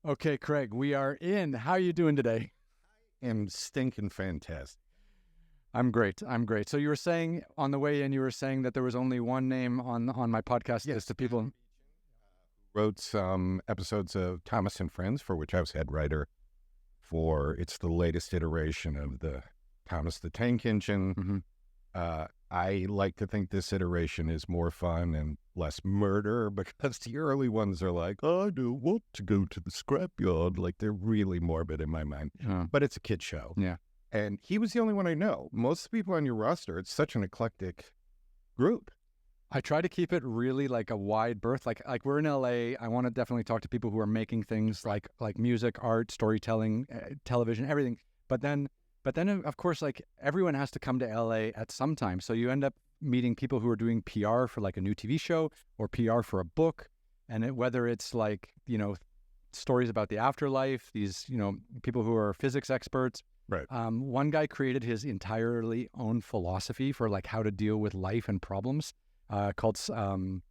Okay, Craig, we are in. How are you doing today? Am stinking fantastic. I'm great. So you were saying on the way in, you were saying that there was only one name on my podcast list of people. Wrote some episodes of Thomas and Friends, for which I was head writer for. It's the latest iteration of the Thomas the Tank Engine. Mm-hmm. I like to think this iteration is more fun and less murder, because the early ones are like, I don't want to go to the scrapyard. Like, they're really morbid in my mind. But it's a kid show. Yeah. And he was the only one I know. Most people on your roster, it's such an eclectic group. I try to keep it really like a wide berth. Like we're in LA. I want to definitely talk to people who are making things like music, art, storytelling, television, everything. But then of course, like everyone has to come to LA at some time. So you end up meeting people who are doing PR for like a new TV show or PR for a book. And whether it's like, stories about the afterlife, these, people who are physics experts. Right. One guy created his entirely own philosophy for like how to deal with life and problems. Called Septemics.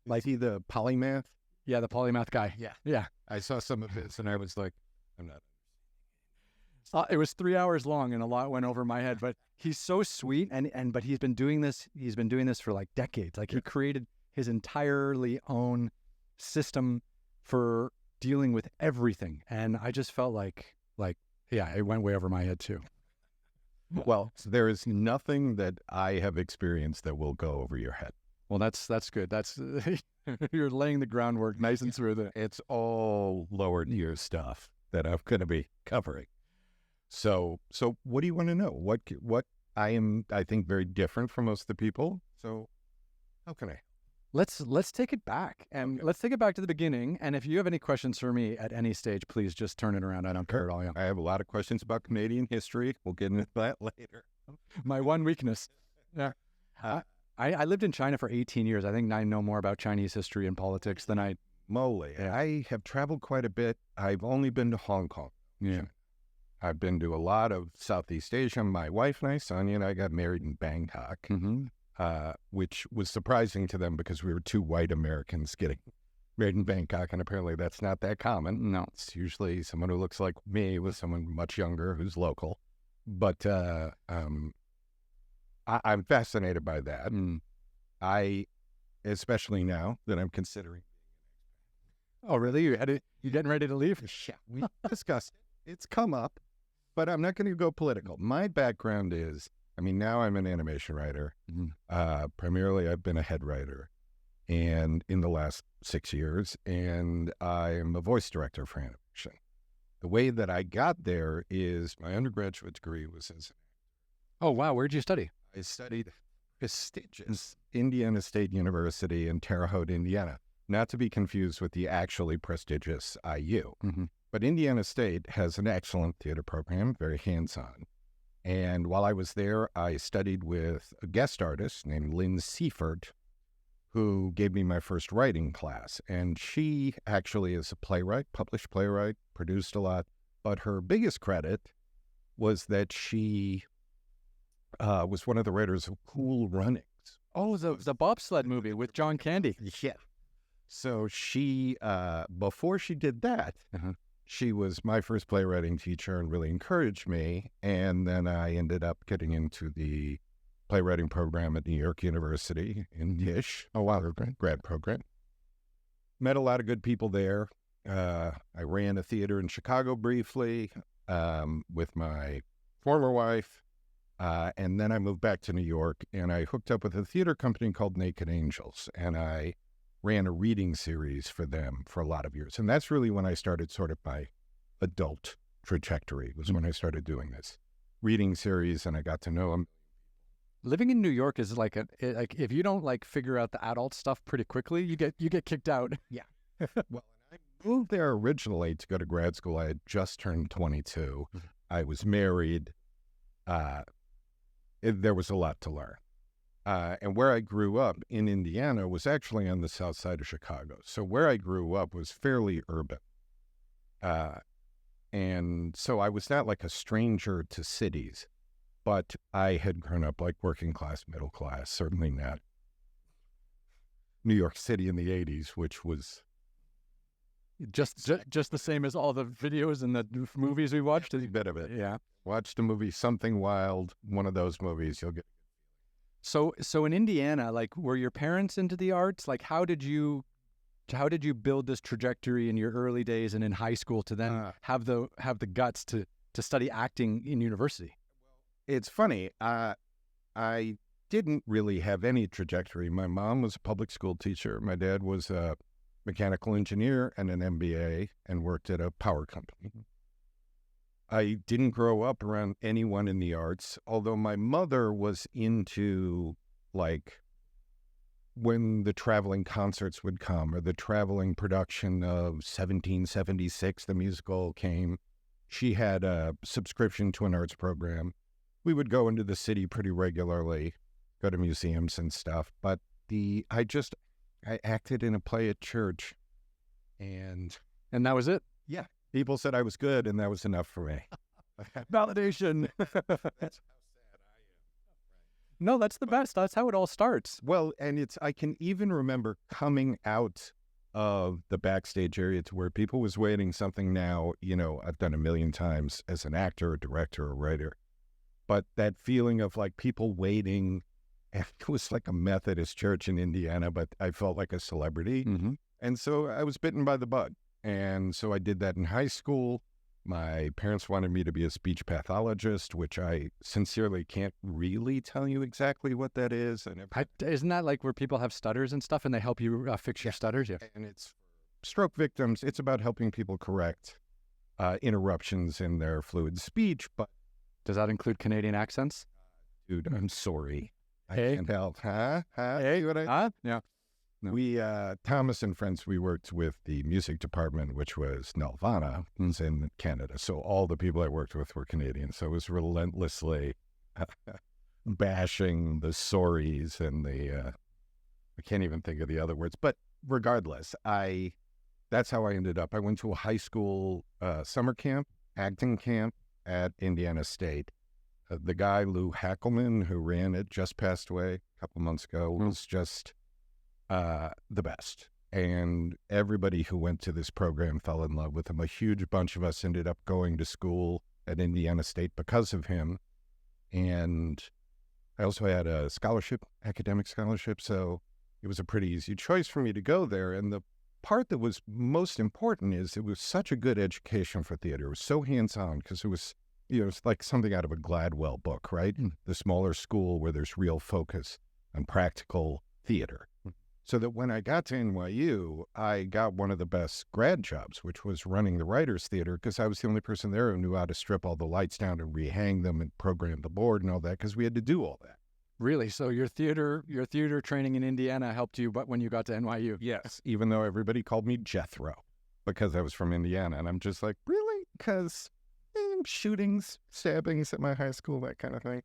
Like he the polymath? Yeah, the polymath guy. Yeah. I saw some of his and I was like, I'm not. It was 3 hours long and a lot went over my head, but he's so sweet but he's been doing this for like decades. Like he created his entirely own system for dealing with everything. And I just felt like it went way over my head too. Well, there is nothing that I have experienced that will go over your head. Well, that's good. That's you're laying the groundwork nice and smooth. It's all lower tier stuff that I'm going to be covering. So what do you want to know? What I am, I think, very different from most of the people. So how can I? Let's take it back and let's take it back to the beginning. And if you have any questions for me at any stage, please just turn it around. I don't care at all. Yeah. I have a lot of questions about Canadian history. We'll get into that later. My one weakness. Yeah. I lived in China for 18 years. I think I know more about Chinese history and politics than I. Moly. Yeah. I have traveled quite a bit. I've only been to Hong Kong. Yeah. I've been to a lot of Southeast Asia. My wife and I, Sonia and I, got married in Bangkok. Mm-hmm. Which was surprising to them because we were two white Americans getting married in Bangkok, and apparently that's not that common. No, it's usually someone who looks like me with someone much younger who's local. But I'm fascinated by that, and I, especially now that I'm considering. Oh, really? You getting ready to leave? Yeah, we discussed it. It's come up, but I'm not going to go political. My background is, now I'm an animation writer. Mm-hmm. Primarily, I've been a head writer, and in the last 6 years, and I'm a voice director for animation. The way that I got there is my undergraduate degree was as. Oh wow! Where'd you study? I studied prestigious Indiana State University in Terre Haute, Indiana, not to be confused with the actually prestigious IU. Mm-hmm. But Indiana State has an excellent theater program, very hands-on. And while I was there, I studied with a guest artist named Lynn Seifert, who gave me my first writing class. And she actually is a playwright, published playwright, produced a lot. But her biggest credit was that she was one of the writers of Cool Runnings. Oh, the bobsled movie with John Candy. Yeah. So she, before she did that, she was my first playwriting teacher and really encouraged me. And then I ended up getting into the playwriting program at New York University in Tisch, grad program. Met a lot of good people there. I ran a theater in Chicago briefly with my former wife. And then I moved back to New York and I hooked up with a theater company called Naked Angels. And I ran a reading series for them for a lot of years. And that's really when I started sort of my adult trajectory, was when I started doing this reading series and I got to know them. Living in New York is like if you don't like figure out the adult stuff pretty quickly, you get kicked out. Yeah. Well, I moved there originally to go to grad school. I had just turned 22. I was married. There was a lot to learn. And where I grew up in Indiana was actually on the south side of Chicago. So where I grew up was fairly urban. And so I was not like a stranger to cities, but I had grown up like working class, middle class, certainly not New York City in the 80s, which was Just the same as all the videos and the movies we watched. A bit of it. Yeah. Watch the movie Something Wild, one of those movies, you'll get. So in Indiana, like, were your parents into the arts? Like, how did you build this trajectory in your early days and in high school to then have the guts to study acting in university? It's funny. I didn't really have any trajectory. My mom was a public school teacher. My dad was a mechanical engineer and an MBA and worked at a power company. I didn't grow up around anyone in the arts, although my mother was into, like, when the traveling concerts would come or the traveling production of 1776, the musical came. She had a subscription to an arts program. We would go into the city pretty regularly, go to museums and stuff. But I acted in a play at church, and that was it. Yeah, people said I was good, and that was enough for me. Validation. That's how sad I am. No, that's the best. That's how it all starts. Well, and I can even remember coming out of the backstage area to where people was waiting something now, I've done a million times as an actor, a director, a writer. But that feeling of like people waiting, and it was like a Methodist church in Indiana, but I felt like a celebrity. Mm-hmm. And so I was bitten by the bug. And so I did that in high school. My parents wanted me to be a speech pathologist, which I sincerely can't really tell you exactly what that is. And isn't that like where people have stutters and stuff and they help you fix your stutters? Yeah. And it's stroke victims. It's about helping people correct interruptions in their fluid speech. But does that include Canadian accents? Dude, I'm sorry. Hey. I can't help. Huh? Hey. Yeah. No. We, Thomas and friends, we worked with the music department, which was Nelvana, in Canada. So all the people I worked with were Canadian. So it was relentlessly bashing the sorries and I can't even think of the other words. But regardless, that's how I ended up. I went to a high school summer camp, acting camp at Indiana State. The guy, Lou Hackelman, who ran it, just passed away a couple months ago, was just the best. And everybody who went to this program fell in love with him. A huge bunch of us ended up going to school at Indiana State because of him. And I also had a scholarship, academic scholarship, so it was a pretty easy choice for me to go there. And the part that was most important is it was such a good education for theater. It was so hands-on because it was, it's like something out of a Gladwell book, right? The smaller school where there's real focus on practical theater. So that when I got to NYU, I got one of the best grad jobs, which was running the Writers Theater, because I was the only person there who knew how to strip all the lights down and rehang them and program the board and all that, because we had to do all that. Really? So your theater training in Indiana helped you, but when you got to NYU? Yes, even though everybody called me Jethro because I was from Indiana. And I'm just like, really? Because shootings, stabbings at my high school, that kind of thing.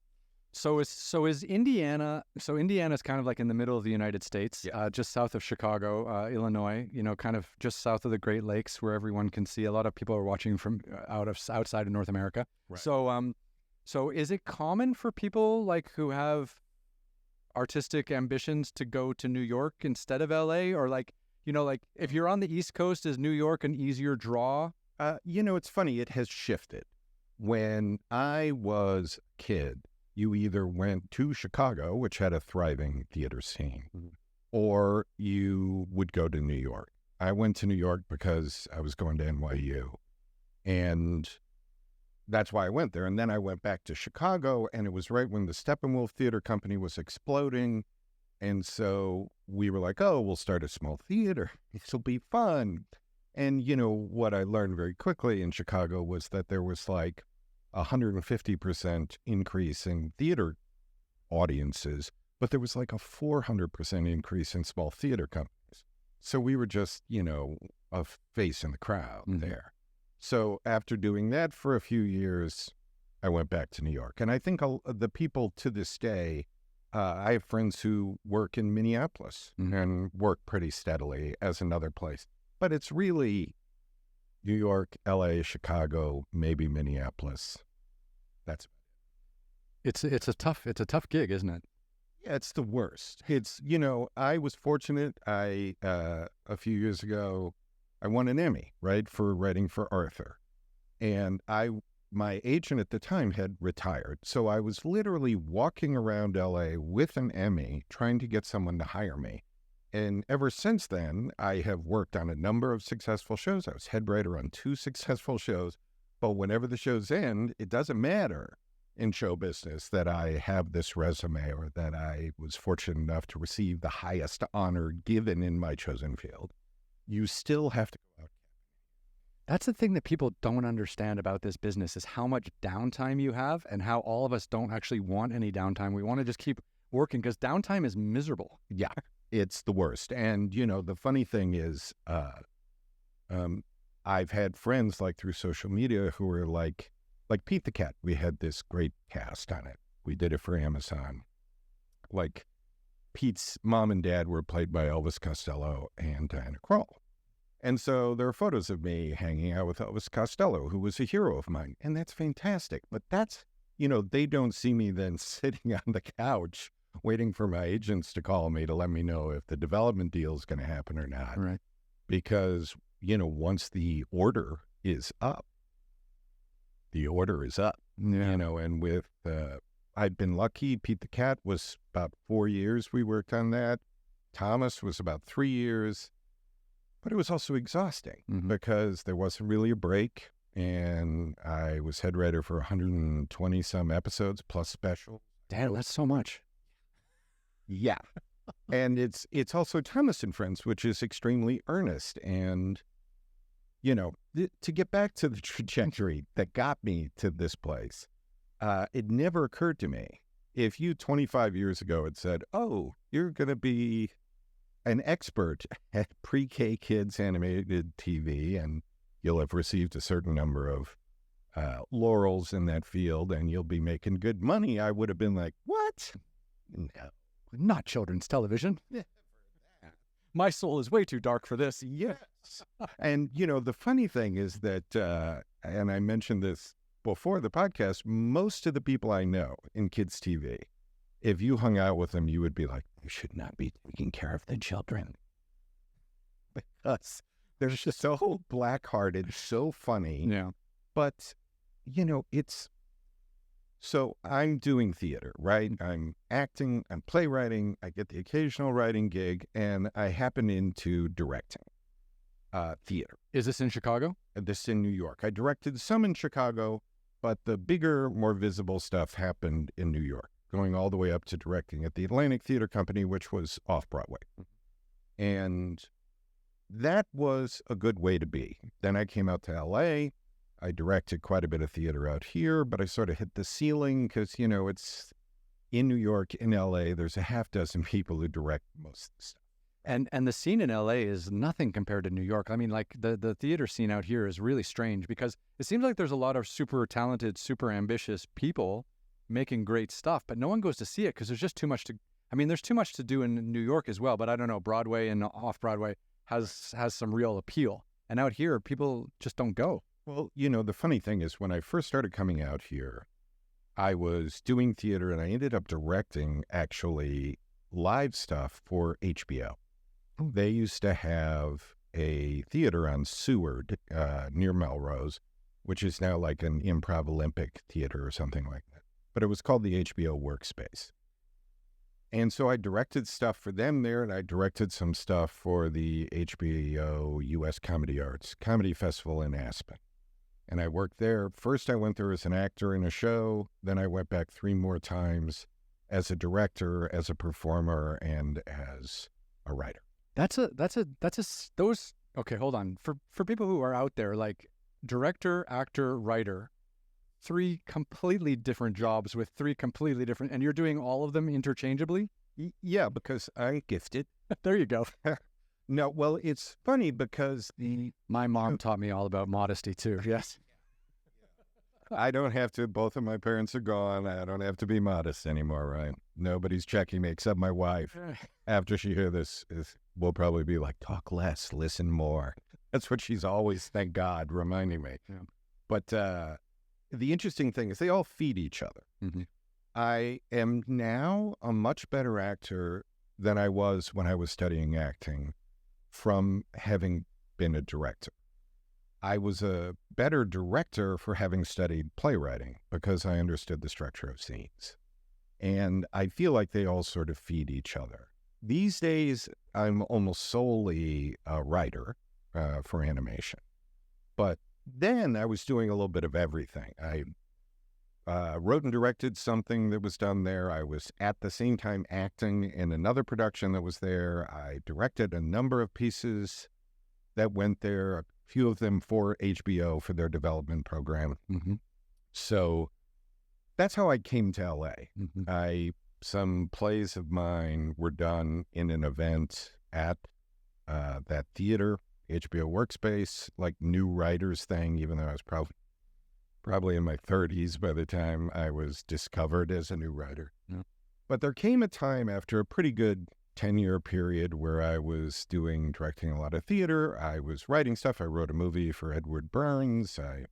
So is Indiana? So Indiana's kind of like in the middle of the United States, just south of Chicago, Illinois. Kind of just south of the Great Lakes, where everyone can see. A lot of people are watching from outside of North America. Right. So is it common for people like who have artistic ambitions to go to New York instead of LA, or like if you're on the East Coast, is New York an easier draw? It's funny. It has shifted. When I was a kid, you either went to Chicago, which had a thriving theater scene, or you would go to New York. I went to New York because I was going to NYU, and that's why I went there. And then I went back to Chicago, and it was right when the Steppenwolf Theater Company was exploding. And so we were like, oh, we'll start a small theater. This will be fun. And, what I learned very quickly in Chicago was that there was like 150% increase in theater audiences, but there was like a 400% increase in small theater companies. So we were just, a face in the crowd there. So after doing that for a few years, I went back to New York. And I think the people to this day, I have friends who work in Minneapolis and work pretty steadily as another place. But it's really New York, LA, Chicago, maybe Minneapolis. That's it's a tough gig, isn't it? Yeah, it's the worst. It's I was fortunate. A few years ago, I won an Emmy, right, for writing for Arthur. And my agent at the time had retired. So I was literally walking around LA with an Emmy trying to get someone to hire me. And ever since then, I have worked on a number of successful shows. I was head writer on 2 successful shows. But whenever the shows end, it doesn't matter in show business that I have this resume or that I was fortunate enough to receive the highest honor given in my chosen field. You still have to go out. That's the thing that people don't understand about this business is how much downtime you have and how all of us don't actually want any downtime. We want to just keep working because downtime is miserable. Yeah, it's the worst. And, the funny thing is, I've had friends like through social media who were like Pete the Cat. We had this great cast on it. We did it for Amazon. Like Pete's mom and dad were played by Elvis Costello and Diana Krall. And so there are photos of me hanging out with Elvis Costello, who was a hero of mine. And that's fantastic. But that's, they don't see me then sitting on the couch waiting for my agents to call me to let me know if the development deal is going to happen or not. Right. Because, once the order is up, the order is up. Yeah. And with, I've been lucky. Pete the Cat was about 4 years we worked on that. Thomas was about 3 years. But it was also exhausting because there wasn't really a break. And I was head writer for 120 some episodes plus special. Damn, that's so much. Yeah. And it's also Thomas and Friends, which is extremely earnest. And, to get back to the trajectory that got me to this place, it never occurred to me. If you 25 years ago had said, oh, you're going to be an expert at pre-K kids animated TV and you'll have received a certain number of laurels in that field and you'll be making good money, I would have been like, what? No, not children's television. My soul is way too dark for this. Yes. And, the funny thing is that, and I mentioned this before the podcast, most of the people I know in kids TV, if you hung out with them, you would be like, you should not be taking care of the children. Because they're just so black-hearted, so funny. Yeah. But, so I'm doing theater, right? I'm acting, I'm playwriting, I get the occasional writing gig, and I happen into directing theater. Is this in Chicago? This in New York. I directed some in Chicago, but the bigger, more visible stuff happened in New York, going all the way up to directing at the Atlantic Theater Company, which was Off Broadway. And that was a good way to be. Then I came out to LA. I directed quite a bit of theater out here, but I sort of hit the ceiling because, it's in New York, in LA, there's a half dozen people who direct most of the stuff. And the scene in LA is nothing compared to New York. I mean, like the theater scene out here is really strange because it seems like there's a lot of super talented, super ambitious people making great stuff, but no one goes to see it because there's just too much there's too much to do in New York as well, but I don't know, Broadway and Off Broadway has some real appeal. And out here, people just don't go. Well, the funny thing is when I first started coming out here, I was doing theater and I ended up directing actually live stuff for HBO. They used to have a theater on Seward near Melrose, which is now like an improv Olympic theater or something like that. But it was called the HBO Workspace. And so I directed stuff for them there, and I directed some stuff for the HBO U.S. Comedy Arts Comedy Festival in Aspen. And I worked there. First, I went there as an actor in a show. Then I went back 3 more times as a director, as a performer, and as a writer. Okay, hold on. For people who are out there, like director, actor, writer, 3 completely different jobs with 3 completely different, and you're doing all of them interchangeably? Yeah, because I'm gifted. There you go. No, well, it's funny because my mom taught me all about modesty too. Yes. I don't have to, both of my parents are gone. I don't have to be modest anymore, right? Nobody's checking me except my wife. After she hears this, will probably be like, talk less, listen more. That's what she's always, thank God, reminding me. Yeah. But the interesting thing is they all feed each other. Mm-hmm. I am now a much better actor than I was when I was studying acting from having been a director. I was a better director for having studied playwriting because I understood the structure of scenes. And I feel like they all sort of feed each other. These days, I'm almost solely a writer for animation. But then I was doing a little bit of everything. I wrote and directed something that was done there. I was at the same time acting in another production that was there. I directed a number of pieces that went there, a few of them for HBO for their development program. Mm-hmm. So that's how I came to LA. Mm-hmm. Some plays of mine were done in an event at that theater, HBO Workspace, like new writers thing, even though I was probably in my 30s by the time I was discovered as a new writer. Yeah. But there came a time after a pretty good 10-year period where I was directing a lot of theater. I was writing stuff. I wrote a movie for Edward Burns. I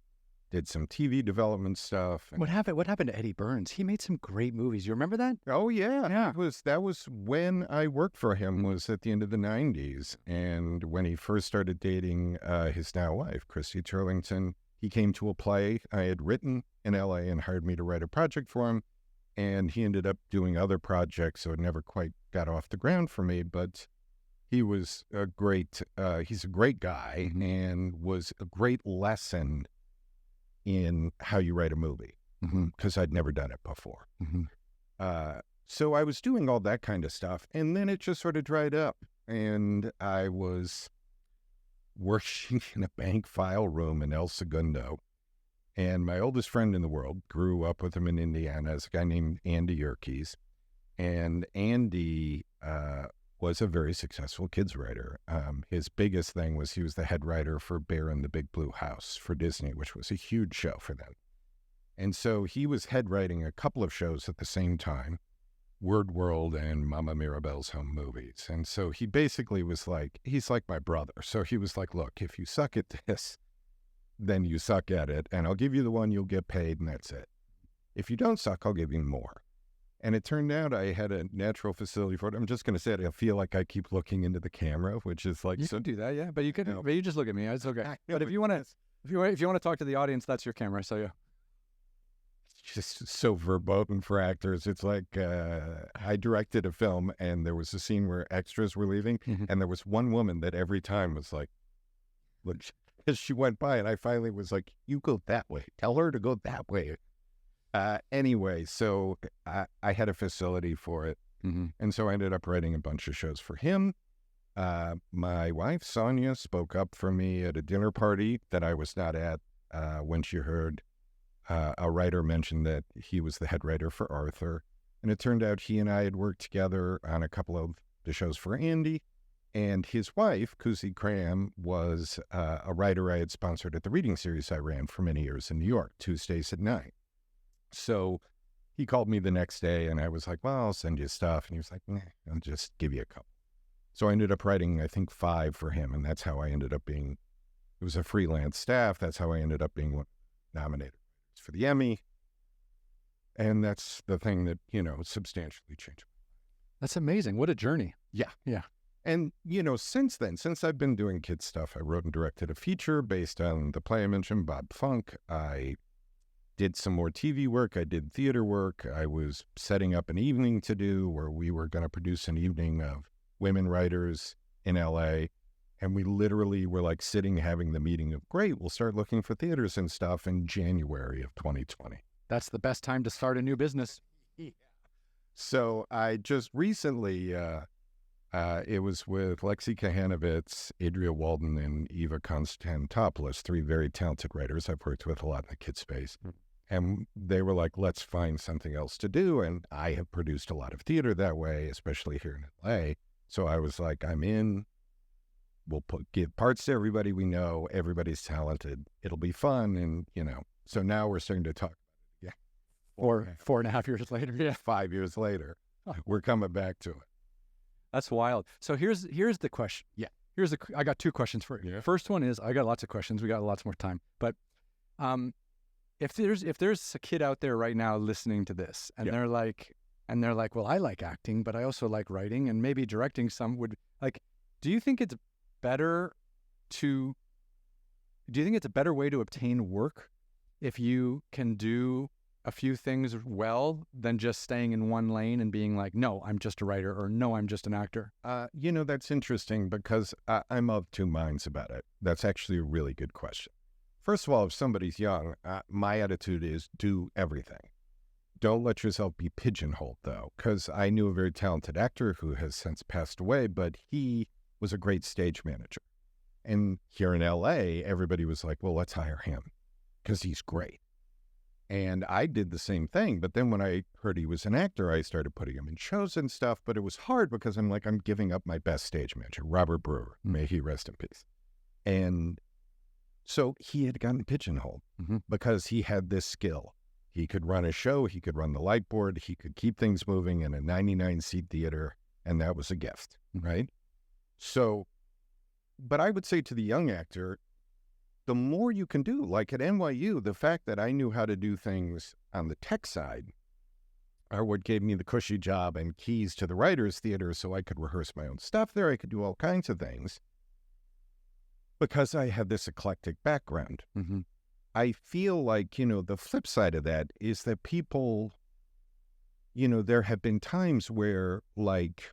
did some TV development stuff. What happened to Eddie Burns? He made some great movies. You remember that? Oh, yeah. Yeah. That was when I worked for him, was at the end of the 90s. And when he first started dating his now wife, Christy Turlington, he came to a play I had written in LA and hired me to write a project for him. And he ended up doing other projects, so it never quite got off the ground for me. But he was he's a great guy, Mm-hmm. and was a great lesson in how you write a movie, because I'd never done it before. Mm-hmm. So I was doing all that kind of stuff, and then it just sort of dried up, and I was working in a bank file room in El Segundo, and my oldest friend in the world, grew up with him in Indiana, is a guy named Andy Yerkes, and Andy was a very successful kids writer. His biggest thing was he was the head writer for Bear in the Big Blue House for Disney, which was a huge show for them. And so he was head writing a couple of shows at the same time, Word World and Mama Mirabelle's Home Movies. And so he basically was like, he's like my brother. So he was like, look, if you suck at this, then you suck at it, and I'll give you the one you'll get paid, and that's it. If you don't suck, I'll give you more. And it turned out I had a natural facility for it. I'm just going to say it. I feel like I keep looking into the camera, which is like... You can do that, yeah. But you can, but you just look at me. It's okay. But if you want to talk to the audience, that's your camera. So yeah. It's just so verboten for actors. It's like I directed a film, and there was a scene where extras were leaving, and there was one woman that every time was like, look, as she went by, and I finally was like, you go that way. Tell her to go that way. Anyway, so I had a facility for it. And so I ended up writing a bunch of shows for him. My wife, Sonia, spoke up for me at a dinner party that I was not at when she heard a writer mention that he was the head writer for Arthur. And it turned out he and I had worked together on a couple of the shows for Andy. And his wife, Kuzi Cram, was a writer I had sponsored at the reading series I ran for many years in New York, Tuesdays at 9. So he called me the next day, and I was like, well, I'll send you stuff. And he was like, nah, I'll just give you a couple. So I ended up writing, I think, 5 for him, and that's how I ended up being, it was a freelance staff. That's how I ended up being nominated for the Emmy. And that's the thing that, substantially changed. That's amazing. What a journey. Yeah. Yeah. And, since then, since I've been doing kids stuff, I wrote and directed a feature based on the play I mentioned, Bob Funk. I did some more TV work. I did theater work. I was setting up an evening to do where we were going to produce an evening of women writers in LA. And we literally were like sitting, having the meeting of, great, we'll start looking for theaters and stuff in January of 2020. That's the best time to start a new business. Yeah. So I just recently, it was with Lexi Kahanovitz, Adria Walden, and Eva Konstantopoulos, 3 very talented writers I've worked with a lot in the kid space. And they were like, let's find something else to do. And I have produced a lot of theater that way, especially here in LA. So I was like, I'm in. We'll give parts to everybody we know. Everybody's talented. It'll be fun. And, so now we're starting to talk. Yeah. 4.5 years later. Yeah. 5 years later, we're coming back to it. That's wild. So here's the question. Yeah. I got 2 questions for you. Yeah. First one is, I got lots of questions. We got lots more time. But if there's a kid out there right now listening to this, and they're like, well, I like acting, but I also like writing, and maybe directing some would like, do you think it's better do you think it's a better way to obtain work if you can do a few things well than just staying in one lane and being like, no, I'm just a writer, or no, I'm just an actor? That's interesting because I'm of two minds about it. That's actually a really good question. First of all, if somebody's young, my attitude is do everything. Don't let yourself be pigeonholed, though, because I knew a very talented actor who has since passed away, but he was a great stage manager. And here in LA, everybody was like, well, let's hire him because he's great. And I did the same thing. But then when I heard he was an actor, I started putting him in shows and stuff. But it was hard because I'm giving up my best stage manager, Robert Brewer. May he rest in peace. And so he had gotten pigeonholed because he had this skill. He could run a show. He could run the light board. He could keep things moving in a 99-seat theater. And that was a gift, right? So, but I would say to the young actor, the more you can do, like at NYU, the fact that I knew how to do things on the tech side are what gave me the cushy job and keys to the writer's theater so I could rehearse my own stuff there. I could do all kinds of things because I had this eclectic background. I feel like, the flip side of that is that people, there have been times where, like,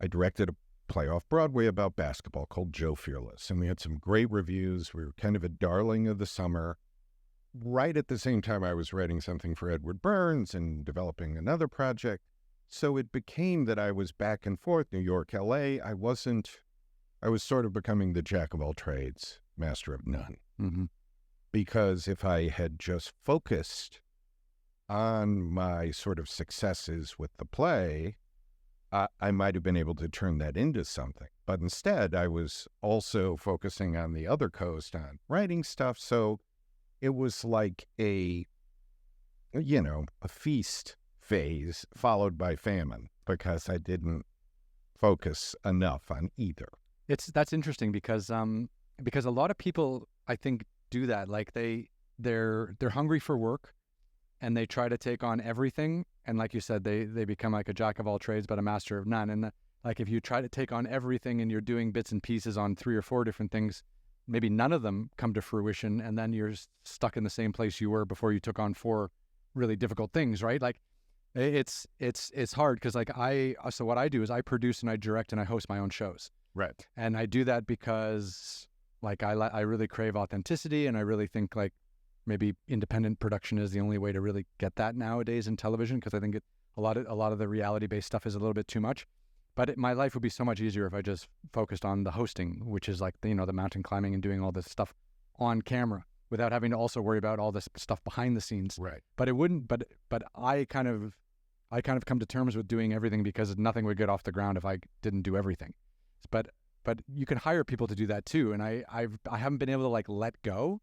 I directed a play off Broadway about basketball called Joe Fearless, and we had some great reviews. We were kind of a darling of the summer. Right at the same time, I was writing something for Edward Burns and developing another project. So it became that I was back and forth, New York, LA. I was sort of becoming the jack of all trades, master of none. Because if I had just focused on my sort of successes with the play, I might have been able to turn that into something. But instead, I was also focusing on the other coast on writing stuff. So it was like a feast phase followed by famine because I didn't focus enough on either. That's interesting because a lot of people, I think, do that. Like they're hungry for work and they try to take on everything. And like you said, they become like a jack of all trades, but a master of none. And like if you try to take on everything and you're doing bits and pieces on 3 or 4 different things, maybe none of them come to fruition. And then you're stuck in the same place you were before you took on 4 really difficult things, right? Like it's hard because so what I do is I produce and I direct and I host my own shows. Right. And I do that because like I really crave authenticity, and I really think like maybe independent production is the only way to really get that nowadays in television, because I think a lot of the reality-based stuff is a little bit too much. But my life would be so much easier if I just focused on the hosting, which is like the mountain climbing and doing all this stuff on camera without having to also worry about all this stuff behind the scenes. Right. But it wouldn't. But I kind of come to terms with doing everything because nothing would get off the ground if I didn't do everything. But you can hire people to do that too, and I haven't been able to like let go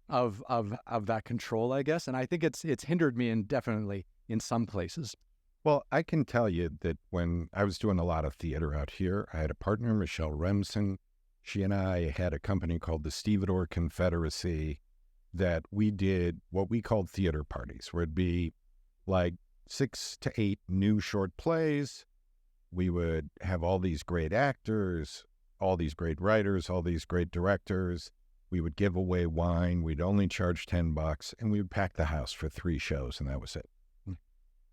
of that control, I guess, and I think it's hindered me indefinitely in some places. Well, I can tell you that when I was doing a lot of theater out here, I had a partner, Michelle Remsen. She and I had a company called the Stevedore Confederacy that we did what we called theater parties, where it'd be like 6 to 8 new short plays. We would have all these great actors, all these great writers, all these great directors. We would give away wine. We'd only charge $10, and we would pack the house for 3 shows, and that was it.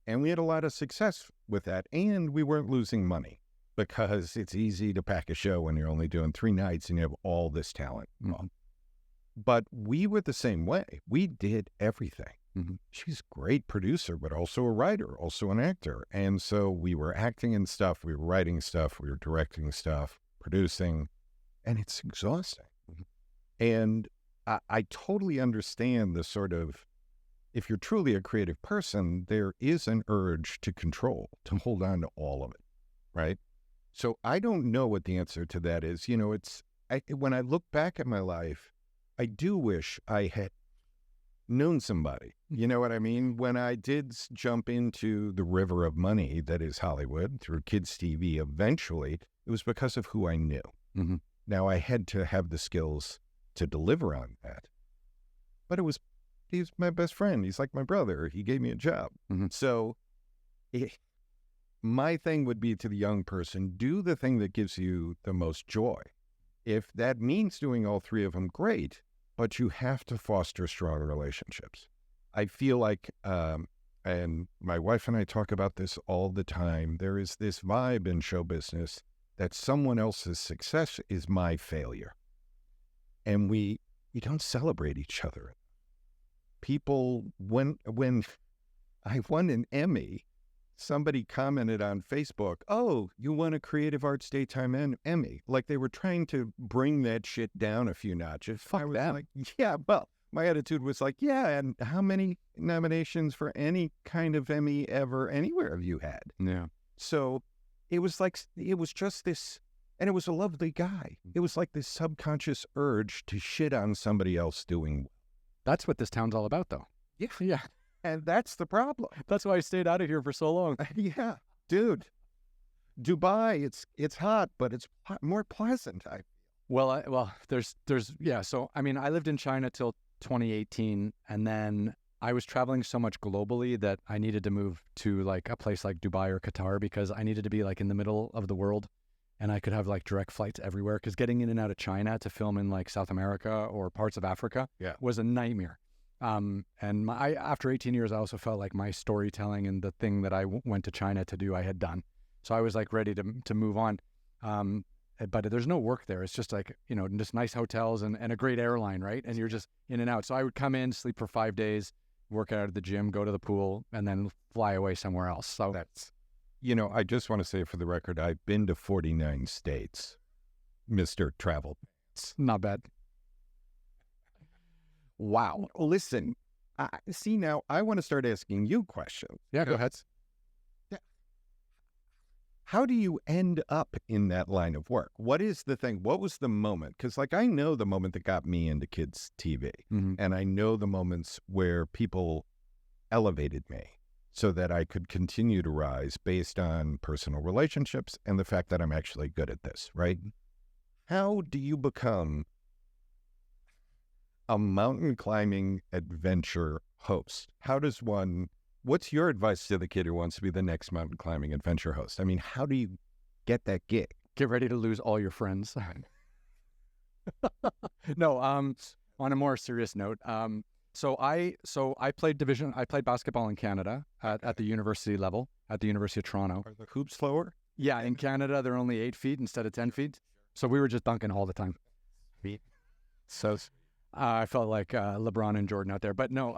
And we had a lot of success with that, and we weren't losing money because it's easy to pack a show when you're only doing 3 nights and you have all this talent. But we were the same way. We did everything. She's a great producer, but also a writer, also an actor. And so we were acting in stuff, we were writing stuff, we were directing stuff, producing, and it's exhausting. And I totally understand the sort of, if you're truly a creative person, there is an urge to control, to hold on to all of it, right? So I don't know what the answer to that is. When I look back at my life, I do wish I had known somebody. You know what I mean? When I did jump into the river of money that is Hollywood through kids' TV eventually, it was because of who I knew. Now, I had to have the skills to deliver on that. But he's my best friend. He's like my brother. He gave me a job. So my thing would be to the young person, do the thing that gives you the most joy. If that means doing all three of them, great, but you have to foster strong relationships. I feel like, and my wife and I talk about this all the time, there is this vibe in show business that someone else's success is my failure. And we don't celebrate each other. People, when I won an Emmy, somebody commented on Facebook, "Oh, you won a Creative Arts Daytime Emmy." Like they were trying to bring that shit down a few notches. Fuck I was them. like, yeah, well, my attitude was like, yeah, and how many nominations for any kind of Emmy ever anywhere have you had? Yeah. So it was like, it was just this, and it was a lovely guy. It was like this subconscious urge to shit on somebody else doing well. That's what this town's all about, though. Yeah. Yeah. And that's the problem. That's why I stayed out of here for so long. Yeah, dude. Dubai, it's hot, but it's more pleasant. Well, there's yeah. So I mean, I lived in China till 2018, and then I was traveling so much globally that I needed to move to like a place like Dubai or Qatar because I needed to be like in the middle of the world, and I could have like direct flights everywhere. Because getting in and out of China to film in like South America or parts of Africa was a nightmare. And after 18 years, I also felt like my storytelling and the thing that I went to China to do, I had done. So I was like ready to move on. But there's no work there. It's just like, just nice hotels and a great airline, right? And you're just in and out. So I would come in, sleep for 5 days, work out at the gym, go to the pool, and then fly away somewhere else. So that's, I just want to say for the record, I've been to 49 states, Mr. Travel. It's not bad. Wow. Listen, see now, I want to start asking you questions. Yeah, go ahead. Yeah. How do you end up in that line of work? What is the thing? What was the moment? Because like I know the moment that got me into kids' TV, and I know the moments where people elevated me so that I could continue to rise based on personal relationships and the fact that I'm actually good at this, right? How do you become a mountain climbing adventure host? What's your advice to the kid who wants to be the next mountain climbing adventure host? I mean, how do you get that gig? Get ready to lose all your friends. No, on a more serious note, so I played basketball in Canada at the university level, at the University of Toronto. Are the hoops lower? Yeah, in Canada, they're only 8 feet instead of 10 feet. So we were just dunking all the time. So I felt like LeBron and Jordan out there, but no.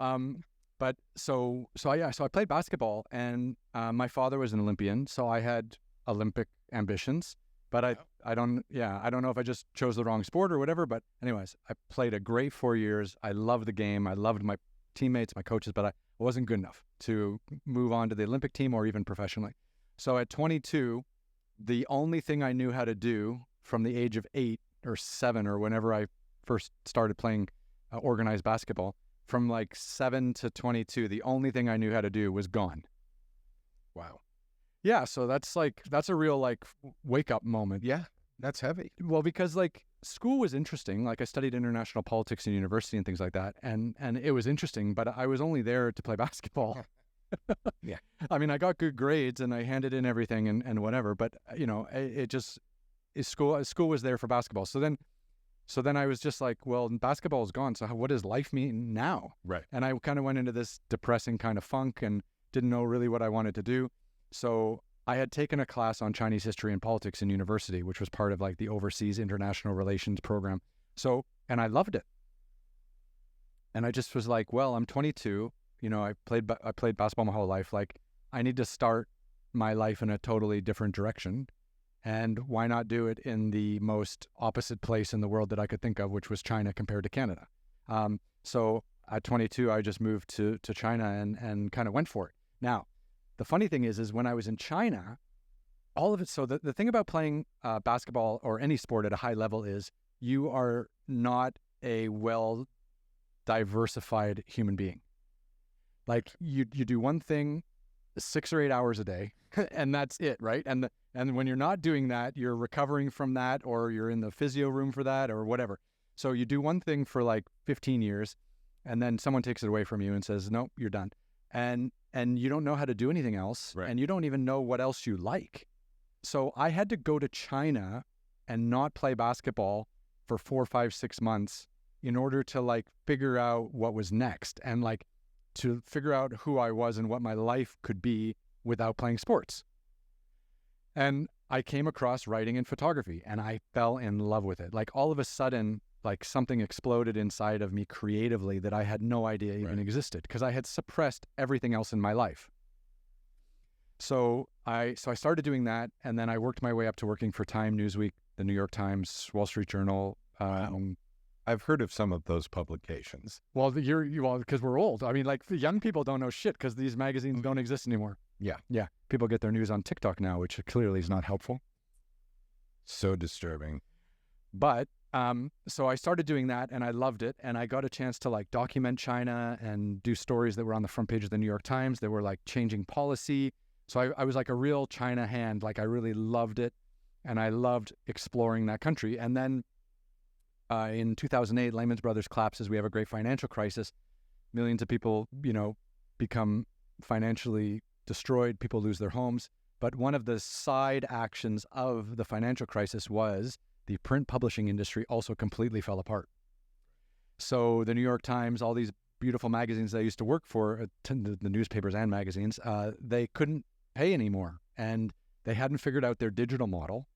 So I played basketball, and my father was an Olympian, so I had Olympic ambitions. But I don't know if I just chose the wrong sport or whatever. But anyways, I played a great 4 years. I loved the game. I loved my teammates, my coaches, but I wasn't good enough to move on to the Olympic team or even professionally. So at 22, the only thing I knew how to do from the age of 8 or 7 or whenever I first started playing organized basketball, from like 7 to 22, the only thing I knew how to do was gone. Wow. Yeah, so that's a real like wake up moment. Yeah, that's heavy. Well, because like school was interesting. Like I studied international politics in university and things like that, and it was interesting. But I was only there to play basketball. Yeah. I mean, I got good grades and I handed in everything and whatever. But school was there for basketball. So then I was just like, well, basketball is gone. So what does life mean now? Right. And I kind of went into this depressing kind of funk and didn't know really what I wanted to do. So I had taken a class on Chinese history and politics in university, which was part of like the overseas international relations program. So, and I loved it. And I just was like, well, I'm 22. I played basketball my whole life. Like, I need to start my life in a totally different direction. And why not do it in the most opposite place in the world that I could think of, which was China compared to Canada. So at 22, I just moved to China and kind of went for it. Now, the funny thing is when I was in China, all of it. So the thing about playing basketball or any sport at a high level is you are not a well diversified human being. Like you do one thing 6 or 8 hours a day, and that's it, right? And when you're not doing that, you're recovering from that, or you're in the physio room for that, or whatever. So you do one thing for like 15 years, and then someone takes it away from you and says, "Nope, you're done." And you don't know how to do anything else, right. And you don't even know what else you like. So I had to go to China and not play basketball for 4, 5, 6 months in order to like figure out what was next and like to figure out who I was and what my life could be without playing sports. And I came across writing and photography and I fell in love with it. Like all of a sudden, like something exploded inside of me creatively that I had no idea even existed because I had suppressed everything else in my life. So I started doing that, and then I worked my way up to working for Time, Newsweek, the New York Times, Wall Street Journal. I've heard of some of those publications. Well, because we're old. I mean, like the young people don't know shit because these magazines don't exist anymore. Yeah. People get their news on TikTok now, which clearly is not helpful. So disturbing. But so I started doing that, and I loved it, and I got a chance to like document China and do stories that were on the front page of the New York Times. They were like changing policy. So I was like a real China hand. Like I really loved it, and I loved exploring that country. And then in 2008, Lehman Brothers collapses. We have a great financial crisis. Millions of people, become financially destroyed. People lose their homes. But one of the side actions of the financial crisis was the print publishing industry also completely fell apart. So the New York Times, all these beautiful magazines I used to work for, the newspapers and magazines, they couldn't pay anymore. And they hadn't figured out their digital model.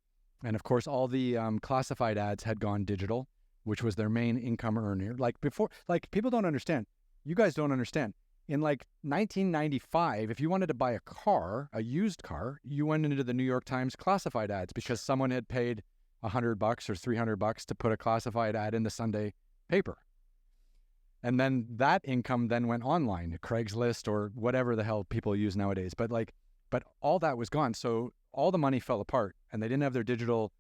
And of course, all the classified ads had gone digital, which was their main income earner. Like before, like people don't understand. You guys don't understand. In like 1995, if you wanted to buy a car, a used car, you went into the New York Times classified ads because someone had paid $100 or $300 to put a classified ad in the Sunday paper. And then that income then went online, Craigslist or whatever the hell people use nowadays. But all that was gone. So all the money fell apart, and they didn't have their digital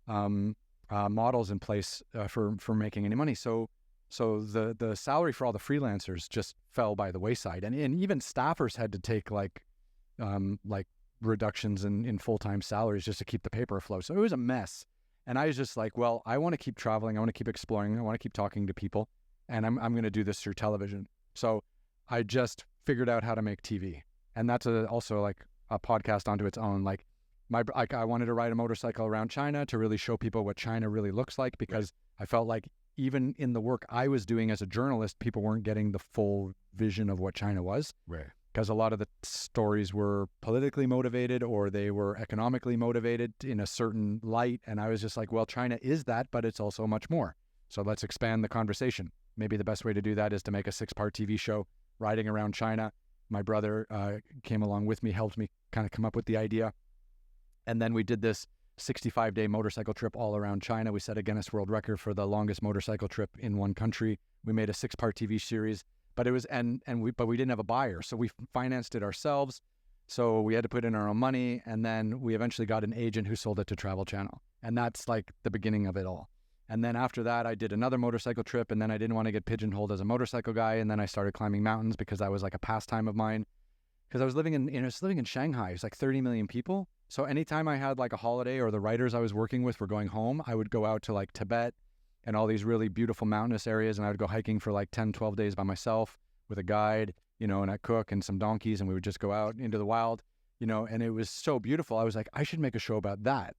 models in place for making any money. So the salary for all the freelancers just fell by the wayside, and even staffers had to take like reductions in full-time salaries just to keep the paper afloat. So it was a mess. And I was just like, well, I want to keep traveling. I want to keep exploring. I want to keep talking to people. And I'm going to do this through television. So I just figured out how to make TV. And that's also like a podcast onto its own. Like I wanted to ride a motorcycle around China to really show people what China really looks like, because I felt like even in the work I was doing as a journalist, people weren't getting the full vision of what China was. Right. Because a lot of the stories were politically motivated or they were economically motivated in a certain light. And I was just like, well, China is that, but it's also much more. So let's expand the conversation. Maybe the best way to do that is to make a 6-part TV show riding around China. My brother came along with me, helped me kind of come up with the idea. And then we did this 65-day motorcycle trip all around China. We set a Guinness World Record for the longest motorcycle trip in one country. We made a 6-part TV series. But it was but we didn't have a buyer, so we financed it ourselves. So we had to put in our own money, and then we eventually got an agent who sold it to Travel Channel, and that's like the beginning of it all. And then after that, I did another motorcycle trip, and then I didn't want to get pigeonholed as a motorcycle guy, and then I started climbing mountains because that was like a pastime of mine. Because I was living in Shanghai. It's like 30 million people. So anytime I had like a holiday or the writers I was working with were going home, I would go out to like Tibet and all these really beautiful mountainous areas. And I would go hiking for like 10, 12 days by myself with a guide, and a cook and some donkeys. And we would just go out into the wild, and it was so beautiful. I was like, I should make a show about that.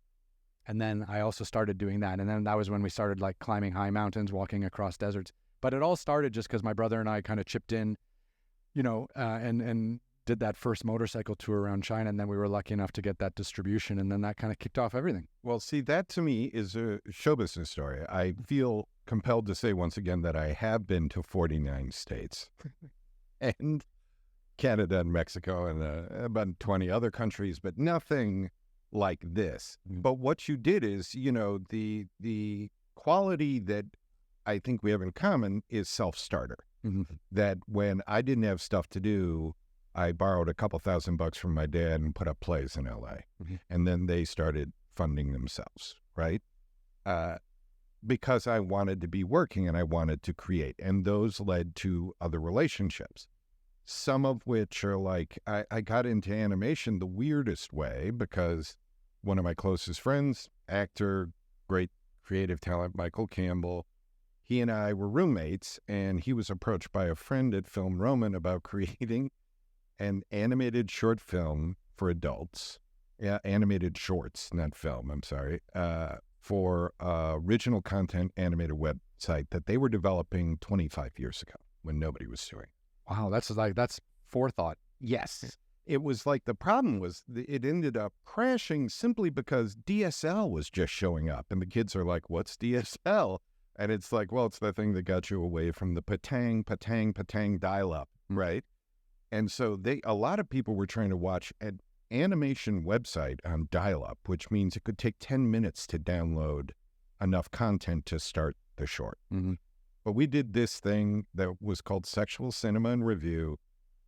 And then I also started doing that. And then that was when we started like climbing high mountains, walking across deserts. But it all started just because my brother and I kind of chipped in, and did that first motorcycle tour around China, and then we were lucky enough to get that distribution, and then that kind of kicked off everything. Well, see, that to me is a show business story. I feel compelled to say once again that I have been to 49 states and Canada and Mexico and about 20 other countries, but nothing like this. Mm-hmm. But what you did is, the quality that I think we have in common is self-starter. Mm-hmm. That when I didn't have stuff to do, I borrowed a couple $1,000 from my dad and put up plays in LA. Mm-hmm. And then they started funding themselves, right? Because I wanted to be working and I wanted to create. And those led to other relationships, some of which are like, I got into animation the weirdest way because one of my closest friends, actor, great creative talent, Michael Campbell, he and I were roommates, and he was approached by a friend at Film Roman about creating an animated short film for adults, animated shorts, not film, I'm sorry, for original content animated website that they were developing 25 years ago when nobody was doing. Wow, that's forethought. Yes. It was like the problem was it ended up crashing simply because DSL was just showing up. And the kids are like, what's DSL? And it's like, well, it's the thing that got you away from the patang dial-up, right? And so a lot of people were trying to watch an animation website on dial-up, which means it could take 10 minutes to download enough content to start the short. But we did this thing that was called Sexual Cinema and Review.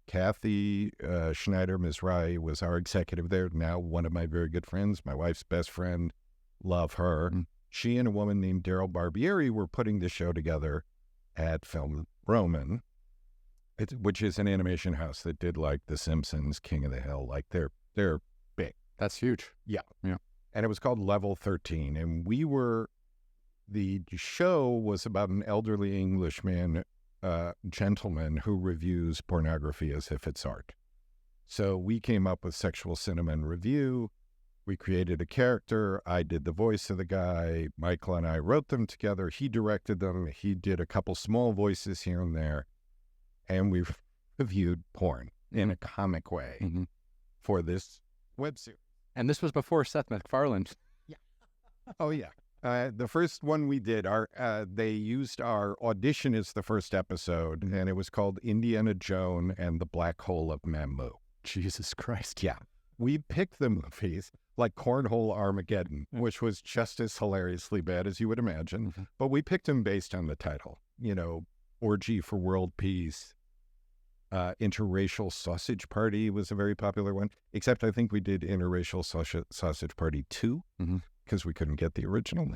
Kathy Schneider Mizrahi was our executive there, now one of my very good friends, my wife's best friend. Love her. She and a woman named Daryl Barbieri were putting the show together at Film Roman, which is an animation house that did like The Simpsons, King of the Hill. Like they're big. That's huge. Yeah. Yeah. And it was called Level 13. And the show was about an elderly Englishman, gentleman who reviews pornography as if it's art. So we came up with Sexual Cinema and Review. We created a character. I did the voice of the guy. Michael and I wrote them together. He directed them. He did a couple small voices here and there. And we reviewed porn in a comic way for this web series. And this was before Seth MacFarlane. Yeah. Oh, yeah. The first one we did, they used our audition as the first episode, and it was called Indiana Jones and the Black Hole of Mammoo. Jesus Christ. Yeah. We picked the movies like Cornhole Armageddon, which was just as hilariously bad as you would imagine, but we picked them based on the title. You know, Orgy for World Peace, Interracial Sausage Party was a very popular one, except I think we did Interracial Sausage Party 2 because we couldn't get the original.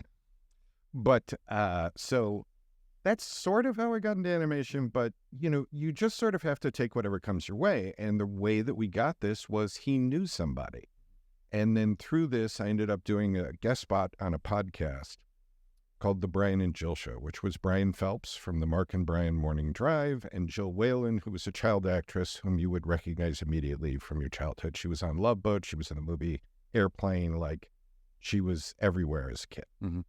But so that's sort of how I got into animation, but, you know, you just sort of have to take whatever comes your way. And the way that we got this was he knew somebody. And then through this, I ended up doing a guest spot on a podcast called The Brian and Jill Show, which was Brian Phelps from the Mark and Brian Morning Drive, and Jill Whalen, who was a child actress whom you would recognize immediately from your childhood. She was on Love Boat. She was in the movie Airplane. Like, she was everywhere as a kid.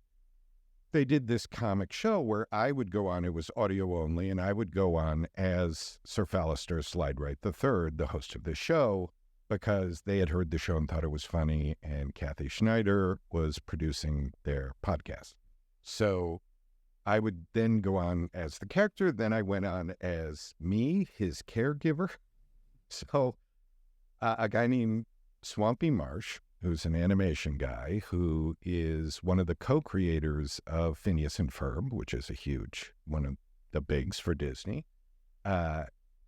They did this comic show where I would go on, it was audio only, and I would go on as Sir Fallister Slidewright III, the host of the show, because they had heard the show and thought it was funny, and Kathy Schneider was producing their podcast. So I would then go on as the character, then I went on as me, his caregiver. So a guy named Swampy Marsh, who's an animation guy, who is one of the co-creators of Phineas and Ferb, which is one of the bigs for Disney.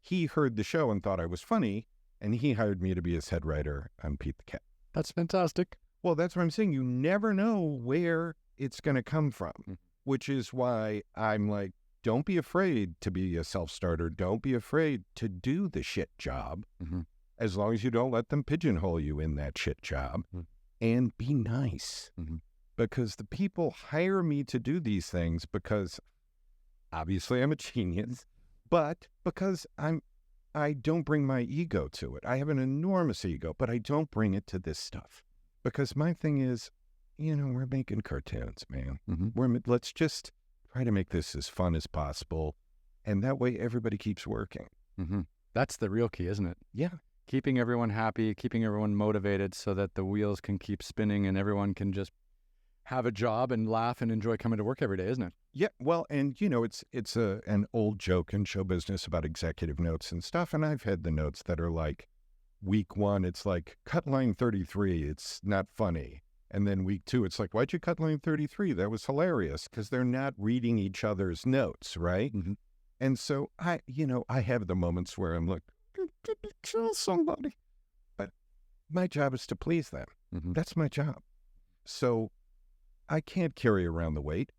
He heard the show and thought I was funny, and he hired me to be his head writer on Pete the Cat. That's fantastic. Well, that's what I'm saying. You never know where it's going to come from, which is why I'm like, don't be afraid to be a self-starter. Don't be afraid to do the shit job. As long as you don't let them pigeonhole you in that shit job, and be nice. Because the people hire me to do these things because obviously I'm a genius, but because I don't bring my ego to it. I have an enormous ego, but I don't bring it to this stuff. Because my thing is, you know, we're making cartoons, man. Let's just try to make this as fun as possible. And that way everybody keeps working. That's the real key, isn't it? Yeah. Keeping everyone happy, keeping everyone motivated so that the wheels can keep spinning and everyone can just have a job and laugh and enjoy coming to work every day, isn't it? Yeah, well, and you know, it's an old joke in show business about executive notes and stuff, and I've had the notes that are like, week 1, it's like, cut line 33, it's not funny. And then week 2, it's like, why'd you cut line 33? That was hilarious, because they're not reading each other's notes, right? And so I have the moments where I'm like, kill somebody. But my job is to please them. That's my job. So I can't carry around the weight.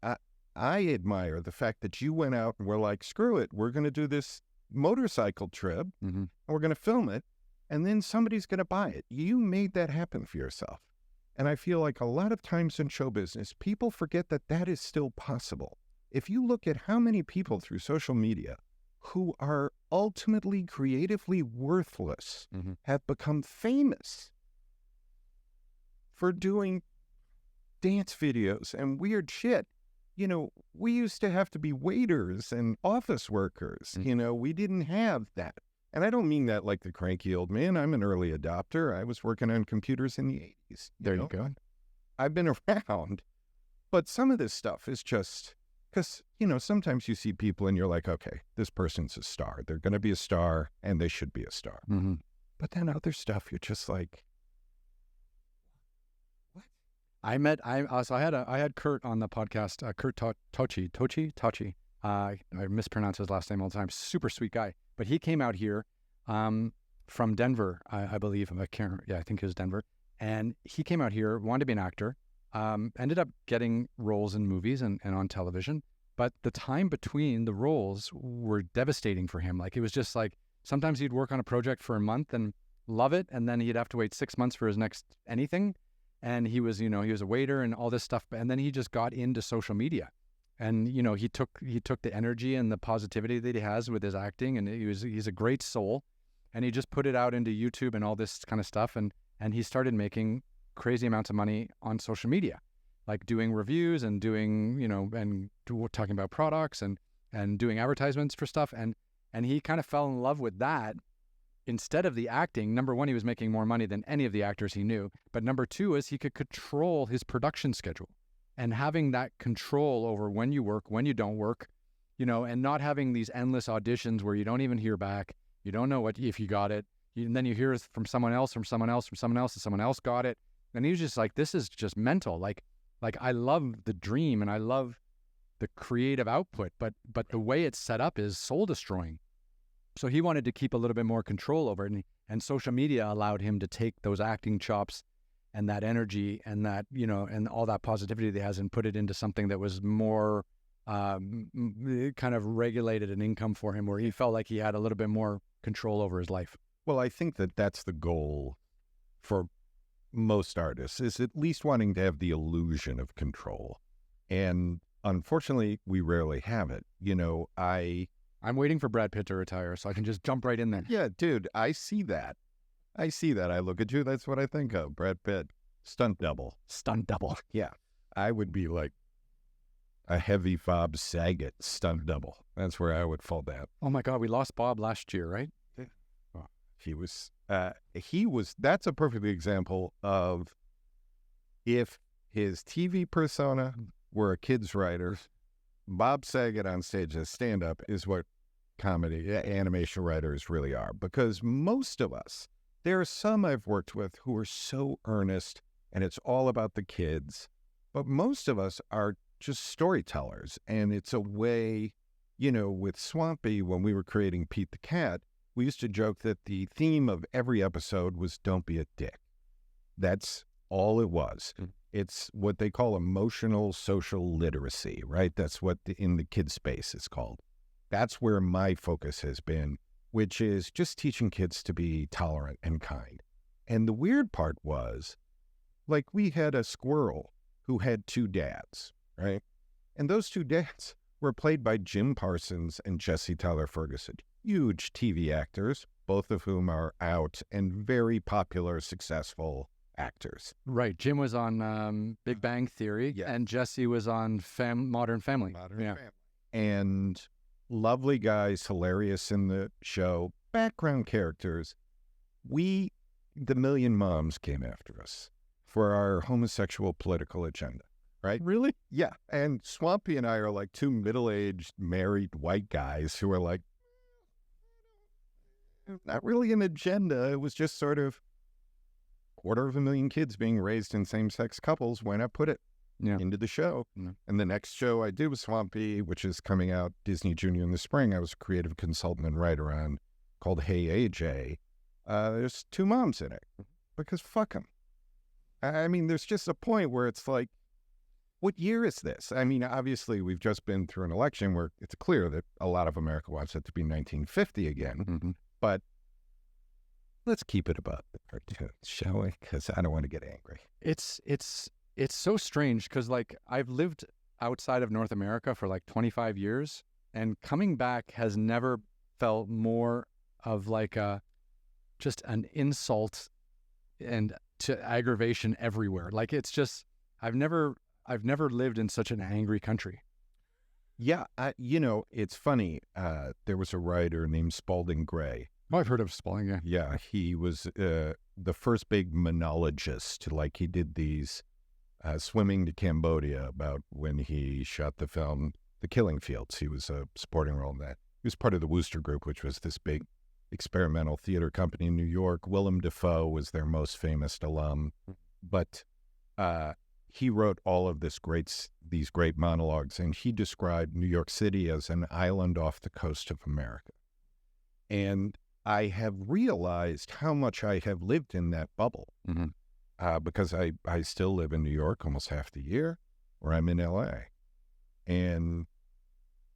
I admire the fact that you went out and were like, screw it, we're going to do this motorcycle trip, and we're going to film it, and then somebody's going to buy it. You made that happen for yourself. And I feel like a lot of times in show business, people forget that that is still possible. If you look at how many people through social media who are ultimately creatively worthless have become famous for doing dance videos and weird shit. You know, we used to have to be waiters and office workers. You know, we didn't have that. And I don't mean that like the cranky old man. I'm an early adopter. I was working on computers in the 80s. You go. I've been around. But some of this stuff is just because, you know, sometimes you see people and you're like, okay, this person's a star. They're going to be a star and they should be a star. Mm-hmm. But then other stuff, you're just like, what? I had Kurt on the podcast, Kurt Tochi. I mispronounce his last name all the time. Super sweet guy. But he came out here from Denver, I believe. I think it was Denver. And he came out here, wanted to be an actor, ended up getting roles in movies and on television. But the time between the roles were devastating for him. Like, it was just like, sometimes he'd work on a project for a month and love it, and then he'd have to wait 6 months for his next anything. And he was a waiter and all this stuff. And then he just got into social media. And, you know, he took the energy and the positivity that he has with his acting, and he's a great soul. And he just put it out into YouTube and all this kind of stuff. And he started making crazy amounts of money on social media, like doing reviews and doing, you know, and talking about products and doing advertisements for stuff. And he kind of fell in love with that instead of the acting. Number one, he was making more money than any of the actors he knew. But number two is he could control his production schedule. And having that control over when you work, when you don't work, you know, and not having these endless auditions where you don't even hear back, you don't know if you got it, and then you hear from someone else, and someone else got it. And he was just like, this is just mental. Like I love the dream and I love the creative output, but the way it's set up is soul destroying. So he wanted to keep a little bit more control over it, and social media allowed him to take those acting chops and that energy and that, you know, and all that positivity that he has and put it into something that was more kind of regulated an income for him, where he felt like he had a little bit more control over his life. Well, I think that that's the goal for most artists, is at least wanting to have the illusion of control. And unfortunately, we rarely have it. You know, I'm waiting for Brad Pitt to retire so I can just jump right in there. Yeah, dude, I see that. I look at you, that's what I think of. Brad Pitt, stunt double. Yeah. I would be like a heavy Bob Saget stunt double. That's where I would fall down. Oh my God, we lost Bob last year, right? Yeah. Oh, he was, that's a perfect example of if his TV persona were a kid's writer, Bob Saget on stage as stand-up is what comedy, animation writers really are. Because most of us, there are some I've worked with who are so earnest and it's all about the kids, but most of us are just storytellers. And it's a way, you know, with Swampy, when we were creating Pete the Cat, we used to joke that the theme of every episode was don't be a dick. That's all it was. It's what they call emotional social literacy, right? That's what in the kid space it's called. That's where my focus has been, which is just teaching kids to be tolerant and kind. And the weird part was, like, we had a squirrel who had two dads, right? And those two dads were played by Jim Parsons and Jesse Tyler Ferguson, huge TV actors, both of whom are out and very popular, successful actors. Right. Jim was on Big Bang Theory, yeah, and Jesse was on Modern Family. Family. And lovely guys, hilarious in the show, background characters. The Million Moms came after us for our homosexual political agenda, right? Really? Yeah. And Swampy and I are like two middle-aged married white guys who are like, not really an agenda. It was just sort of 250,000 kids being raised in same-sex couples. Why not put it into the show? Yeah. And the next show I did with Swampy, which is coming out Disney Junior in the spring, I was a creative consultant and writer on, called Hey AJ. There's two moms in it because fuck them. I mean, there's just a point where it's like, what year is this? I mean, obviously, we've just been through an election where it's clear that a lot of America wants it to be 1950 again. But let's keep it above the cartoons, shall we? Because I don't want to get angry. It's so strange because, like, I've lived outside of North America for like 25 years, and coming back has never felt more of like just an insult and to aggravation everywhere. Like, it's just, I've never lived in such an angry country. Yeah, it's funny. There was a writer named Spalding Gray. Oh, I've heard of Spalding. Yeah. Yeah, he was the first big monologist. Like he did these swimming to Cambodia about when he shot the film The Killing Fields. He was a supporting role in that. He was part of the Wooster group, which was this big experimental theater company in New York. Willem Dafoe was their most famous alum, but he wrote all of these great monologues, and he described New York City as an island off the coast of America. And I have realized how much I have lived in that bubble, because I still live in New York almost half the year, or I'm in LA. And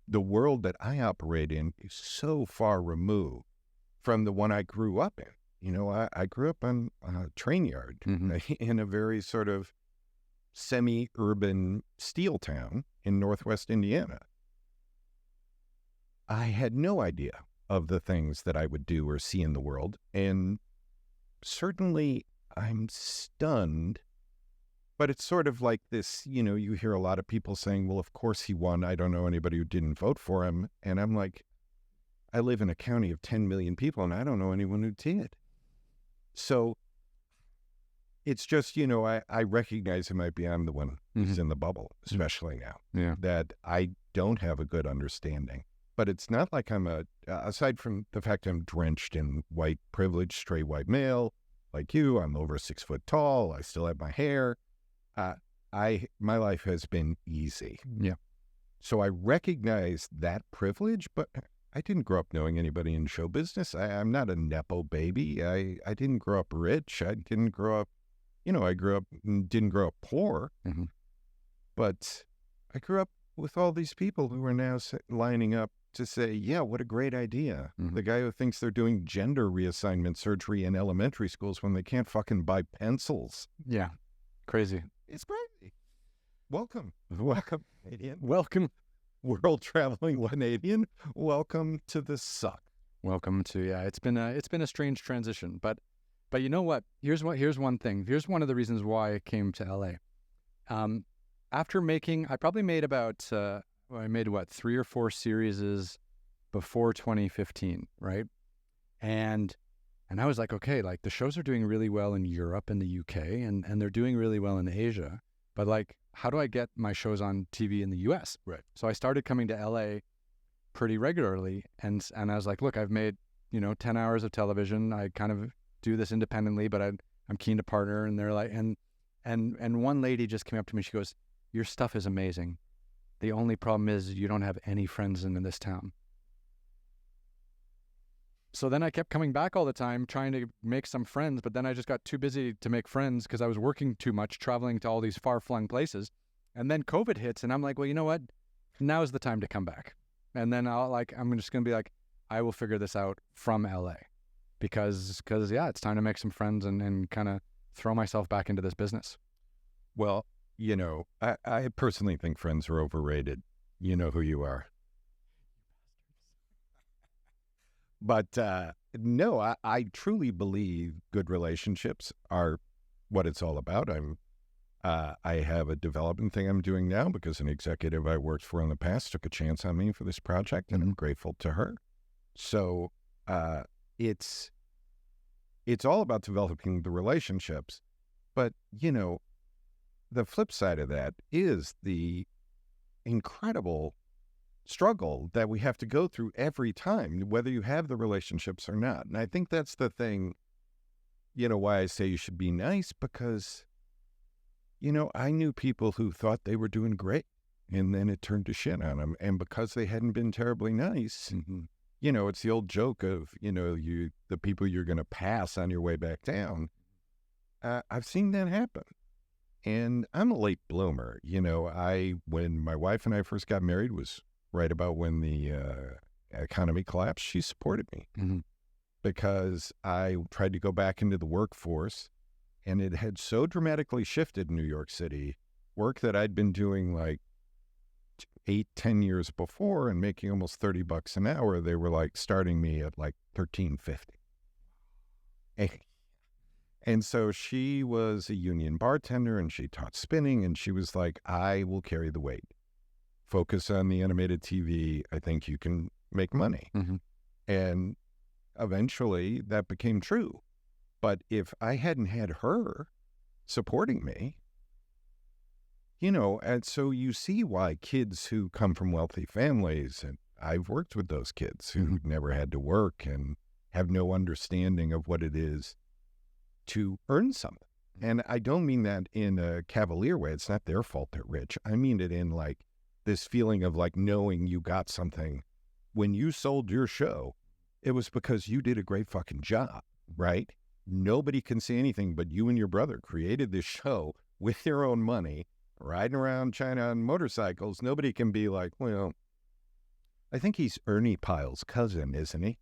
the world that I operate in is so far removed from the one I grew up in. I grew up on a train yard in a very sort of semi-urban steel town in Northwest Indiana. I had no idea of the things that I would do or see in the world. And certainly I'm stunned, but it's sort of like this, you hear a lot of people saying, well, of course he won. I don't know anybody who didn't vote for him. And I'm like, I live in a county of 10 million people and I don't know anyone who did. So it's just, I recognize I might be I'm the one who's in the bubble, especially now, that I don't have a good understanding. But it's not like I'm aside from the fact I'm drenched in white privilege, straight white male, like you, I'm over 6 foot tall, I still have my hair. My life has been easy. Yeah. So I recognize that privilege, but I didn't grow up knowing anybody in show business. I'm not a Nepo baby. I didn't grow up rich. I didn't grow up, didn't grow up poor. But I grew up with all these people who are now lining up to say, yeah, what a great idea. The guy who thinks they're doing gender reassignment surgery in elementary schools when they can't fucking buy pencils. Yeah. Crazy. It's crazy. Welcome, Canadian. Welcome. World traveling Canadian. Welcome to the suck. Welcome to, it's been a strange transition, but you know what? Here's one thing. Here's one of the reasons why I came to LA. After I probably made about, I made 3 or 4 series before 2015, right? And I was like, okay, like the shows are doing really well in Europe and the UK, and they're doing really well in Asia, but like, how do I get my shows on TV in the US? Right. So I started coming to LA pretty regularly, and I was like, look, I've made 10 hours of television. I kind of do this independently, but I'm keen to partner. And they're like, and one lady just came up to me. She goes, your stuff is amazing. The only problem is you don't have any friends in this town. So then I kept coming back all the time trying to make some friends, but then I just got too busy to make friends because I was working too much, traveling to all these far-flung places. And then COVID hits, and I'm like, well, you know what? Now is the time to come back. And then I'm just going to be like, I will figure this out from LA because it's time to make some friends and kind of throw myself back into this business. Well, I personally think friends are overrated. You know who you are. But no, I truly believe good relationships are what it's all about. I have a development thing I'm doing now because an executive I worked for in the past took a chance on me for this project, and I'm grateful to her. So it's all about developing the relationships. But, the flip side of that is the incredible struggle that we have to go through every time, whether you have the relationships or not. And I think that's the thing, why I say you should be nice, because, I knew people who thought they were doing great, and then it turned to shit on them. And because they hadn't been terribly nice, it's the old joke of, the people you're going to pass on your way back down. I've seen that happen. And I'm a late bloomer. When my wife and I first got married was right about when the economy collapsed. She supported me because I tried to go back into the workforce, and it had so dramatically shifted in New York City, work that I'd been doing like 8-10 years before and making almost $30 an hour. They were like starting me at like $13.50. And so she was a union bartender and she taught spinning, and she was like, I will carry the weight. Focus on the animated TV. I think you can make money. Mm-hmm. And eventually that became true. But if I hadn't had her supporting me, and so you see why kids who come from wealthy families, and I've worked with those kids who never had to work and have no understanding of what it is to earn something. And I don't mean that in a cavalier way. It's not their fault they're rich. I mean it in like this feeling of like knowing you got something. When you sold your show, it was because you did a great fucking job, right? Nobody can say anything, but you and your brother created this show with your own money, riding around China on motorcycles. Nobody can be like, well, I think he's Ernie Pyle's cousin, isn't he?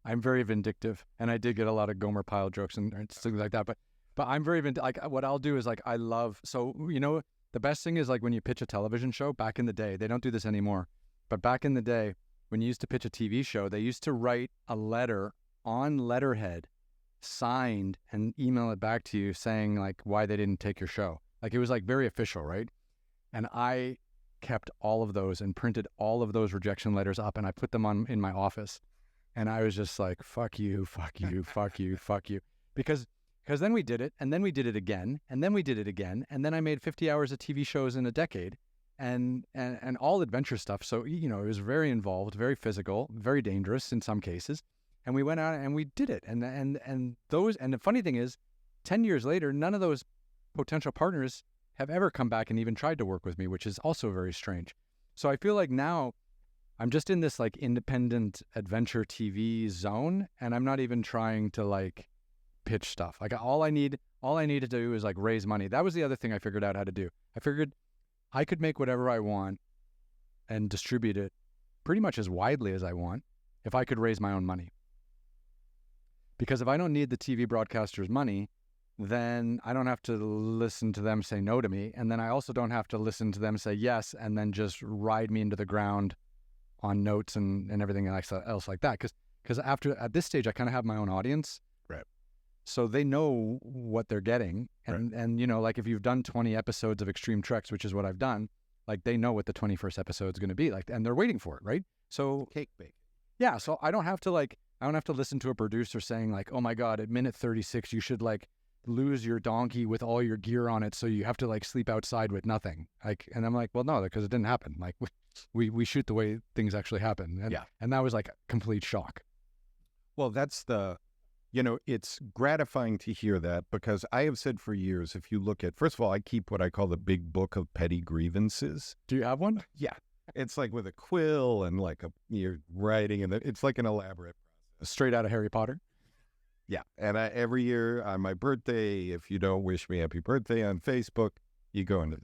I'm very vindictive, and I did get a lot of Gomer Pyle jokes and things like that. But I'm very like what I'll do is like I love the best thing is like when you pitch a television show back in the day. They don't do this anymore, but back in the day when you used to pitch a TV show, they used to write a letter on letterhead, signed, and email it back to you saying like why they didn't take your show. Like it was like very official, right? And I kept all of those and printed all of those rejection letters up, and I put them in my office. And I was just like, fuck you, fuck you, fuck you, fuck you. Because then we did it, and then we did it again, and then we did it again, and then I made 50 hours of TV shows in a decade, and all adventure stuff. So, it was very involved, very physical, very dangerous in some cases. And we went out and we did it. And the funny thing is, 10 years later, none of those potential partners have ever come back and even tried to work with me, which is also very strange. So I feel like now I'm just in this like independent adventure TV zone, and I'm not even trying to like pitch stuff. Like all I need to do is like raise money. That was the other thing I figured out how to do. I figured I could make whatever I want and distribute it pretty much as widely as I want if I could raise my own money. Because if I don't need the TV broadcaster's money, then I don't have to listen to them say no to me. And then I also don't have to listen to them say yes and then just ride me into the ground on notes and everything else like that. Because at this stage, I kind of have my own audience. Right. So they know what they're getting. And, right. And like if you've done 20 episodes of Extreme Treks, which is what I've done, like they know what the 21st episode is going to be like, and they're waiting for it. Right. So cake bake. Yeah. So I don't have to listen to a producer saying like, oh my God, at minute 36, you should like lose your donkey with all your gear on it. So you have to like sleep outside with nothing. Like, and I'm like, well, no, because it didn't happen. Like we shoot the way things actually happen. And, and that was like a complete shock. Well, that's it's gratifying to hear that, because I have said for years, if you look at, first of all, I keep what I call the big book of petty grievances. Do you have one? Yeah. It's like with a quill and like you're writing, and it's like an elaborate process. Straight out of Harry Potter. Yeah. And every year on my birthday, if you don't wish me happy birthday on Facebook, you go into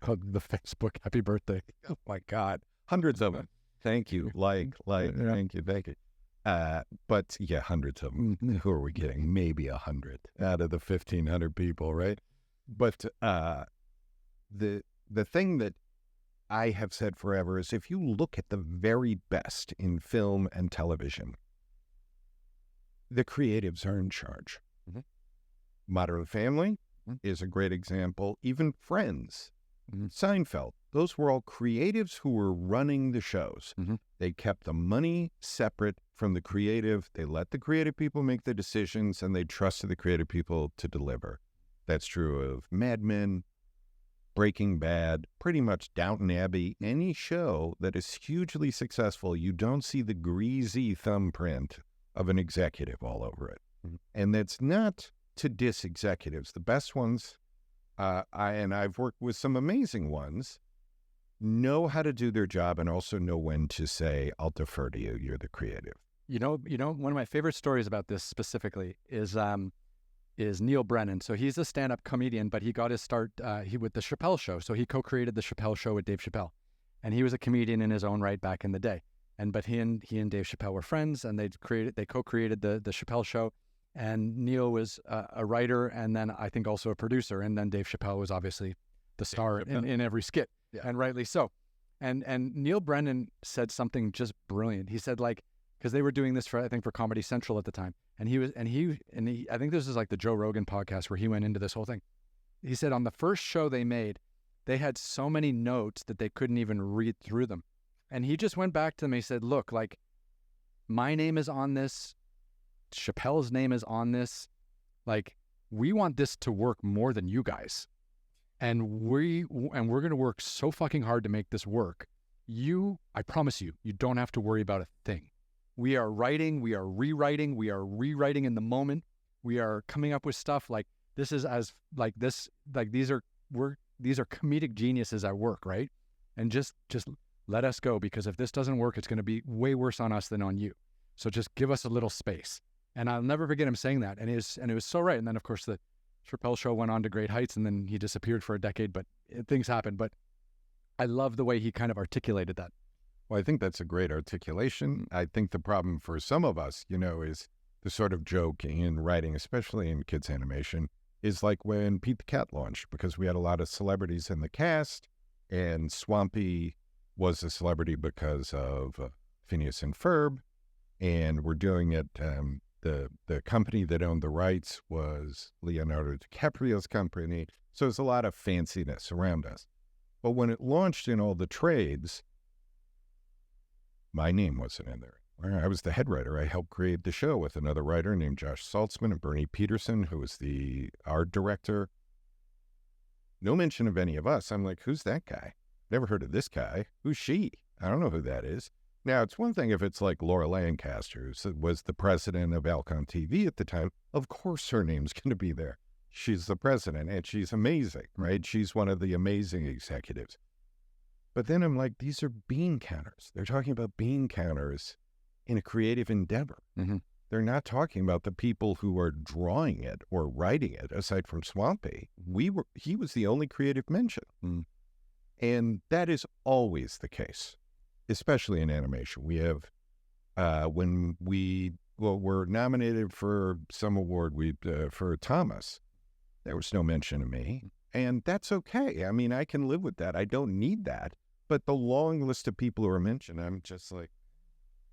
the Facebook happy birthday. Oh my God. Hundreds of them. Thank you. Like, yeah. Thank you. But yeah, hundreds of them. Who are we kidding? Maybe 100 out of the 1,500 people, right? But the thing that I have said forever is, if you look at the very best in film and television, the creatives are in charge. Mm-hmm. Modern Family is a great example. Even Friends, Seinfeld, those were all creatives who were running the shows. Mm-hmm. They kept the money separate from the creative. They let the creative people make the decisions, and they trusted the creative people to deliver. That's true of Mad Men, Breaking Bad, pretty much Downton Abbey. Any show that is hugely successful, you don't see the greasy thumbprint of an executive all over it. Mm-hmm. And that's not to diss executives. The best ones, I've worked with some amazing ones, know how to do their job and also know when to say, I'll defer to you. You're the creative. You know, one of my favorite stories about this specifically is Neil Brennan. So he's a stand-up comedian, but he got his start with the Chappelle Show. So he co-created the Chappelle Show with Dave Chappelle, and he was a comedian in his own right back in the day. But he and Dave Chappelle were friends, and they co-created the Chappelle Show. And Neil was a writer, and then I think also a producer. And then Dave Chappelle was obviously the star in every skit, and rightly so. And Neil Brennan said something just brilliant. He said, like, because they were doing this for, I think, for Comedy Central at the time. And he I think this is like the Joe Rogan podcast where he went into this whole thing. He said on the first show they made, they had so many notes that they couldn't even read through them. And he just went back to them. He said, look, like, my name is on this. Chappelle's name is on this. Like, we want this to work more than you guys. And we're going to work so fucking hard to make this work. I promise you, you don't have to worry about a thing. We are writing, we are rewriting in the moment. We are coming up with stuff like this is as like this, like these are comedic geniuses at work, right? And just let us go, because if this doesn't work, it's going to be way worse on us than on you. So just give us a little space. And I'll never forget him saying that. And it was so right. And then of course the Chappelle show went on to great heights, and then he disappeared for a decade, but things happen. But I love the way he kind of articulated that. Well, I think that's a great articulation. I think the problem for some of us, is the sort of joke in writing, especially in kids animation, is like when Pete the Cat launched, because we had a lot of celebrities in the cast, and Swampy was a celebrity because of Phineas and Ferb, and we're doing it. The company that owned the rights was Leonardo DiCaprio's company, so there's a lot of fanciness around us. But when it launched in all the trades, my name wasn't in there. I was the head writer. I helped create the show with another writer named Josh Saltzman and Bernie Peterson, who was the art director. No mention of any of us. I'm like, who's that guy? Never heard of this guy. Who's she? I don't know who that is. Now, it's one thing if it's like Laura Lancaster, who was the president of Alcon TV at the time. Of course her name's going to be there. She's the president, and she's amazing, right? She's one of the amazing executives. But then I'm like, these are bean counters. They're talking about bean counters in a creative endeavor. Mm-hmm. They're not talking about the people who are drawing it or writing it, aside from Swampy. He was the only creative mention. Mm. And that is always the case, especially in animation. We have, when we were nominated for some award for Thomas, there was no mention of me. And that's okay. I mean, I can live with that. I don't need that. But the long list of people who are mentioned, I'm just like,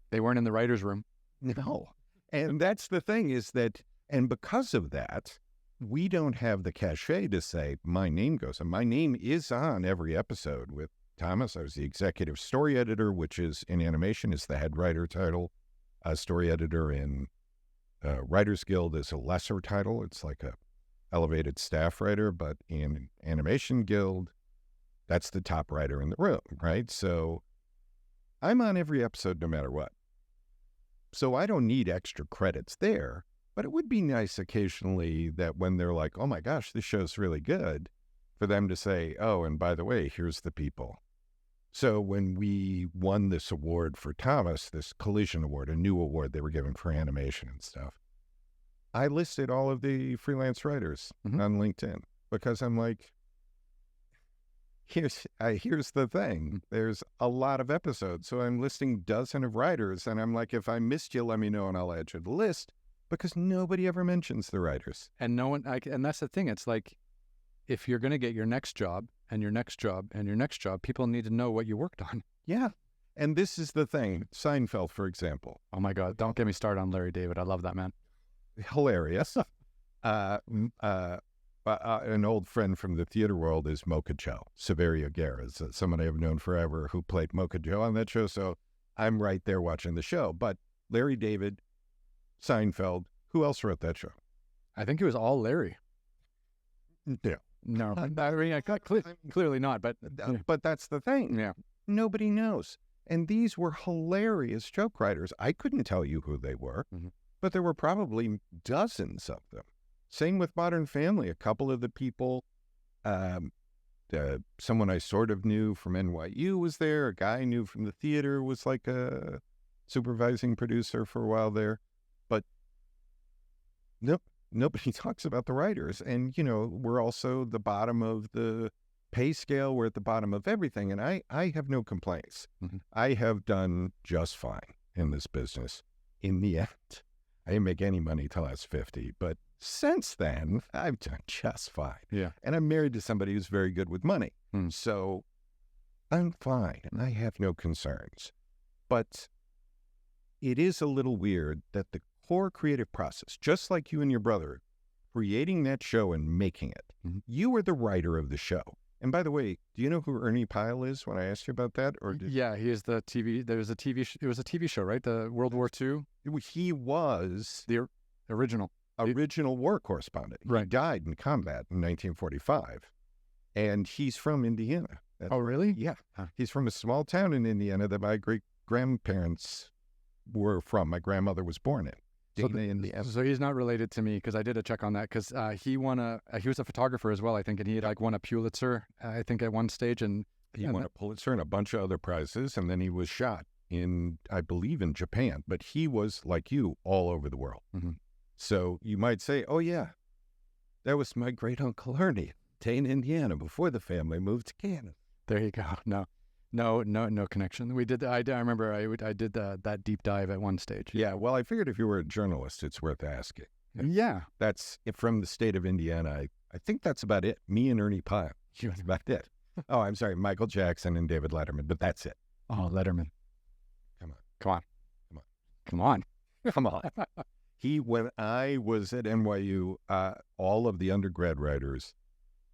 they weren't in the writer's room. No. And that's the thing is that, and because of that, we don't have the cachet to say my name goes on. My name is on every episode with Thomas. I was the executive story editor, which is in animation is the head writer title. Story editor in Writers Guild is a lesser title. It's like a elevated staff writer, but in Animation Guild, that's the top writer in the room, right? So I'm on every episode no matter what. So I don't need extra credits there, but it would be nice occasionally that when they're like, oh my gosh, this show's really good, for them to say, oh, and by the way, here's the people. So when we won this award for Thomas, this Collision Award, a new award they were given for animation and stuff, I listed all of the freelance writers on LinkedIn because I'm like, here's the thing. There's a lot of episodes, so I'm listing dozens of writers, and I'm like, if I missed you, let me know, and I'll add you to the list, because nobody ever mentions the writers. And no one, and that's the thing. It's like, if you're going to get your next job and your next job and your next job, people need to know what you worked on. Yeah. And this is the thing. Seinfeld, for example. Oh my God. Don't get me started on Larry David. I love that man. Hilarious. An old friend from the theater world is Mocha Joe. Severio Guerra is someone I have known forever who played Mocha Joe on that show. So I'm right there watching the show. But Larry David, Seinfeld, who else wrote that show? I think it was all Larry. Yeah. No, I mean, clearly not, but that's the thing. Yeah. Nobody knows. And these were hilarious joke writers. I couldn't tell you who they were, but there were probably dozens of them. Same with Modern Family. A couple of the people, someone I sort of knew from NYU was there. A guy I knew from the theater was like a supervising producer for a while there. But nope. Nobody talks about the writers. And, we're also the bottom of the pay scale. We're at the bottom of everything. And I have no complaints. I have done just fine in this business. In the end, I didn't make any money till I was 50. But since then, I've done just fine. Yeah. And I'm married to somebody who's very good with money. So I'm fine. And I have no concerns. But it is a little weird that the core creative process, just like you and your brother, creating that show and making it, you were the writer of the show. And by the way, do you know who Ernie Pyle is when I asked you about that? Yeah, he is the TV. There was a TV. It was a TV show, right? The World War II. He was the original war correspondent. Right. He died in combat in 1945, and he's from Indiana. Oh, really? Yeah. He's from a small town in Indiana that my great-grandparents were from. My grandmother was born in. Indiana. So he's not related to me, because I did a check on that, because he was a photographer as well, I think, and he had like won a Pulitzer, I think, at one stage. And he won a Pulitzer and a bunch of other prizes, and then he was shot I believe in Japan, but he was, like you, all over the world. So you might say, oh yeah, that was my great uncle Ernie, Tane, Indiana, before the family moved to Canada. There you go. No connection. We did. I remember I did that deep dive at one stage. Yeah. Well, I figured if you were a journalist, it's worth asking. Yeah. That's from the state of Indiana. I think that's about it. Me and Ernie Pyle. That's about it. Oh, I'm sorry, Michael Jackson and David Letterman, but that's it. Oh, Letterman. Come on. When I was at NYU, all of the undergrad writers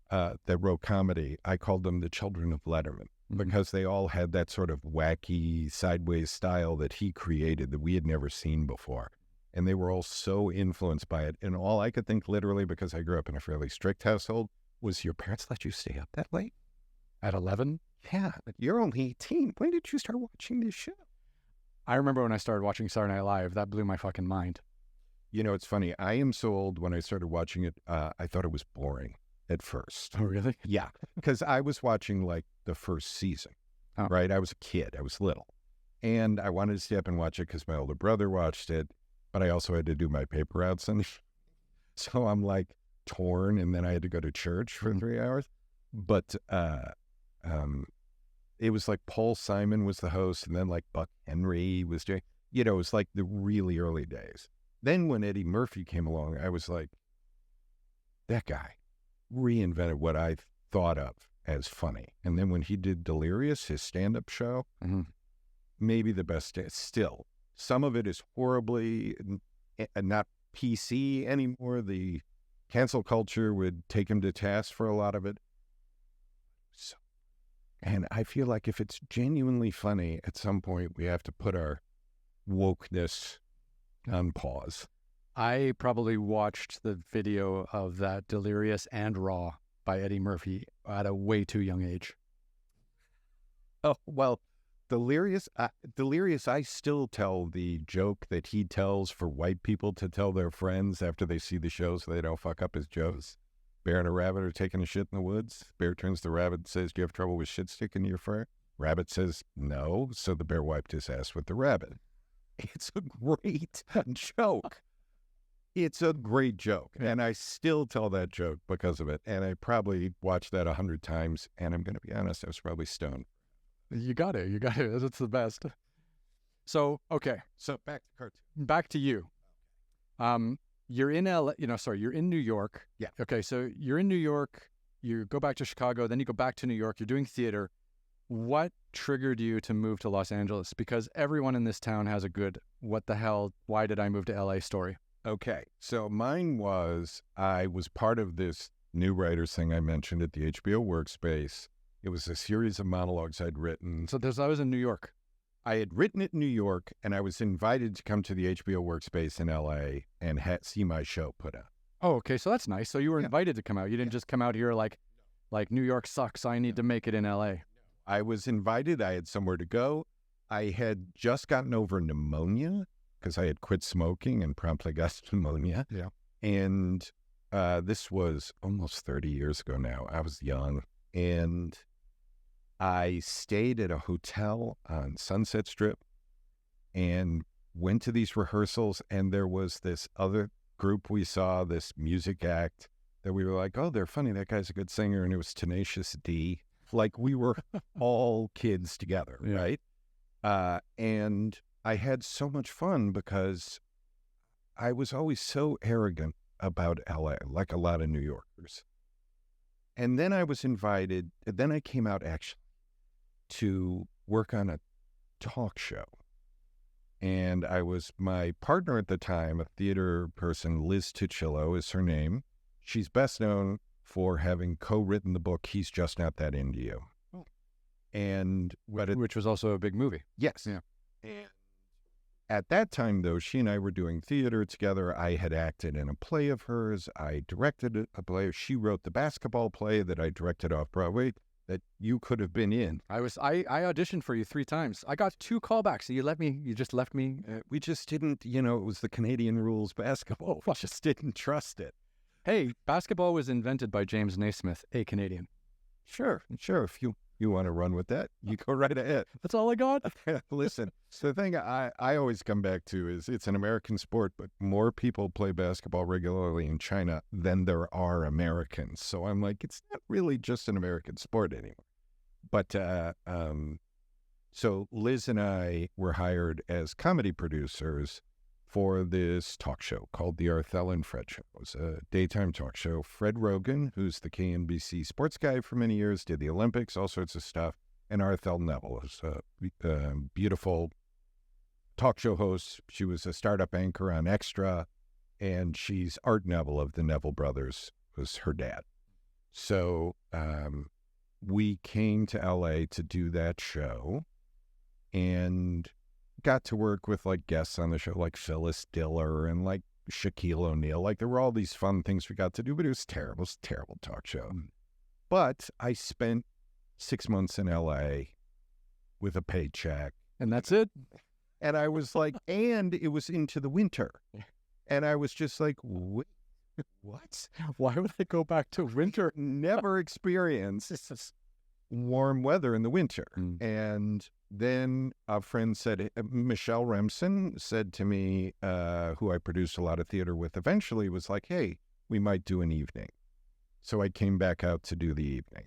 that wrote comedy, I called them the children of Letterman, because they all had that sort of wacky, sideways style that he created that we had never seen before. And they were all so influenced by it. And all I could think, literally, because I grew up in a fairly strict household, was your parents let you stay up that late? At 11? Yeah, but you're only 18. When did you start watching this show? I remember when I started watching Saturday Night Live. That blew my fucking mind. You know, it's funny. I am so old. When I started watching it, I thought it was boring at first. Oh, really? Yeah, because I was watching like the first season, right? I was a kid. I was little. And I wanted to stay up and watch it because my older brother watched it, but I also had to do my paper routes. And so I'm like torn, and then I had to go to church for 3 hours. But it was like Paul Simon was the host, and then like Buck Henry was doing, it was like the really early days. Then when Eddie Murphy came along, I was like, that guy reinvented what I thought of as funny. And then when he did Delirious, his stand-up show, maybe the best still. Some of it is horribly not PC anymore. The cancel culture would take him to task for a lot of it. And I feel like if it's genuinely funny, at some point we have to put our wokeness on pause. I probably watched the video of that Delirious and Raw by Eddie Murphy at a way too young age. Oh, well, Delirious, I still tell the joke that he tells for white people to tell their friends after they see the show so they don't fuck up his jokes. Bear and a rabbit are taking a shit in the woods. Bear turns to the rabbit and says, do you have trouble with shit sticking to your fur? Rabbit says, no. So the bear wiped his ass with the rabbit. It's a great joke. It's a great joke. And I still tell that joke because of it. And I probably watched that 100 times. And I'm going to be honest, I was probably stoned. You got it. That's the best. So, okay. So back to cartoon. Back to you. You're in you're in New York. Yeah. Okay, so you're in New York, you go back to Chicago, then you go back to New York, you're doing theater. What triggered you to move to Los Angeles? Because everyone in this town has a good, what the hell, why did I move to LA story? Okay, so mine was, I was part of this new writers thing I mentioned at the HBO Workspace. It was a series of monologues I'd written. So I was in New York. I had written it in New York, and I was invited to come to the HBO Workspace in LA and see my show put out. Oh, okay. So that's nice. So you were invited to come out. You didn't just come out here like New York sucks, I need to make it in LA. I was invited. I had somewhere to go. I had just gotten over pneumonia because I had quit smoking and promptly got pneumonia. Yeah. And this was almost 30 years ago now. I was young. And I stayed at a hotel on Sunset Strip and went to these rehearsals, and there was this other group we saw, this music act that we were like, oh, they're funny. That guy's a good singer. And it was Tenacious D. Like we were all kids together, right? And I had so much fun because I was always so arrogant about LA, like a lot of New Yorkers. And then I was invited, then I came out actually to work on a talk show. And my partner at the time, a theater person, Liz Tuccillo is her name. She's best known for having co-written the book, He's Just Not That Into You. Oh. Which was also a big movie. Yes. Yeah. And at that time, though, she and I were doing theater together. I had acted in a play of hers. I directed a play. She wrote the basketball play that I directed off Broadway that you could have been in. I auditioned for you 3 times. I got 2 callbacks. You just left me. We just didn't, it was the Canadian rules basketball. We just didn't trust it. Hey, basketball was invented by James Naismith, a Canadian. Sure. If you want to run with that, you go right ahead. That's all I got. Listen, so the thing I always come back to is it's an American sport, but more people play basketball regularly in China than there are Americans. So I'm like, it's not really just an American sport anymore. But so Liz and I were hired as comedy producers for this talk show called The Arthel and Fred Show. It was a daytime talk show. Fred Rogan, who's the KNBC sports guy for many years, did the Olympics, all sorts of stuff. And Arthel Neville is a beautiful talk show host. She was a startup anchor on Extra, and she's Art Neville of the Neville brothers, was her dad. So we came to LA to do that show and got to work with like guests on the show like Phyllis Diller and like Shaquille O'Neal. Like there were all these fun things we got to do, but it was terrible. It was a terrible talk show. But I spent 6 months in LA with a paycheck. And that's it? And I was like, and it was into the winter. And I was just like, what? Why would I go back to winter? Never experienced warm weather in the winter. And then a friend said, Michelle Remsen said to me, who I produced a lot of theater with eventually, was like, hey, we might do an evening. So I came back out to do the evening.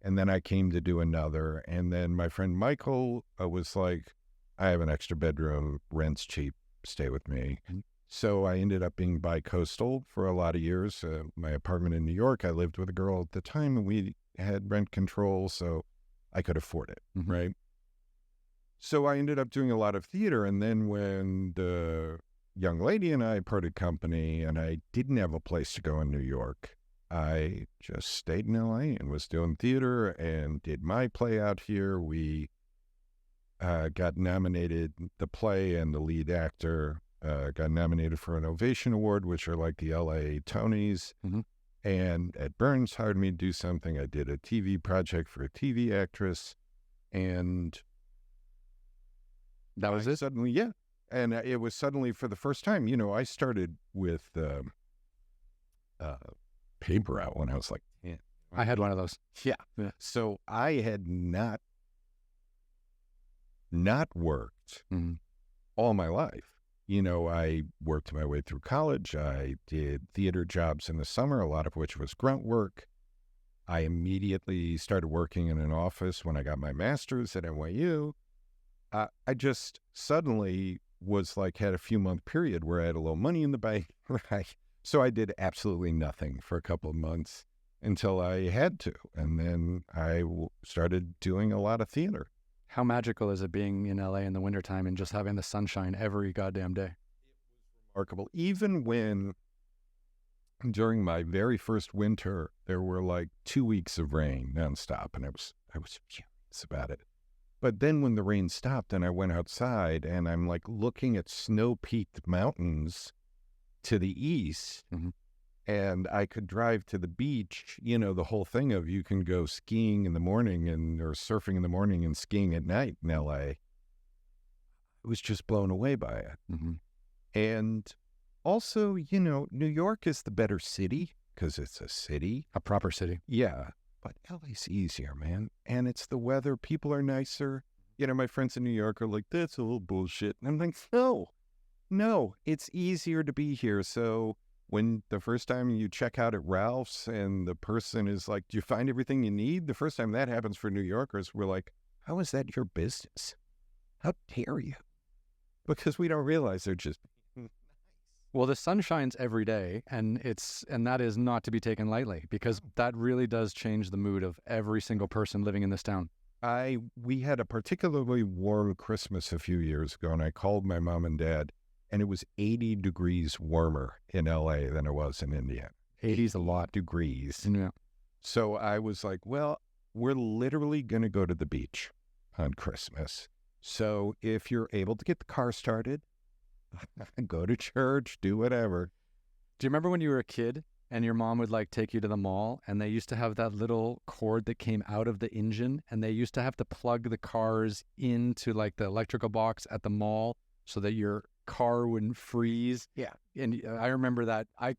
And then I came to do another. And then my friend Michael was like, I have an extra bedroom, rent's cheap, stay with me. So I ended up being bi-coastal for a lot of years. My apartment in New York, I lived with a girl at the time, and we had rent control, so I could afford it, right? So I ended up doing a lot of theater, and then when the young lady and I parted company and I didn't have a place to go in New York, I just stayed in LA and was doing theater and did my play out here. We got nominated, the play and the lead actor got nominated for an Ovation Award, which are like the LA Tonys. And Ed Burns hired me to do something. I did a TV project for a TV actress, and that was it? Suddenly, yeah. And it was suddenly for the first time, I started with paper out when I was like 10. I had one of those. Yeah. So I had not worked all my life. I worked my way through college. I did theater jobs in the summer, a lot of which was grunt work. I immediately started working in an office when I got my master's at NYU. I just suddenly was like, had a few month period where I had a little money in the bank, right? So I did absolutely nothing for a couple of months until I had to. And then I started doing a lot of theater. How magical is it being in LA in the wintertime and just having the sunshine every goddamn day? Remarkable. Even when during my very first winter, there were like 2 weeks of rain nonstop, and I was furious about it. But then when the rain stopped and I went outside and I'm like looking at snow-peaked mountains to the east, and I could drive to the beach, the whole thing of you can go skiing in the morning or surfing in the morning and skiing at night in LA. I was just blown away by it. And also, New York is the better city because it's a city. A proper city. Yeah. But LA's easier, man. And it's the weather. People are nicer. My friends in New York are like, that's a little bullshit. And I'm like, no, it's easier to be here. So when the first time you check out at Ralph's and the person is like, do you find everything you need? The first time that happens for New Yorkers, we're like, how is that your business? How dare you? Because we don't realize they're just Well, the sun shines every day, and that is not to be taken lightly, because that really does change the mood of every single person living in this town. We had a particularly warm Christmas a few years ago, and I called my mom and dad, and it was 80 degrees warmer in LA than it was in Indiana. 80's a lot. Degrees. Yeah. So I was like, well, we're literally going to go to the beach on Christmas. So if you're able to get the car started, go to church, do whatever. Do you remember when you were a kid and your mom would like take you to the mall and they used to have that little cord that came out of the engine and they used to have to plug the cars into like the electrical box at the mall so that your car wouldn't freeze? Yeah. And I remember that I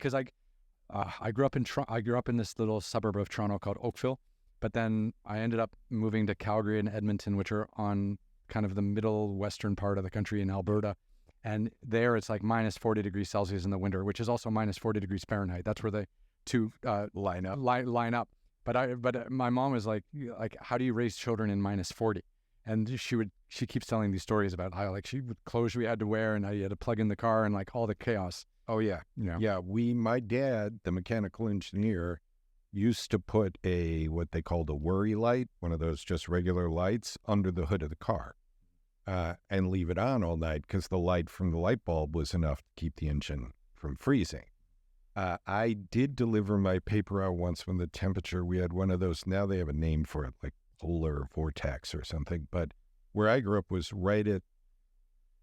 grew up in this little suburb of Toronto called Oakville, but then I ended up moving to Calgary and Edmonton, which are on kind of the middle western part of the country in Alberta. And there it's like minus 40 degrees Celsius in the winter, which is also minus 40 degrees Fahrenheit. That's where the two line up. But my mom was like, how do you raise children in minus 40? And she keeps telling these stories about how like clothes we had to wear and how you had to plug in the car and like all the chaos. Oh yeah. Yeah. My dad, the mechanical engineer, used to put what they called a worry light, one of those just regular lights, under the hood of the car. And leave it on all night because the light from the light bulb was enough to keep the engine from freezing. I did deliver my paper out once when the temperature, we had one of those, now they have a name for it, like polar vortex or something. But where I grew up was right at,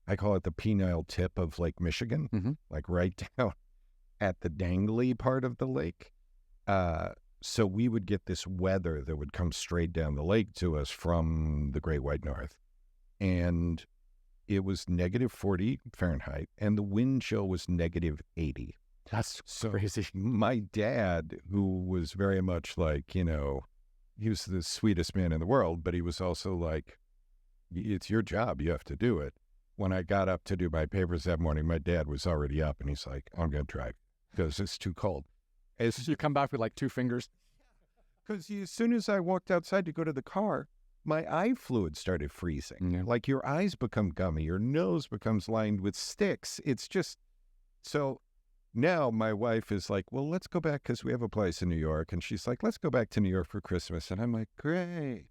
I call it the penile tip of Lake Michigan, like right down at the dangly part of the lake. So we would get this weather that would come straight down the lake to us from the Great White North. And it was negative 40 Fahrenheit, and the wind chill was negative 80. That's so crazy. My dad, who was very much like, he was the sweetest man in the world, but he was also like, it's your job. You have to do it. When I got up to do my papers that morning, my dad was already up, and he's like, I'm going to drive because it's too cold. As you come back with like two fingers. Because as soon as I walked outside to go to the car, my eye fluid started freezing. Yeah. Like your eyes become gummy, your nose becomes lined with sticks. It's just, so now my wife is like, well, let's go back because we have a place in New York. And she's like, let's go back to New York for Christmas. And I'm like, great,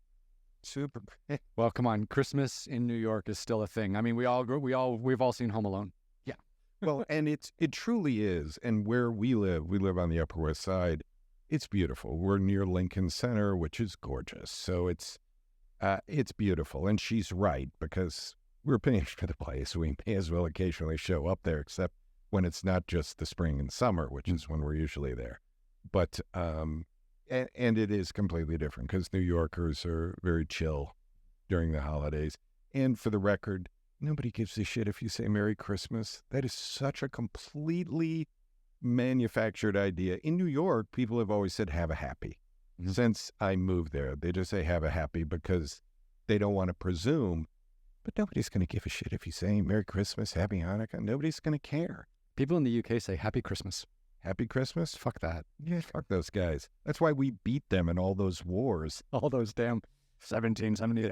super great. Well, come on, Christmas in New York is still a thing. I mean, we've all seen Home Alone. Yeah. Well, and it truly is. And where we live on the Upper West Side. It's beautiful. We're near Lincoln Center, which is gorgeous. So it's beautiful. And she's right, because we're paying for the place. We may as well occasionally show up there, except when it's not just the spring and summer, which is when we're usually there. But, and it is completely different because New Yorkers are very chill during the holidays. And for the record, nobody gives a shit if you say Merry Christmas. That is such a completely manufactured idea. In New York, people have always said, have a happy. Since I moved there, they just say have a happy because they don't want to presume, but nobody's going to give a shit if you say Merry Christmas, Happy Hanukkah. Nobody's going to care. People in the UK say Happy Christmas. Happy Christmas? Fuck that. Yeah, fuck those guys. That's why we beat them in all those wars. All those damn 1770.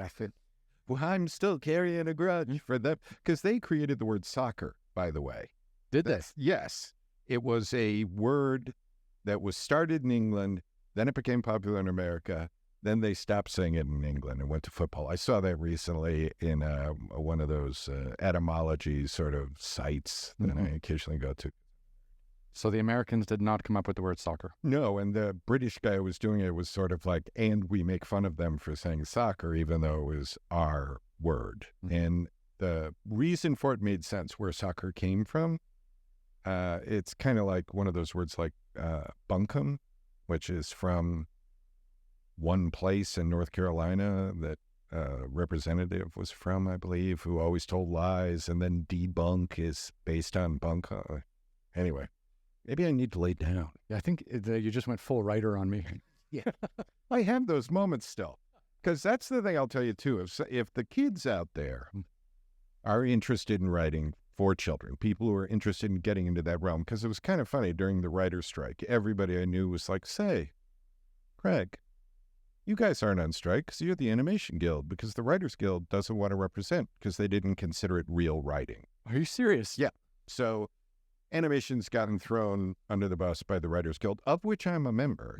Well, I'm still carrying a grudge for them because they created the word soccer, by the way. Did they? Yes. It was a word that was started in England. Then it became popular in America. Then they stopped saying it in England and went to football. I saw that recently in one of those etymology sort of sites that I occasionally go to. So the Americans did not come up with the word soccer? No, and the British guy who was doing it was sort of like, and we make fun of them for saying soccer, even though it was our word. And the reason for it made sense where soccer came from. It's kind of like one of those words like bunkum, which is from one place in North Carolina that representative was from, I believe, who always told lies, and then debunk is based on bunkum. Anyway, maybe I need to lay down. Yeah, I think you just went full writer on me. Yeah, I have those moments still, because that's the thing I'll tell you too. If the kids out there are interested in writing for children, people who are interested in getting into that realm, because it was kind of funny during the writer's strike. Everybody I knew was like, say, Craig, you guys aren't on strike because you're the Animation Guild, because the Writers Guild doesn't want to represent because they didn't consider it real writing. Are you serious? Yeah. So animation's gotten thrown under the bus by the Writers Guild, of which I'm a member,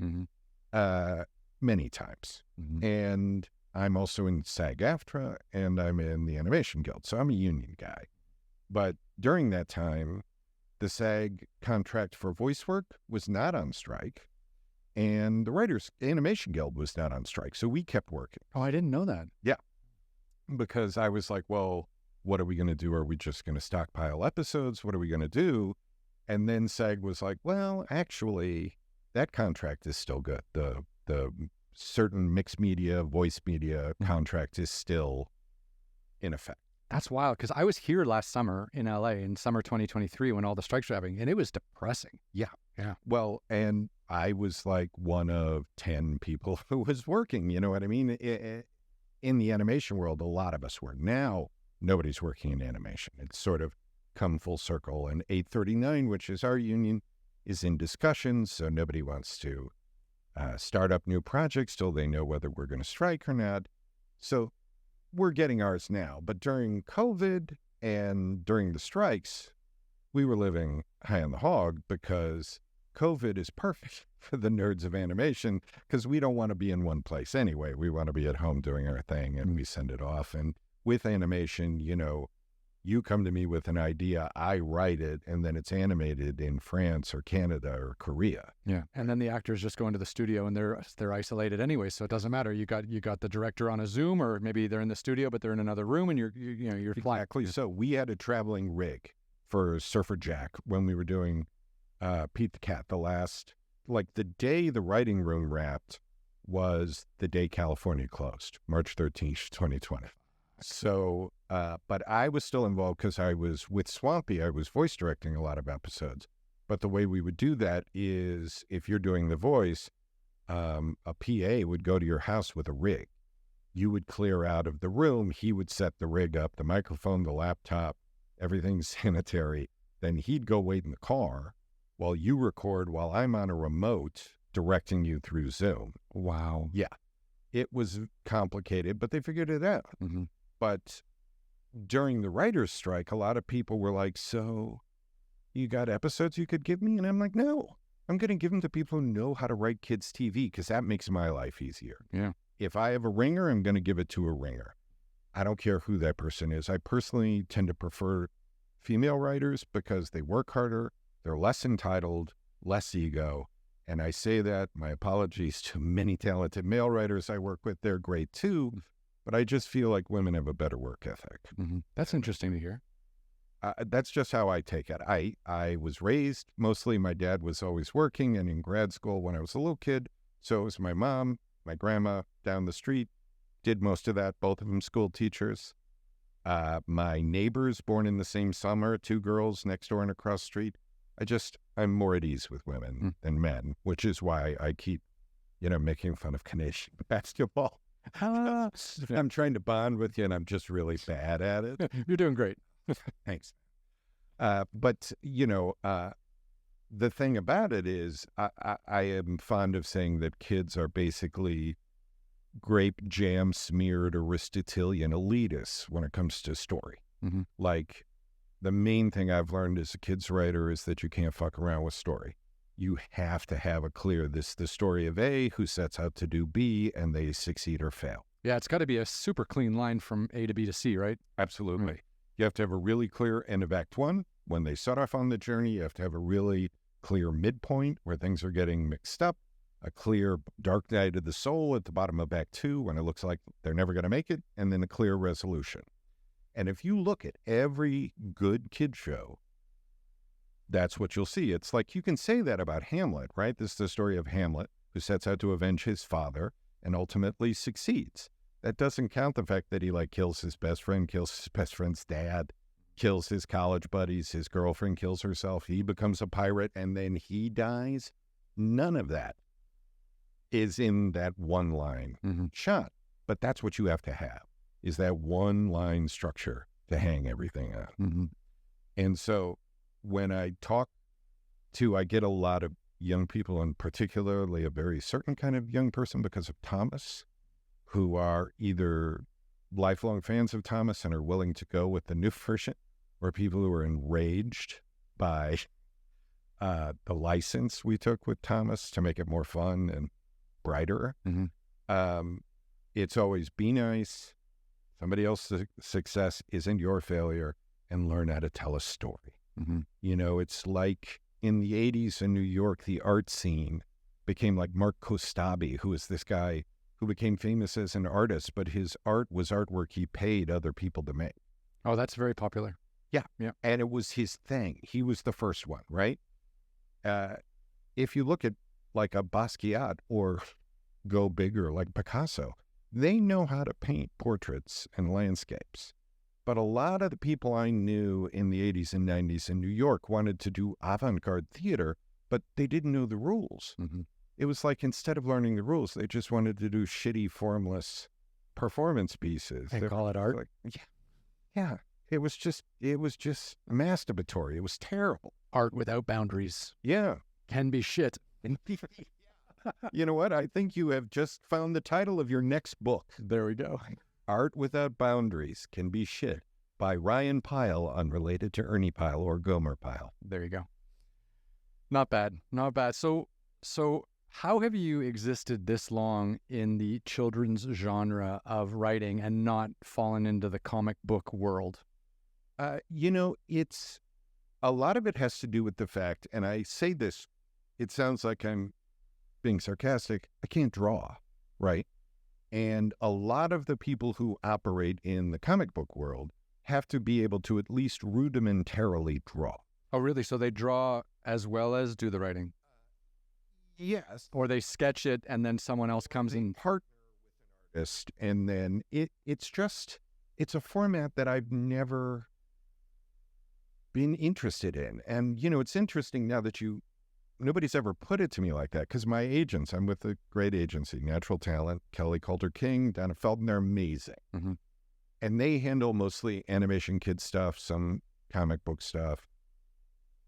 many times. And I'm also in SAG-AFTRA and I'm in the Animation Guild. So I'm a union guy. But during that time, the SAG contract for voice work was not on strike. And the Writers Animation Guild was not on strike. So we kept working. Oh, I didn't know that. Yeah. Because I was like, well, what are we going to do? Are we just going to stockpile episodes? What are we going to do? And then SAG was like, well, actually, that contract is still good. The certain mixed media, voice media contract is still in effect. That's wild, because I was here last summer in LA in summer 2023 when all the strikes were happening, and it was depressing. Yeah. Yeah. Well, and I was like one of 10 people who was working, you know what I mean? In the animation world, a lot of us were. Now, nobody's working in animation. It's sort of come full circle. And 839, which is our union, is in discussions, so nobody wants to start up new projects till they know whether we're going to strike or not. So we're getting ours now. But during COVID and during the strikes, we were living high on the hog because COVID is perfect for the nerds of animation because we don't want to be in one place anyway. We want to be at home doing our thing, and we send it off. And with animation, you know, you come to me with an idea, I write it, and then it's animated in France or Canada or Korea. Yeah, and then the actors just go into the studio and they're isolated anyway, so it doesn't matter. You got the director on a Zoom, or maybe they're in the studio but they're in another room, and you're flying. Exactly. So we had a traveling rig for Surfer Jack when we were doing Pete the Cat. The day the writing room wrapped was the day California closed, March 13th, 2020. So, but I was still involved because I was with Swampy. I was voice directing a lot of episodes. But the way we would do that is if you're doing the voice, a PA would go to your house with a rig. You would clear out of the room. He would set the rig up, the microphone, the laptop, everything sanitary. Then he'd go wait in the car while you record while I'm on a remote directing you through Zoom. Wow. Yeah. It was complicated, but they figured it out. Mm-hmm. But during the writer's strike, a lot of people were like, so you got episodes you could give me? And I'm like, no, I'm going to give them to people who know how to write kids' TV because that makes my life easier. Yeah. If I have a ringer, I'm going to give it to a ringer. I don't care who that person is. I personally tend to prefer female writers because they work harder, they're less entitled, less ego. And I say that, my apologies to many talented male writers I work with, they're great too. But I just feel like women have a better work ethic. Mm-hmm. That's interesting to hear. That's just how I take it. I was raised, mostly my dad was always working and in grad school when I was a little kid. So it was my mom, my grandma down the street, did most of that, both of them school teachers. My neighbors born in the same summer, 2 girls next door and across the street. I'm more at ease with women than men, which is why I keep, making fun of Canadian basketball. I'm trying to bond with you, and I'm just really bad at it. You're doing great. Thanks. But, the thing about it is I am fond of saying that kids are basically grape jam smeared Aristotelian elitists when it comes to story. Mm-hmm. Like, the main thing I've learned as a kid's writer is that you can't fuck around with story. You have to have the story of A who sets out to do B and they succeed or fail. Yeah, it's got to be a super clean line from A to B to C, right? Absolutely. Right. You have to have a really clear end of Act 1 when they set off on the journey. You have to have a really clear midpoint where things are getting mixed up, a clear dark night of the soul at the bottom of Act 2 when it looks like they're never going to make it, and then a clear resolution. And if you look at every good kid show, that's what you'll see. It's like you can say that about Hamlet, right? This is the story of Hamlet, who sets out to avenge his father and ultimately succeeds. That doesn't count the fact that he kills his best friend, kills his best friend's dad, kills his college buddies, his girlfriend kills herself, he becomes a pirate, and then he dies. None of that is in that one line shot. But that's what you have to have, is that one line structure to hang everything on. Mm-hmm. And so when I get a lot of young people, and particularly a very certain kind of young person because of Thomas, who are either lifelong fans of Thomas and are willing to go with the new version, or people who are enraged by the license we took with Thomas to make it more fun and brighter. Mm-hmm. It's always be nice. Somebody else's success isn't your failure, and learn how to tell a story. Mm-hmm. You know, it's like in the 80s in New York, the art scene became like Mark Kostabi, who is this guy who became famous as an artist, but his art was artwork he paid other people to make. Oh, that's very popular. Yeah. Yeah. And it was his thing. He was the first one, right? If you look at like a Basquiat or go bigger like Picasso, they know how to paint portraits and landscapes. But a lot of the people I knew in the 80s and 90s in New York wanted to do avant-garde theater, but they didn't know the rules. Mm-hmm. It was like instead of learning the rules, they just wanted to do shitty, formless performance pieces. They call it art? Like, yeah. It was just masturbatory. It was terrible. Art without boundaries. Yeah. Can be shit. You know what? I think you have just found the title of your next book. There we go. Art Without Boundaries Can Be Shit by Ryan Pyle, unrelated to Ernie Pyle or Gomer Pyle. There you go. Not bad. Not bad. So how have you existed this long in the children's genre of writing and not fallen into the comic book world? You know, it's a lot of it has to do with the fact, and I say this, it sounds like I'm being sarcastic, I can't draw, right? And a lot of the people who operate in the comic book world have to be able to at least rudimentarily draw. Oh, really? So they draw as well as do the writing? Yes. Or they sketch it and then someone else comes in. Partner with an artist, and then it's a format that I've never been interested in. And, you know, it's interesting now that nobody's ever put it to me like that, because my agents, I'm with a great agency, Natural Talent, Kelly Coulter King, Donna Felton, they're amazing. Mm-hmm. And they handle mostly animation kid stuff, some comic book stuff.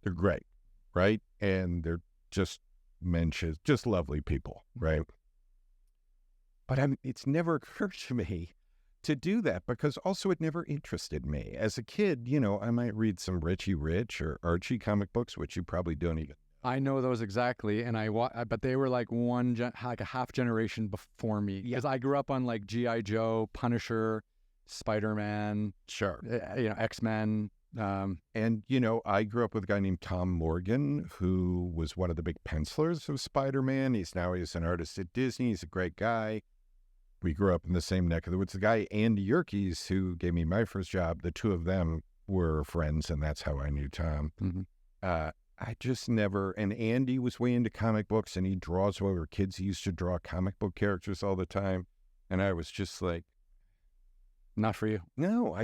They're great, right? And they're just just lovely people, right? But it's never occurred to me to do that, because also it never interested me. As a kid, you know, I might read some Richie Rich or Archie comic books, which you probably don't even. I know those exactly, and but they were like like a half generation before me, because I grew up on like G.I. Joe, Punisher, Spider-Man, Sure, you know, X-Men. And, you know, I grew up with a guy named Tom Morgan, who was one of the big pencilers of Spider-Man. He's an artist at Disney. He's a great guy. We grew up in the same neck of the woods. The guy, Andy Yerkes, who gave me my first job, the two of them were friends, and that's how I knew Tom. Mm-hmm. I just never, and Andy was way into comic books, and he draws when we were kids. He used to draw comic book characters all the time. And I was just like, not for you. No,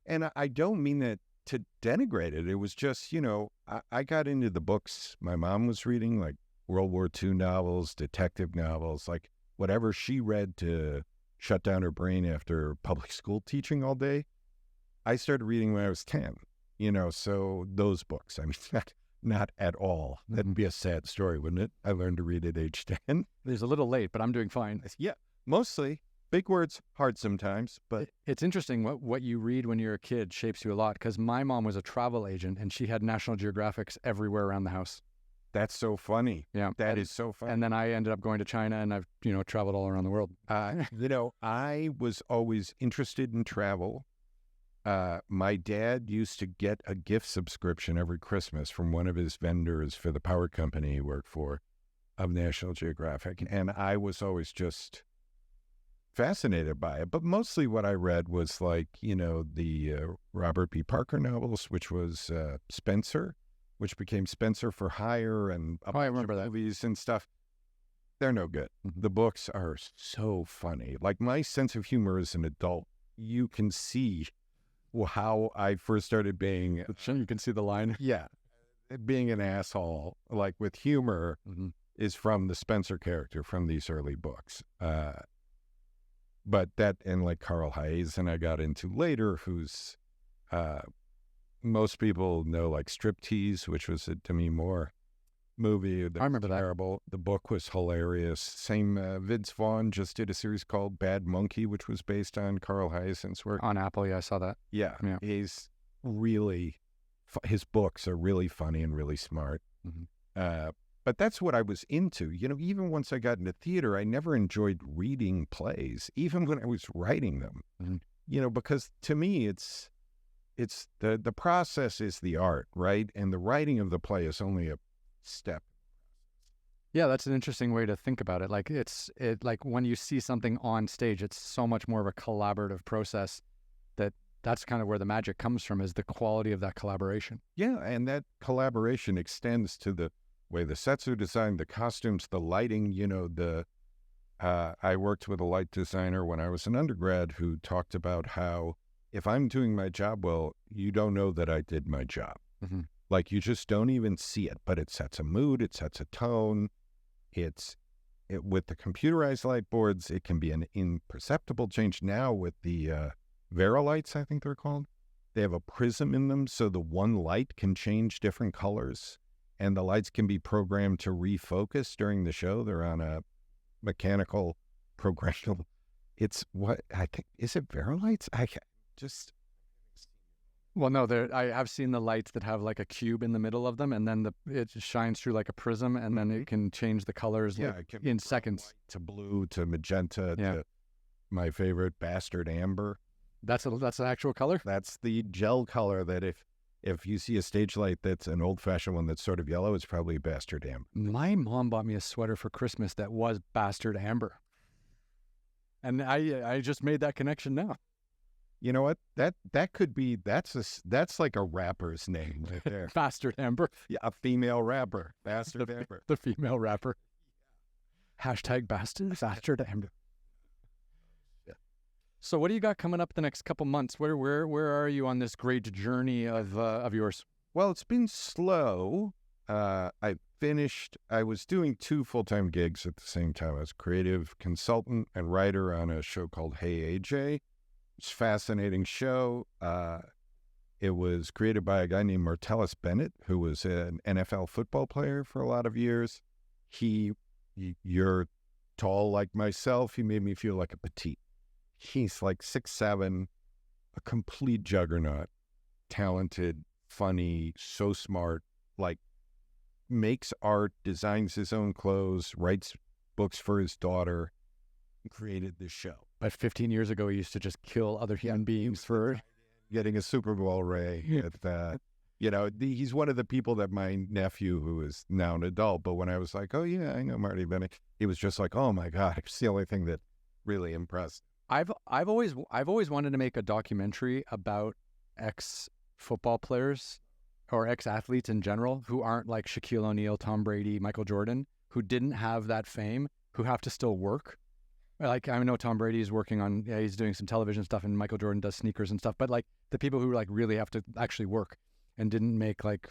and I don't mean that to denigrate it. It was just, you know, I got into the books my mom was reading, like World War II novels, detective novels, like whatever she read to shut down her brain after public school teaching all day. I started reading when I was 10, you know, so those books, I mean, not at all. That'd be a sad story, wouldn't it? I learned to read at age 10. It's a little late, but I'm doing fine. Yeah, mostly. Big words, hard sometimes, but... It's interesting what you read when you're a kid shapes you a lot, because my mom was a travel agent, and she had National Geographics everywhere around the house. That's so funny. Yeah. That is so funny. And then I ended up going to China, and I've, you know, traveled all around the world. You know, I was always interested in travel. My dad used to get a gift subscription every Christmas from one of his vendors for the power company he worked for of National Geographic. And I was always just fascinated by it. But mostly what I read was like, you know, the Robert B. Parker novels, which was Spencer, which became Spencer for Hire, and I remember that. Movies and stuff. They're no good. Mm-hmm. The books are so funny. Like, my sense of humor as an adult, you can see how I first started being... You can see the line. Yeah. Being an asshole, like with humor, mm-hmm. is from the Spencer character from these early books. But that, and like Carl Hayes, and I got into later, who's... most people know, like Striptease, which was a Demi Moore movie. I remember that. Terrible. The book was hilarious. Same, Vince Vaughn just did a series called Bad Monkey, which was based on Carl Hyacinth's work. On Apple, yeah, I saw that. Yeah. He's really, his books are really funny and really smart. Mm-hmm. But that's what I was into. You know, even once I got into theater, I never enjoyed reading plays, even when I was writing them. Mm-hmm. You know, because to me, it's the process is the art, right? And the writing of the play is only a step. Yeah, that's an interesting way to think about it. Like like when you see something on stage, it's so much more of a collaborative process. That's kind of where the magic comes from, is the quality of that collaboration. Yeah, and that collaboration extends to the way the sets are designed, the costumes, the lighting. You know, I worked with a light designer when I was an undergrad who talked about how if I'm doing my job well, you don't know that I did my job. Mm-hmm. Like, you just don't even see it, but it sets a mood, it sets a tone. With the computerized light boards, it can be an imperceptible change. Now with the Verilights, I think they're called, they have a prism in them, so the one light can change different colors, and the lights can be programmed to refocus during the show. They're on a mechanical programmable. It's what I think, is it Verilights? Well, no, I have seen the lights that have like a cube in the middle of them, and then it just shines through like a prism, and then it can change the colors in seconds. To blue, to magenta, to my favorite, bastard amber. That's an actual color? That's the gel color that if you see a stage light that's an old-fashioned one that's sort of yellow, it's probably bastard amber. My mom bought me a sweater for Christmas that was bastard amber. And I just made that connection now. You know what? That could be, that's like a rapper's name right there. Bastard amber. Yeah, a female rapper. Bastard amber. The female rapper. Hashtag bastard amber. Yeah. So what do you got coming up the next couple months? Where are you on this great journey of yours? Well, it's been slow. I was doing 2 full-time gigs at the same time. I was creative consultant and writer on a show called Hey AJ. It's a fascinating show. It was created by a guy named Martellus Bennett, who was an NFL football player for a lot of years. You're tall like myself. He made me feel like a petite. He's like 6'7", a complete juggernaut, talented, funny, so smart, like makes art, designs his own clothes, writes books for his daughter, created this show. But 15 years ago, he used to just kill other human beings for getting a Super Bowl ring. He's one of the people that my nephew, who is now an adult, but when I was like, oh yeah, I know Marty Bennett, he was just like, oh my God, it's the only thing that really impressed. I've always wanted to make a documentary about ex-football players or ex-athletes in general who aren't like Shaquille O'Neal, Tom Brady, Michael Jordan, who didn't have that fame, who have to still work. Like, I know Tom Brady is working on, he's doing some television stuff, and Michael Jordan does sneakers and stuff, but like the people who like really have to actually work and didn't make like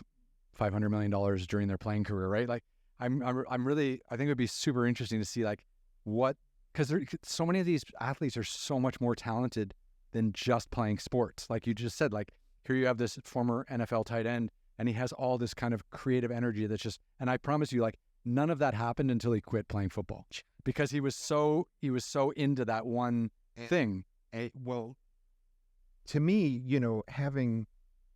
$500 million during their playing career, right? Like, I'm really, I think it would be super interesting to see like because so many of these athletes are so much more talented than just playing sports. Like you just said, like here you have this former NFL tight end, and he has all this kind of creative energy that's just, and I promise you, like none of that happened until he quit playing football. Because he was so into that one thing. Well, to me,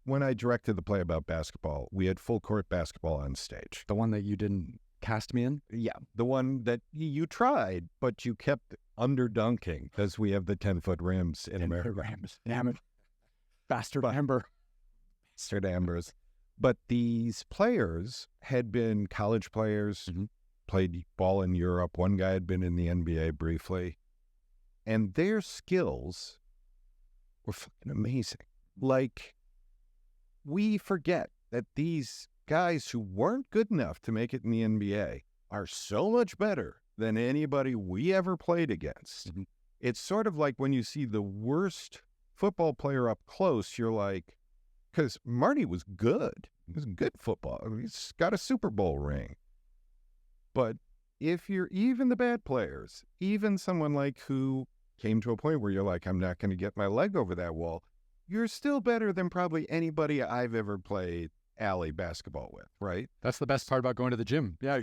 when I directed the play about basketball, we had full court basketball on stage. The one that you didn't cast me in? Yeah, the one that you tried, but you kept underdunking because we have the 10-foot rims in America. Rams, damn it. Bastard Amber. Bastard Ambers. But these players had been college players, played ball in Europe. One guy had been in the NBA briefly. And their skills were fucking amazing. Like, we forget that these guys who weren't good enough to make it in the NBA are so much better than anybody we ever played against. It's sort of like when you see the worst football player up close, you're like, because Marty was good. He was good football. He's got a Super Bowl ring. But if you're even the bad players, even someone like who came to a point where you're like, I'm not going to get my leg over that wall, you're still better than probably anybody I've ever played alley basketball with, right? That's the best part about going to the gym. Yeah.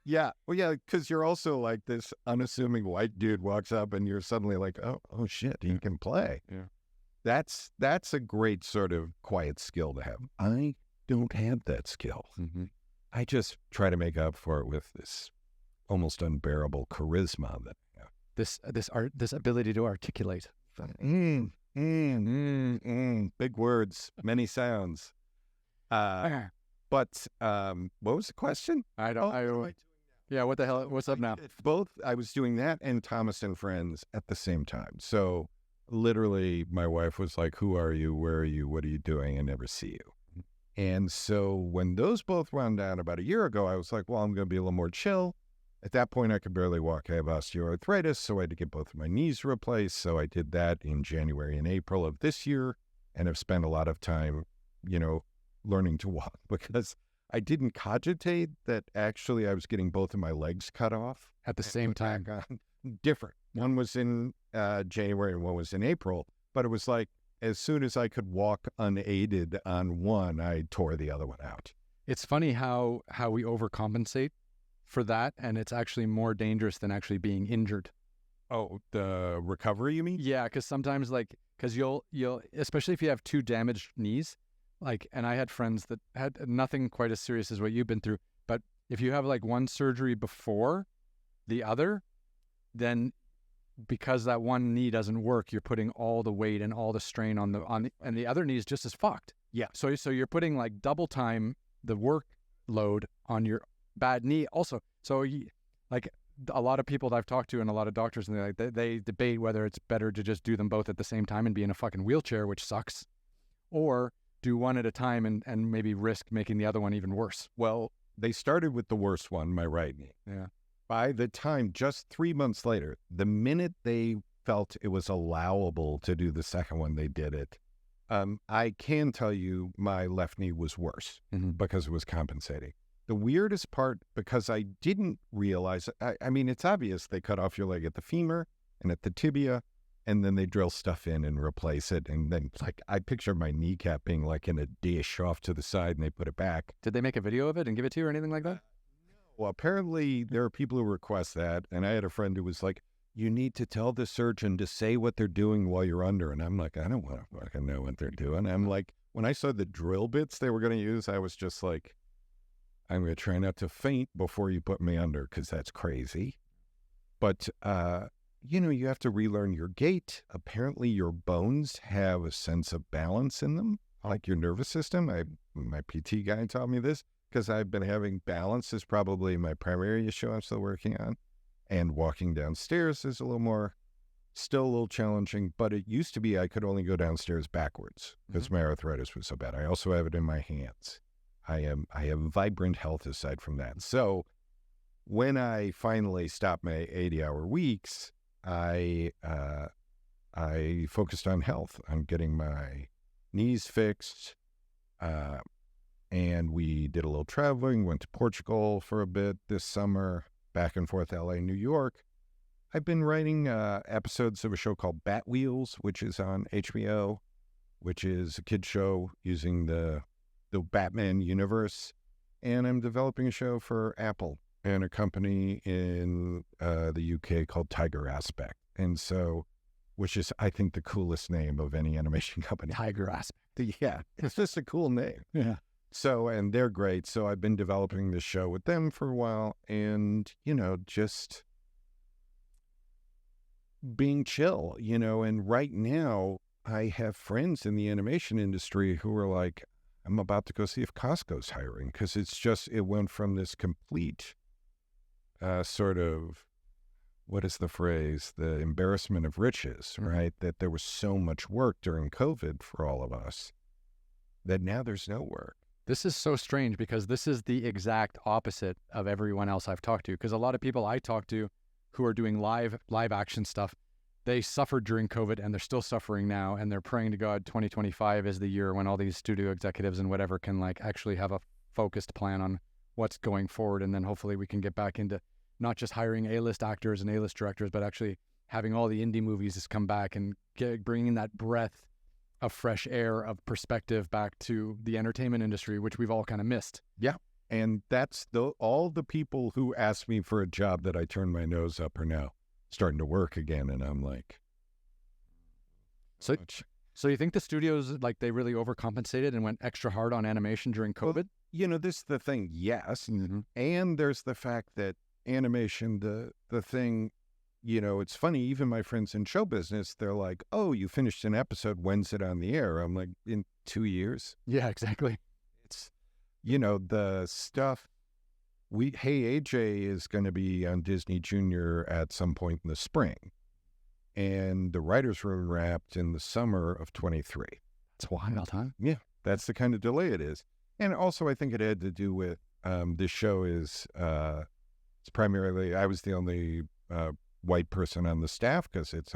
Yeah. Well, yeah, because you're also like this unassuming white dude walks up and you're suddenly like, oh shit, he can play. Yeah. That's a great sort of quiet skill to have. I don't have that skill. I just try to make up for it with this almost unbearable charisma that I have. This ability to articulate. Big words, many sounds. But what was the question? I don't. Yeah, what the hell? What's up now? I was doing that and Thomas and Friends at the same time. So literally, my wife was like, "Who are you? Where are you? What are you doing? I never see you." And so when those both wound down about a year ago, I was like, well, I'm going to be a little more chill. At that point, I could barely walk. I have osteoarthritis, so I had to get both of my knees replaced. So I did that in January and April of this year, and have spent a lot of time, learning to walk, because I didn't cogitate that actually I was getting both of my legs cut off At the same time. Different. One was in January and one was in April, but it was like, as soon as I could walk unaided on one, I tore the other one out. It's funny how we overcompensate for that, and it's actually more dangerous than actually being injured. Oh, the recovery, you mean? Yeah, because sometimes, because you'll, especially if you have two damaged knees, and I had friends that had nothing quite as serious as what you've been through, but if you have one surgery before the other, then because that one knee doesn't work, you're putting all the weight and all the strain on and the other knee is just as fucked. Yeah. So you're putting double time the workload on your bad knee also. So a lot of people that I've talked to and a lot of doctors, and they debate whether it's better to just do them both at the same time and be in a fucking wheelchair, which sucks, or do one at a time and maybe risk making the other one even worse. Well, they started with the worst one, my right knee. Yeah. By the time, just 3 months later, the minute they felt it was allowable to do the second one, they did it. I can tell you my left knee was worse because it was compensating. The weirdest part, because I didn't realize, I mean, it's obvious they cut off your leg at the femur and at the tibia, and then they drill stuff in and replace it. And then, I picture my kneecap being in a dish off to the side, and they put it back. Did they make a video of it and give it to you or anything like that? Well, apparently there are people who request that. And I had a friend who was like, you need to tell the surgeon to say what they're doing while you're under. And I'm like, I don't want to fucking know what they're doing. I'm like, when I saw the drill bits they were going to use, I was just like, I'm going to try not to faint before you put me under, because that's crazy. But, you have to relearn your gait. Apparently your bones have a sense of balance in them, like your nervous system. My PT guy taught me this, because I've been having balance is probably my primary issue I'm still working on. And walking downstairs is still a little challenging, but it used to be I could only go downstairs backwards because my arthritis was so bad. I also have it in my hands. I have vibrant health aside from that. So when I finally stopped my 80-hour weeks, I focused on health. I'm getting my knees fixed, and we did a little traveling, went to Portugal for a bit this summer, back and forth LA, New York. I've been writing episodes of a show called Bat Wheels, which is on HBO, which is a kid's show using the Batman universe. And I'm developing a show for Apple and a company in the UK called Tiger Aspect. And so, which is, I think, the coolest name of any animation company. Tiger Aspect. Yeah, it's just a cool name. Yeah. So, and they're great. So I've been developing this show with them for a while, and, just being chill, and right now I have friends in the animation industry who are like, I'm about to go see if Costco's hiring, because it went from this complete sort of, what is the phrase? The embarrassment of riches, right? That there was so much work during COVID for all of us that now there's no work. This is so strange, because this is the exact opposite of everyone else I've talked to. Because a lot of people I talk to who are doing live action stuff, they suffered during COVID and they're still suffering now. And they're praying to God 2025 is the year when all these studio executives and whatever can actually have a focused plan on what's going forward. And then hopefully we can get back into not just hiring A-list actors and A-list directors, but actually having all the indie movies just come back and bringing that breath of fresh air, of perspective back to the entertainment industry, which we've all kind of missed. Yeah. And that's all the people who asked me for a job that I turned my nose up are now starting to work again. And I'm like, so you think the studios, they really overcompensated and went extra hard on animation during COVID? Well, this is the thing, yes. Mm-hmm. And there's the fact that animation, the thing, it's funny, even my friends in show business, they're like, oh, you finished an episode, when's it on the air? I'm like, in 2 years. Yeah, exactly. It's, the stuff, Hey AJ is going to be on Disney Junior at some point in the spring. And the writer's room wrapped in the summer of 23. That's wild, huh? Yeah, that's the kind of delay it is. And also, I think it had to do with this show is, it's primarily, I was the only white person on the staff because it's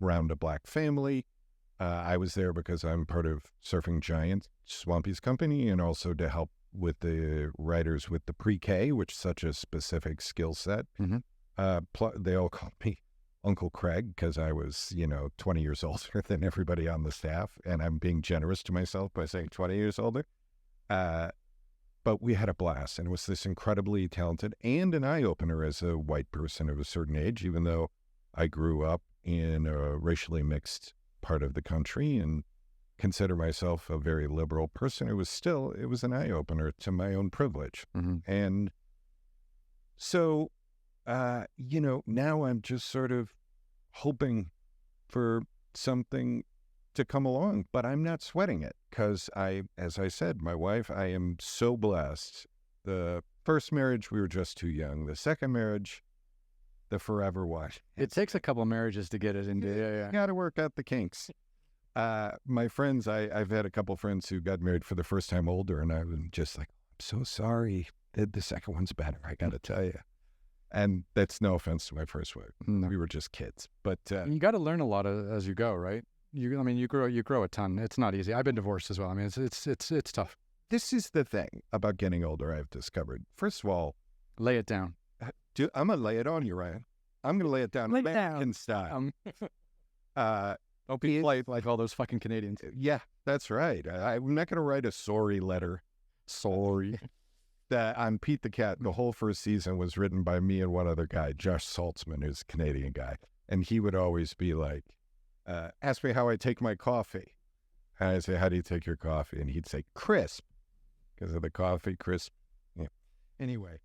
around a black family. I was there because I'm part of Surfing Giant, Swampy's company, and also to help with the writers with the pre-K, which is such a specific skill set. Mm-hmm. They all called me Uncle Craig because I was, 20 years older than everybody on the staff, and I'm being generous to myself by saying 20 years older. But we had a blast, and it was this incredibly talented and an eye-opener as a white person of a certain age, even though I grew up in a racially mixed part of the country and consider myself a very liberal person. It was an eye-opener to my own privilege. Mm-hmm. And so, now I'm just sort of hoping for something to come along, but I'm not sweating it because as I said, my wife, I am so blessed. The first marriage, we were just too young. The second marriage, the forever wife. It takes a couple of marriages to get it into. You got to work out the kinks. My friends, I've had a couple friends who got married for the first time older, and I'm just like, I'm so sorry. The second one's better, I got to tell you. And that's no offense to my first wife. No. We were just kids. But you got to learn a lot as you go, right? You grow a ton. It's not easy. I've been divorced as well. I mean, it's tough. This is the thing about getting older I've discovered. First of all, lay it down. I'm going to lay it on you, Ryan. I'm going to lay it down American style. Don't be like all those fucking Canadians. Yeah, that's right. I'm not going to write a sorry letter. Sorry. That on Pete the Cat, the whole first season was written by me and one other guy, Josh Saltzman, who's a Canadian guy. And he would always be like, ask me how I take my coffee. And I'd say, how do you take your coffee? And he'd say, crisp, because of the coffee, crisp. Yeah. Anyway.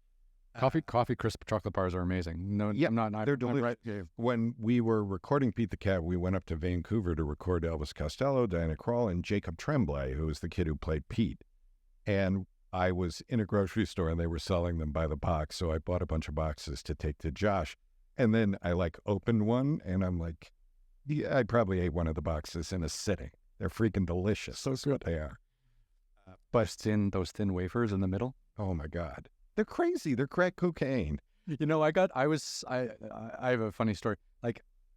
Coffee crisp chocolate bars are amazing. No, yeah, I'm not. They're delicious. Right. Yeah. When we were recording Pete the Cat, we went up to Vancouver to record Elvis Costello, Diana Krall, and Jacob Tremblay, who was the kid who played Pete. And I was in a grocery store and they were selling them by the box. So I bought a bunch of boxes to take to Josh. And then I opened one and I'm like, yeah, I probably ate one of the boxes in a sitting. They're freaking delicious. So good they are. But those thin wafers in the middle. Oh my God. They're crazy. They're crack cocaine. I have a funny story.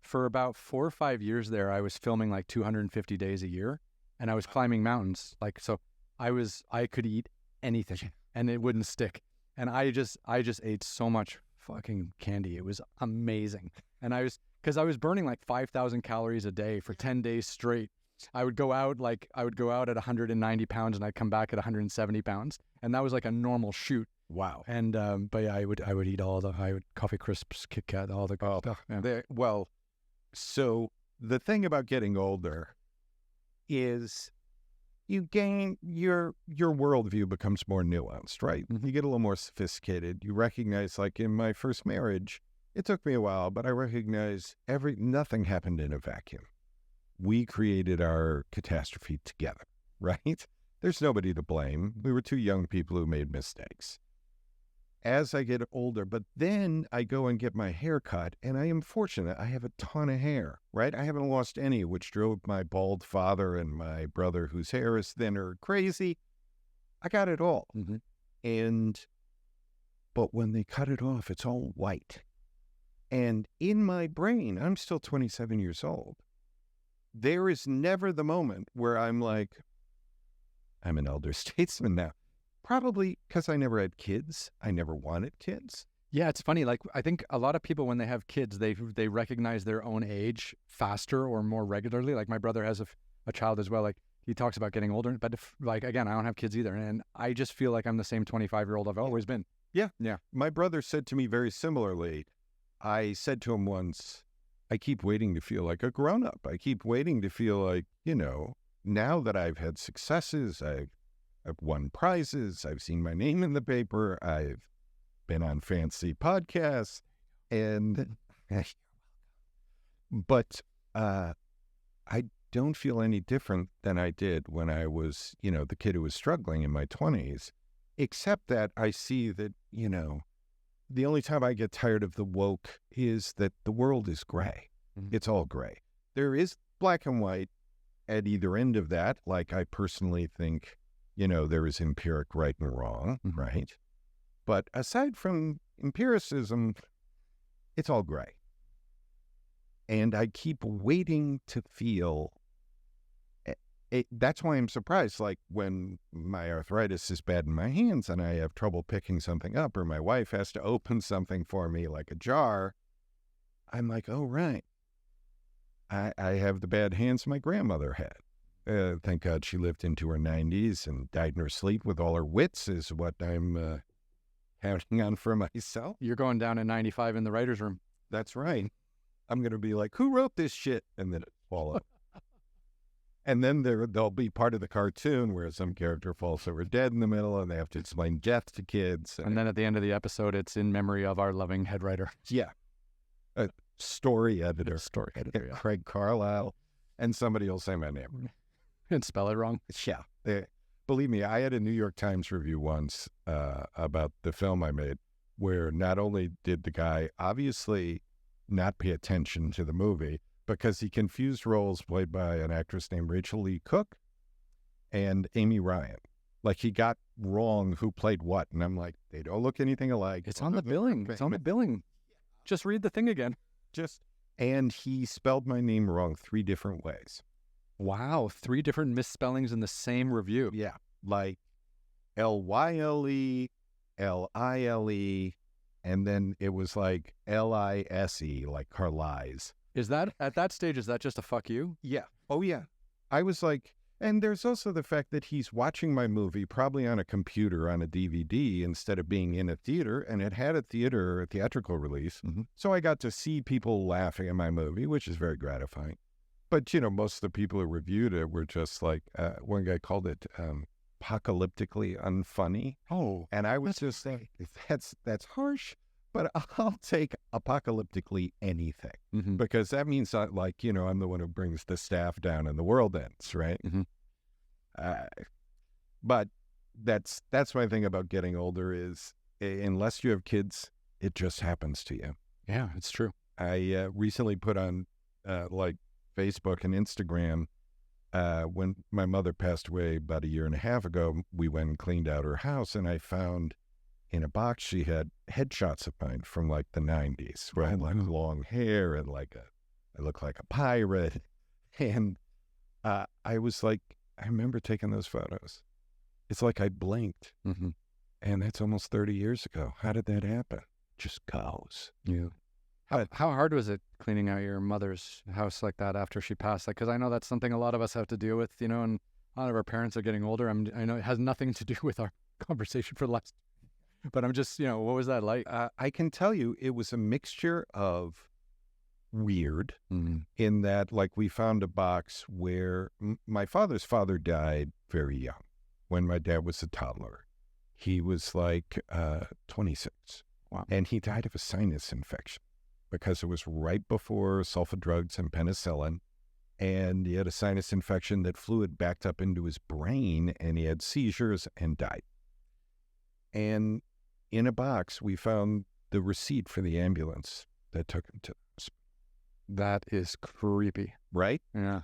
For about 4 or 5 years there, I was filming 250 days a year and I was climbing mountains. So I could eat anything and it wouldn't stick. And I just ate so much fucking candy. It was amazing. And because I was burning 5,000 calories a day for 10 days straight. I would go out at 190 pounds and I'd come back at 170 pounds. And that was a normal shoot. Wow. And, but yeah, I would eat coffee crisps, Kit Kat, all the good stuff. Yeah. Well, so the thing about getting older is you gain your worldview becomes more nuanced, right? Mm-hmm. You get a little more sophisticated. You recognize, in my first marriage, it took me a while, but I recognize nothing happened in a vacuum. We created our catastrophe together, right? There's nobody to blame. We were two young people who made mistakes. As I get older, but then I go and get my hair cut, and I am fortunate. I have a ton of hair, right? I haven't lost any, which drove my bald father and my brother, whose hair is thinner, crazy. I got it all. Mm-hmm. But when they cut it off, it's all white. And in my brain, I'm still 27 years old. There is never the moment where I'm like, I'm an elder statesman now. Probably because I never had kids. I never wanted kids. Yeah, it's funny. I think a lot of people, when they have kids, they recognize their own age faster or more regularly. My brother has a child as well. He talks about getting older. But again, I don't have kids either. And I just feel like I'm the same 25-year-old I've always been. Yeah. Yeah. My brother said to me very similarly. I said to him once, I keep waiting to feel like a grown-up. I keep waiting to feel like, now that I've had successes, I've I've won prizes. I've seen my name in the paper. I've been on fancy podcasts, and but I don't feel any different than I did when I was, the kid who was struggling in my 20s, except that I see that, the only time I get tired of the woke is that the world is gray. Mm-hmm. It's all gray. There is black and white at either end of that. Like, I personally think, there is empiric right and wrong, mm-hmm. right? But aside from empiricism, it's all gray. And I keep waiting to feel it. That's why I'm surprised. Like, when my arthritis is bad in my hands and I have trouble picking something up, or my wife has to open something for me, like a jar, I'm like, oh, right. I have the bad hands my grandmother had. Thank God she lived into her 90s and died in her sleep with all her wits, is what I'm counting on for myself. You're going down in 95 in the writer's room. That's right. I'm going to be like, who wrote this shit? And then it fall up. And then there'll be part of the cartoon where some character falls over dead in the middle and they have to explain death to kids. And then at the end of the episode, it's in memory of our loving head writer. Yeah. A story editor. Yeah. Craig Carlisle. And somebody will say my name. And spell it wrong. Yeah. Believe me, I had a New York Times review once about the film I made, where not only did the guy obviously not pay attention to the movie, because he confused roles played by an actress named Rachel Lee Cook and Amy Ryan. Like, he got wrong who played what. And I'm like, they don't look anything alike. It's on the billing. It's on the billing. Just read the thing again. And he spelled my name wrong 3 different ways. Wow. 3 different misspellings in the same review. Yeah. Like Lyle, Lile, and then it was like Lise, like Carlisle. Is that, at that stage, is that just a fuck you? Yeah. Oh, yeah. I was like, and there's also the fact that he's watching my movie probably on a computer, on a DVD, instead of being in a theater, and it had a theatrical release. Mm-hmm. So I got to see people laughing at my movie, which is very gratifying. But, most of the people who reviewed it were just like, one guy called it apocalyptically unfunny. Oh. And I was just like, that's harsh. But I'll take apocalyptically anything, mm-hmm. because that means I'm the one who brings the staff down and the world ends, right? Mm-hmm. But that's my thing about getting older is, unless you have kids, it just happens to you. Yeah, it's true. I recently put on Facebook and Instagram, when my mother passed away about 1.5 years ago, we went and cleaned out her house, and I found in a box she had headshots of mine from like the 90s, where I had like long hair and I looked like a pirate. And I was like, I remember taking those photos. It's like I blinked. Mm-hmm. And that's almost 30 years ago. How did that happen? Just goes. Yeah. How hard was it cleaning out your mother's house like that after she passed? Like, because I know that's something a lot of us have to deal with, and a lot of our parents are getting older. I know it has nothing to do with our conversation for the last. But I'm just, what was that like? I can tell you it was a mixture of weird, mm-hmm. in that, like, we found a box where my father's father died very young, when my dad was a toddler. He was like 26. Wow. And he died of a sinus infection because it was right before sulfa drugs and penicillin. And he had a sinus infection that fluid backed up into his brain, and he had seizures and died. And in a box, we found the receipt for the ambulance that took him to the hospital. That is creepy. Right? Yeah.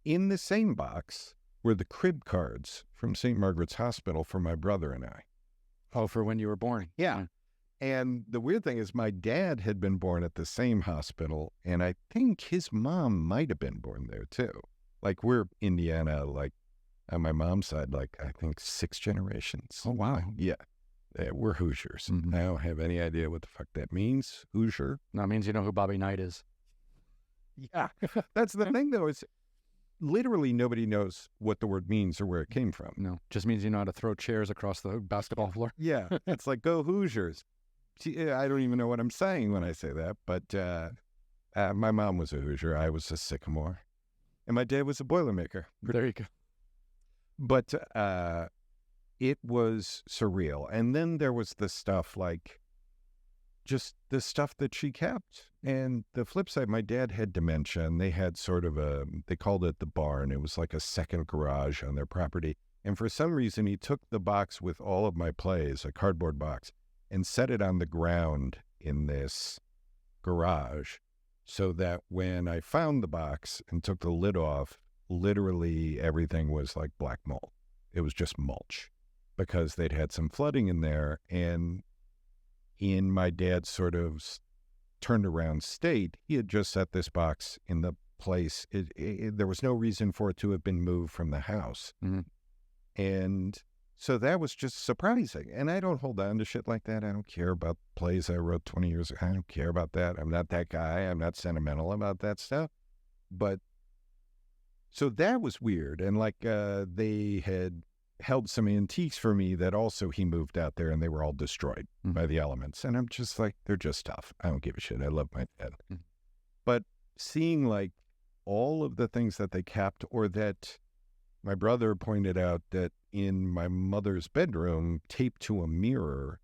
In the same box were the crib cards from St. Margaret's Hospital for my brother and I. Oh, for when you were born. Yeah. And the weird thing is, my dad had been born at the same hospital, and I think his mom might have been born there too. Like, we're Indiana, like, on my mom's side, like, I think 6 generations. Oh, wow. Yeah. We're Hoosiers. Mm-hmm. I don't have any idea what the fuck that means. Hoosier. That means you know who Bobby Knight is. Yeah. That's the thing, though, is literally nobody knows what the word means or where it came from. No. Just means you know how to throw chairs across the basketball floor. Yeah. It's like, go Hoosiers. I don't even know what I'm saying when I say that, but my mom was a Hoosier. I was a Sycamore. And my dad was a Boilermaker. There you go. But it was surreal. And then there was the stuff like just the stuff that she kept. And the flip side, my dad had dementia, and they had sort of they called it the barn. It was like a second garage on their property. And for some reason, he took the box with all of my plays, a cardboard box, and set it on the ground in this garage so that when I found the box and took the lid off, literally everything was like black mold. It was just mulch because they'd had some flooding in there. And in my dad's sort of turned around state, he had just set this box in the place. There was no reason for it to have been moved from the house. Mm-hmm. And so that was just surprising. And I don't hold on to shit like that. I don't care about plays I wrote 20 years ago. I don't care about that. I'm not that guy. I'm not sentimental about that stuff. But so that was weird. And like they had held some antiques for me that also he moved out there, and they were all destroyed by the elements. And I'm just like, they're just stuff. I don't give a shit. I love my dad. But seeing like all of the things that they kept, or that my brother pointed out that in my mother's bedroom, taped to a mirror,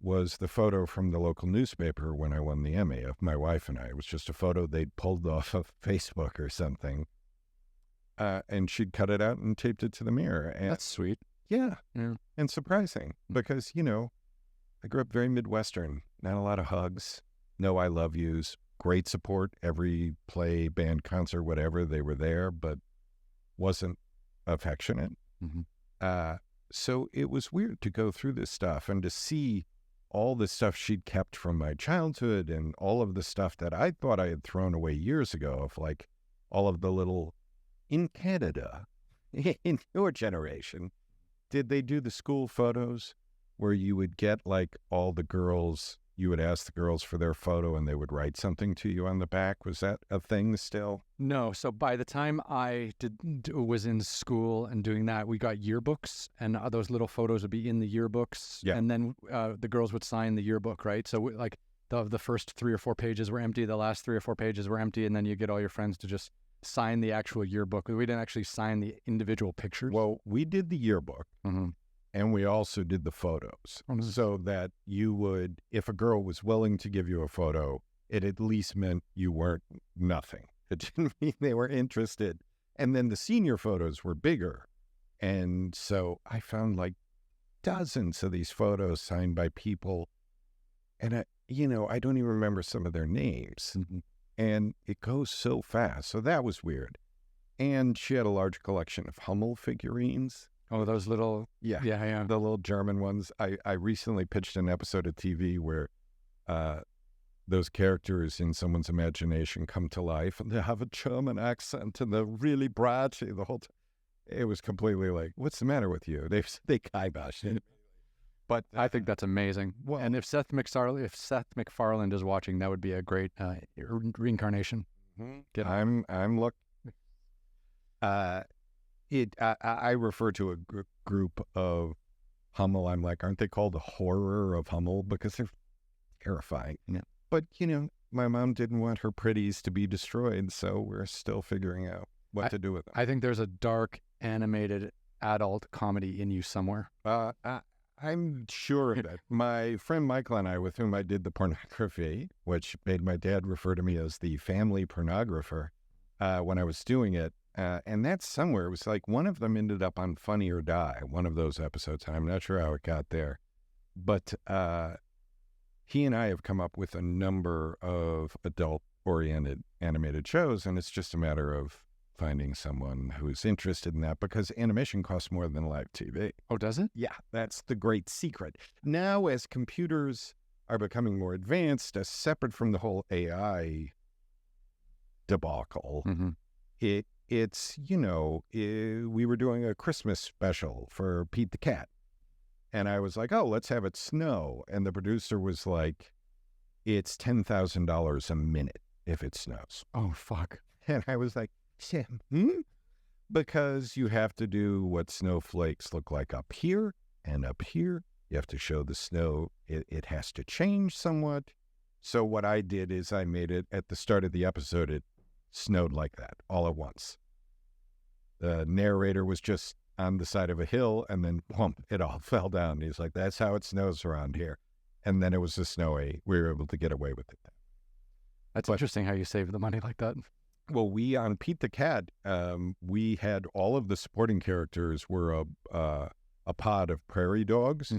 was the photo from the local newspaper when I won the Emmy of my wife and I. It was just a photo they'd pulled off of Facebook or something. And she'd cut it out and taped it to the mirror. And that's sweet. Yeah. And surprising because, you know, I grew up very Midwestern, not a lot of hugs, no I love yous, great support, every play, band, concert, whatever, they were there, but wasn't affectionate. So it was weird to go through this stuff and to see all the stuff she'd kept from my childhood and all of the stuff that I thought I had thrown away years ago, of like all of the little, in Canada, in your generation, did they do the school photos where you would get like all the girls, you would ask the girls for their photo and they would write something to you on the back? Was that a thing still? No. So by the time I was in school and doing that, we got yearbooks, and those little photos would be in the yearbooks. Yeah. And then the girls would sign the yearbook, right? So like the first 3 or 4 pages were empty, the last 3 or 4 pages were empty, and then you get all your friends to just sign the actual yearbook. We didn't actually sign the individual pictures. Well, we did the yearbook. And we also did the photos, so that you would, if a girl was willing to give you a photo, it at least meant you weren't nothing. It didn't mean they were interested. And then the senior photos were bigger. And so I found like dozens of these photos signed by people. And, I don't even remember some of their names. And it goes so fast. So that was weird. And she had a large collection of Hummel figurines. Oh, those little... Yeah. Yeah. The little German ones. I recently pitched an episode of TV where those characters in someone's imagination come to life, and they have a German accent, and they're really bratty the whole time. It was completely like, what's the matter with you? They kibosh it. But I think that's amazing. Well, and if Seth MacFarlane is watching, that would be a great reincarnation. I'm look. I refer to a group of Hummel. I'm like, aren't they called the horror of Hummel? Because they're terrifying. Yeah. But, my mom didn't want her pretties to be destroyed, so we're still figuring out what to do with them. I think there's a dark, animated, adult comedy in you somewhere. I'm sure of it. My friend Michael and I, with whom I did the pornography, which made my dad refer to me as the family pornographer when I was doing it, and that's somewhere. It was like one of them ended up on Funny or Die, one of those episodes. And I'm not sure how it got there. But he and I have come up with a number of adult-oriented animated shows, and it's just a matter of finding someone who's interested in that, because animation costs more than live TV. Oh, does it? Yeah, that's the great secret. Now, as computers are becoming more advanced, as separate from the whole AI debacle, it's, we were doing a Christmas special for Pete the Cat. And I was like, oh, let's have it snow. And the producer was like, it's $10,000 a minute if it snows. Oh, fuck. And I was like, Sam, because you have to do what snowflakes look like up here and up here. You have to show the snow. It has to change somewhat. So what I did is I made it at the start of the episode, it snowed like that all at once. The narrator was just on the side of a hill, and then whump, it all fell down. He's like, that's how it snows around here. And then it was so snowy, we were able to get away with it. That's interesting how you save the money like that. Well, we on Pete the Cat, we had all of the supporting characters were a pod of prairie dogs,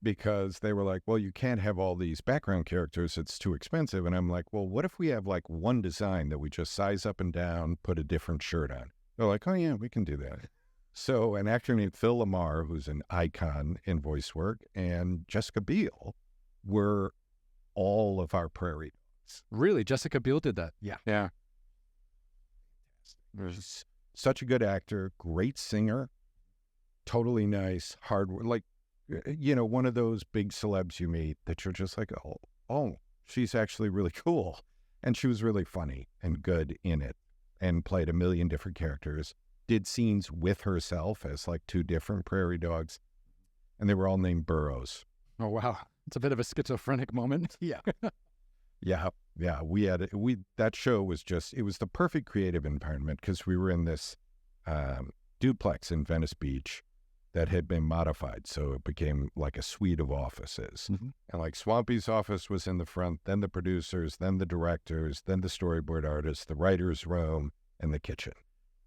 because they were like, well, you can't have all these background characters. It's too expensive. And I'm like, well, what if we have like one design that we just size up and down, put a different shirt on? They're like, oh, yeah, we can do that. So an actor named Phil Lamar, who's an icon in voice work, and Jessica Biel were all of our prairie dogs. Really? Jessica Biel did that? Yeah. Yeah. She's such a good actor, great singer, totally nice, hard, like, you know, one of those big celebs you meet that you're just like, oh, she's actually really cool. And she was really funny and good in it and played a million different characters, did scenes with herself as like two different prairie dogs. And they were all named Burroughs. Oh, wow. It's a bit of a schizophrenic moment. Yeah. Yeah. That show was just, it was the perfect creative environment because we were in this duplex in Venice Beach that had been modified. So it became like a suite of offices. And like Swampy's office was in the front, then the producers, then the directors, then the storyboard artists, the writer's room, and the kitchen.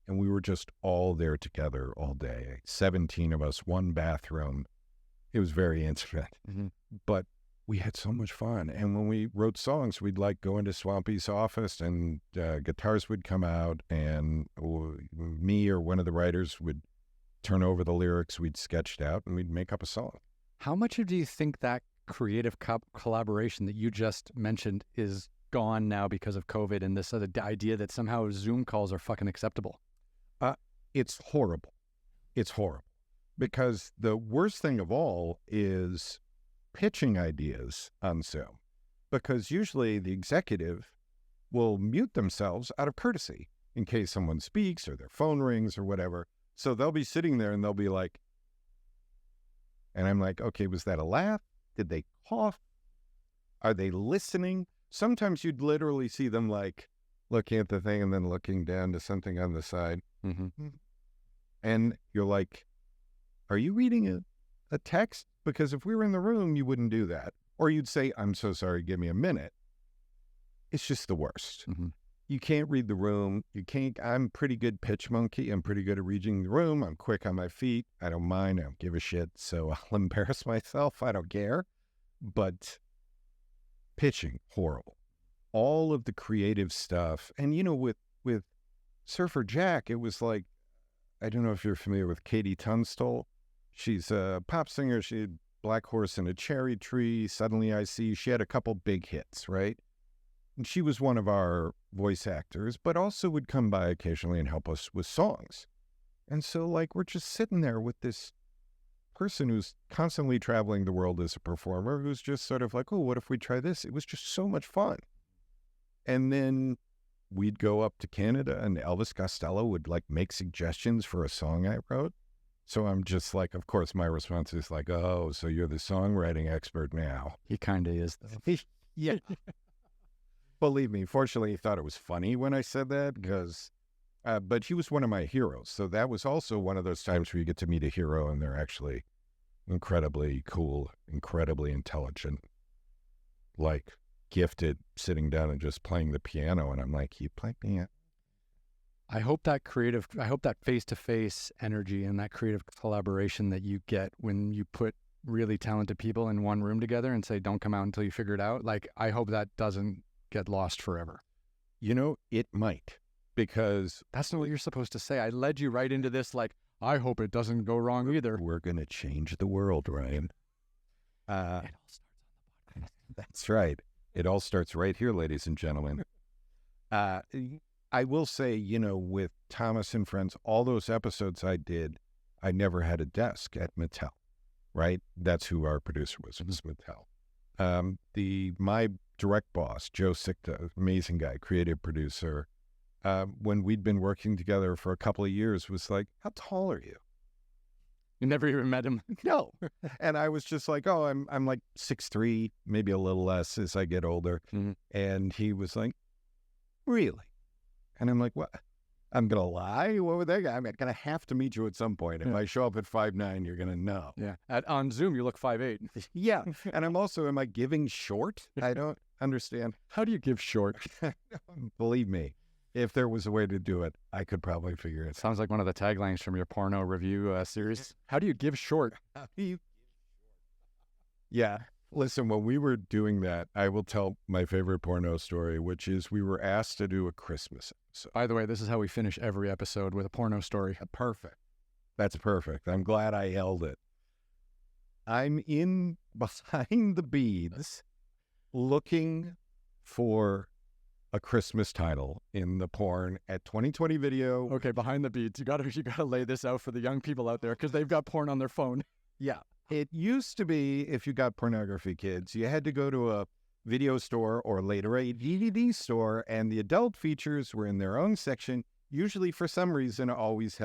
And we were just all there together all day. 17 of us, one bathroom. It was very intimate. But we had so much fun. And when we wrote songs, we'd like go into Swampy's office and guitars would come out and me or one of the writers would turn over the lyrics we'd sketched out and we'd make up a song. How much do you think that creative collaboration that you just mentioned is gone now because of COVID and this other idea that somehow Zoom calls are fucking acceptable? It's horrible. It's horrible. Because the worst thing of all is pitching ideas on Zoom. Because usually the executive will mute themselves out of courtesy in case someone speaks or their phone rings or whatever. So they'll be sitting there and they'll be like, and I'm like, okay, was that a laugh? Did they cough? Are they listening? Sometimes you'd literally see them like looking at the thing and then looking down to something on the side. And you're like, are you reading a text? Because if we were in the room, you wouldn't do that. Or you'd say, I'm so sorry, give me a minute. It's just the worst. You can't read the room. You can't. I'm pretty good pitch monkey. I'm pretty good at reading the room. I'm quick on my feet. I don't mind. I don't give a shit. So I'll embarrass myself. I don't care. But pitching, horrible. All of the creative stuff. And, you know, with Surfer Jack, it was like, I don't know if you're familiar with Katie Tunstall. She's a pop singer. She had Black Horse and a Cherry Tree. Suddenly I See. She had a couple big hits, right? And she was one of our voice actors, but also would come by occasionally and help us with songs. And so, like, we're just sitting there with this person who's constantly traveling the world as a performer, who's just sort of like, oh, what if we try this? It was just so much fun. And then we'd go up to Canada and Elvis Costello would, like, make suggestions for a song I wrote. So I'm just like, of course, my response is like, oh, so you're the songwriting expert now. He kind of is, though. Yeah. Believe me, fortunately, he thought it was funny when I said that because, but he was one of my heroes. So that was also one of those times where you get to meet a hero and they're actually incredibly cool, incredibly intelligent, like gifted, sitting down and just playing the piano. And I'm like, you play piano? I hope that face-to-face energy and that creative collaboration that you get when you put really talented people in one room together and say, don't come out until you figure it out. Like, I hope that doesn't get lost forever. You know, it might, because that's not what you're supposed to say. I led you right into this, like, I hope it doesn't go wrong either. We're going to change the world, Ryan. It all starts on the podcast. That's right. It all starts right here, ladies and gentlemen. I will say, you know, with Thomas and Friends, all those episodes I did, I never had a desk at Mattel, right? That's who our producer was Mattel. My direct boss, Joe Sikta, amazing guy, creative producer, when we'd been working together for a couple of years, was like, how tall are you? You never even met him? No. And I was just like, oh, I'm like 6'3", maybe a little less as I get older. And he was like, really? And I'm like, what? I'm going to lie? What would that guy? I'm going to have to meet you at some point. If I show up at 5'9", you're going to know. Yeah. On Zoom, you look 5'8". Yeah. And am I giving short? I don't understand. How do you give short? Believe me, if there was a way to do it, I could probably figure it. Sounds like one of the taglines from your porno review series. How do you give short? Yeah. Listen, when we were doing that, I will tell my favorite porno story, which is we were asked to do a Christmas episode. By the way, this is how we finish every episode, with a porno story. Perfect. That's perfect. I'm glad I held it. I'm in behind the beads looking for a Christmas title in the porn at 2020 Video. Okay, behind the beads. You gotta lay this out for the young people out there, because they've got porn on their phone. Yeah. It used to be, if you got pornography, kids, you had to go to a video store or later a DVD store, and the adult features were in their own section, usually for some reason always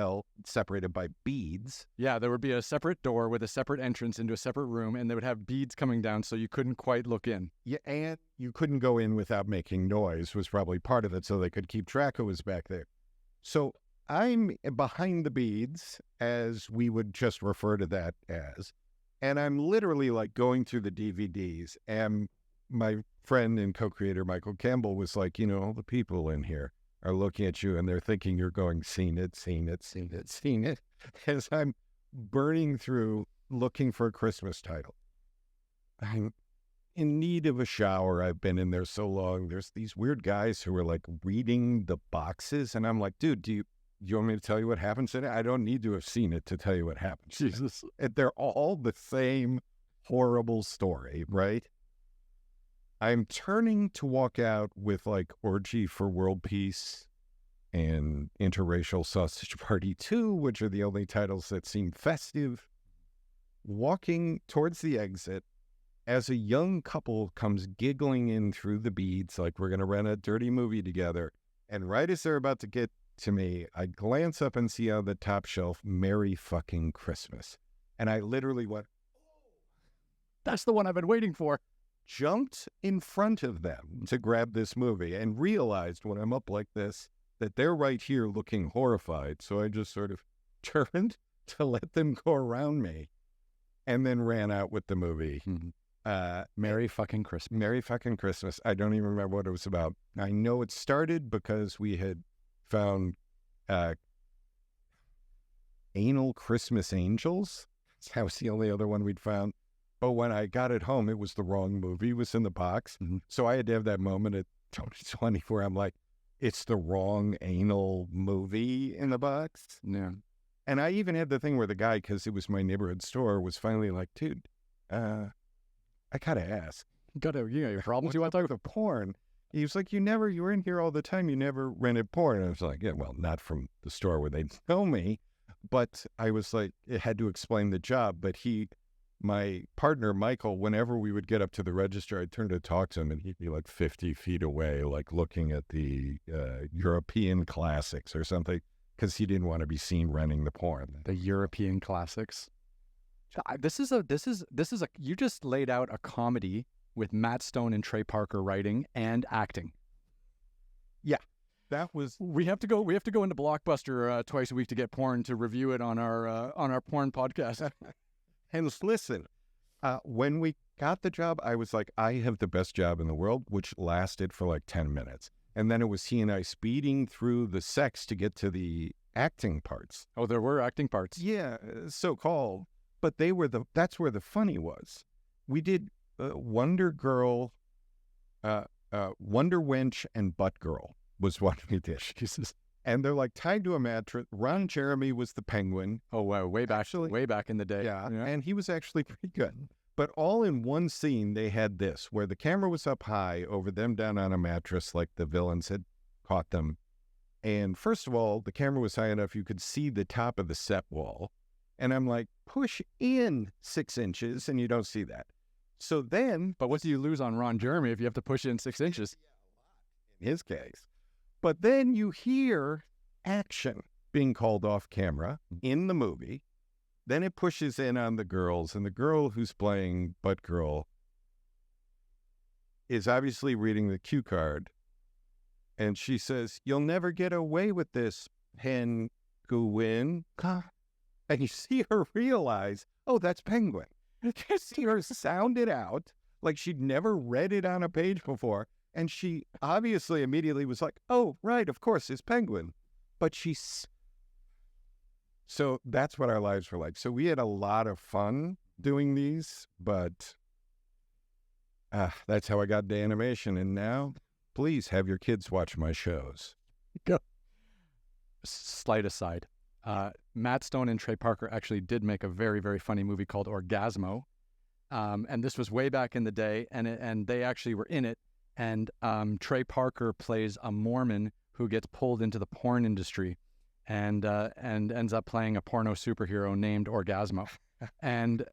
separated by beads. Yeah, there would be a separate door with a separate entrance into a separate room, and they would have beads coming down so you couldn't quite look in. Yeah, and you couldn't go in without making noise was probably part of it, so they could keep track who was back there. So I'm behind the beads, as we would just refer to that as. And I'm literally like going through the DVDs, and my friend and co-creator Michael Campbell was like, all the people in here are looking at you and they're thinking you're going, seen it, as I'm burning through looking for a Christmas title. I'm in need of a shower. I've been in there so long. There's these weird guys who are like reading the boxes, and I'm like, dude, do you want me to tell you what happens in it? I don't need to have seen it to tell you what happens. Jesus. They're all the same horrible story, right? I'm turning to walk out with like Orgy for World Peace and Interracial Sausage Party 2, which are the only titles that seem festive. Walking towards the exit as a young couple comes giggling in through the beads like we're going to rent a dirty movie together. And right as they're about to get to me, I glance up and see on the top shelf, Merry fucking Christmas. And I literally went, that's the one I've been waiting for. Jumped in front of them to grab this movie and realized when I'm up like this that they're right here looking horrified. So I just sort of turned to let them go around me and then ran out with the movie. Merry fucking Christmas. Merry fucking Christmas. I don't even remember what it was about. I know it started because we had found Anal Christmas Angels. That was the only other one we'd found. But when I got it home, it was the wrong movie. It was in the box. So I had to have that moment at 2020 where I'm like, it's the wrong anal movie in the box. Yeah. And I even had the thing where the guy, because it was my neighborhood store, was finally like, dude, I gotta ask. You got your problems you want to talk about? The porn. He was like, you were in here all the time. You never rented porn. And I was like, yeah, well, not from the store where they know me. But I was like, it had to explain the job. But my partner, Michael, whenever we would get up to the register, I'd turn to talk to him and he'd be like 50 feet away, like looking at the European classics or something, because he didn't want to be seen renting the porn. The European classics. You just laid out a comedy with Matt Stone and Trey Parker writing and acting. Yeah, that was. We have to go into Blockbuster twice a week to get porn to review it on our porn podcast. And listen, when we got the job, I was like, I have the best job in the world, which lasted for like 10 minutes. And then it was he and I speeding through the sex to get to the acting parts. Oh, there were acting parts. Yeah, so-called. But that's where the funny was. We did Wonder Girl, Wonder Wench, and Butt Girl was what we did. Jesus. And they're like tied to a mattress. Ron Jeremy was the penguin. Oh, wow. Way back in the day. Yeah, and he was actually pretty good. But all in one scene, they had this, where the camera was up high over them down on a mattress like the villains had caught them. And first of all, the camera was high enough you could see the top of the set wall. And I'm like, push in 6 inches, and you don't see that. So then... But what do you lose on Ron Jeremy if you have to push in 6 inches? In his case. But then you hear action being called off camera in the movie. Then it pushes in on the girls, and the girl who's playing Butt Girl is obviously reading the cue card. And she says, "You'll never get away with this, penguin. And you see her realize, oh, that's penguin. You see her sound it out like she'd never read it on a page before. And she obviously immediately was like, oh, right, of course, it's penguin. But so that's what our lives were like. So we had a lot of fun doing these, but that's how I got into animation. And now, please have your kids watch my shows. Go. Slight aside. Matt Stone and Trey Parker actually did make a very, very funny movie called Orgazmo. And this was way back in the day, and they actually were in it. And Trey Parker plays a Mormon who gets pulled into the porn industry and ends up playing a porno superhero named Orgazmo. and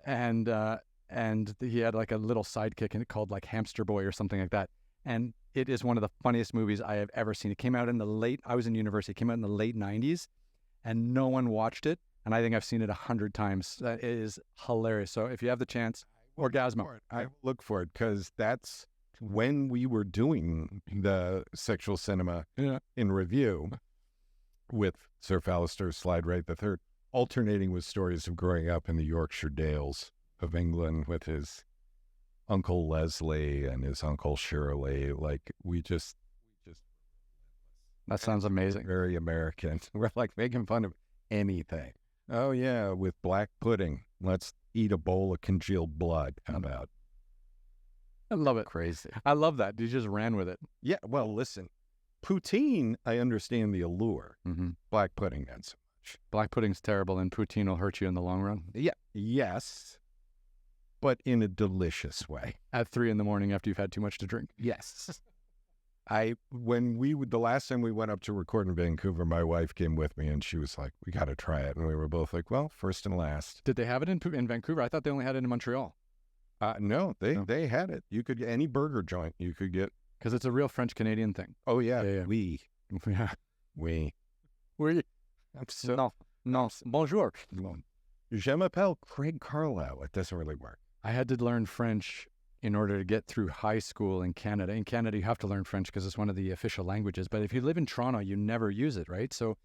he had like a little sidekick in it called like Hamster Boy or something like that. And it is one of the funniest movies I have ever seen. It came out I was in university, it came out in the late 90s, and no one watched it. And I think I've seen it 100 times. It is hilarious. So if you have the chance, Orgazmo. I look for it because that's when we were doing the sexual cinema in review with Sir Fallister Slide Right the Third, alternating with stories of growing up in the Yorkshire Dales of England with his Uncle Leslie and his Uncle Shirley. Like we just that sounds amazing. Very American. We're like making fun of anything. Oh yeah, with black pudding. Let's eat a bowl of congealed blood. How about? I love it. Crazy. I love that. You just ran with it. Yeah. Well, listen, poutine, I understand the allure. Mm-hmm. Black pudding, not so much. Black pudding's terrible, and poutine will hurt you in the long run. Yeah. Yes. But in a delicious way. At 3 a.m. after you've had too much to drink. Yes. The last time we went up to record in Vancouver, my wife came with me and she was like, we got to try it. And we were both like, well, first and last. Did they have it in Vancouver? I thought they only had it in Montreal. No, they had it. You could get any burger joint you could get. Because it's a real French-Canadian thing. Oh, yeah. Yeah. Oui. Yeah. Oui. Oui. So, non. Bonjour. Je m'appelle Craig Carlisle. It doesn't really work. I had to learn French in order to get through high school in Canada. In Canada, you have to learn French because it's one of the official languages. But if you live in Toronto, you never use it, right? So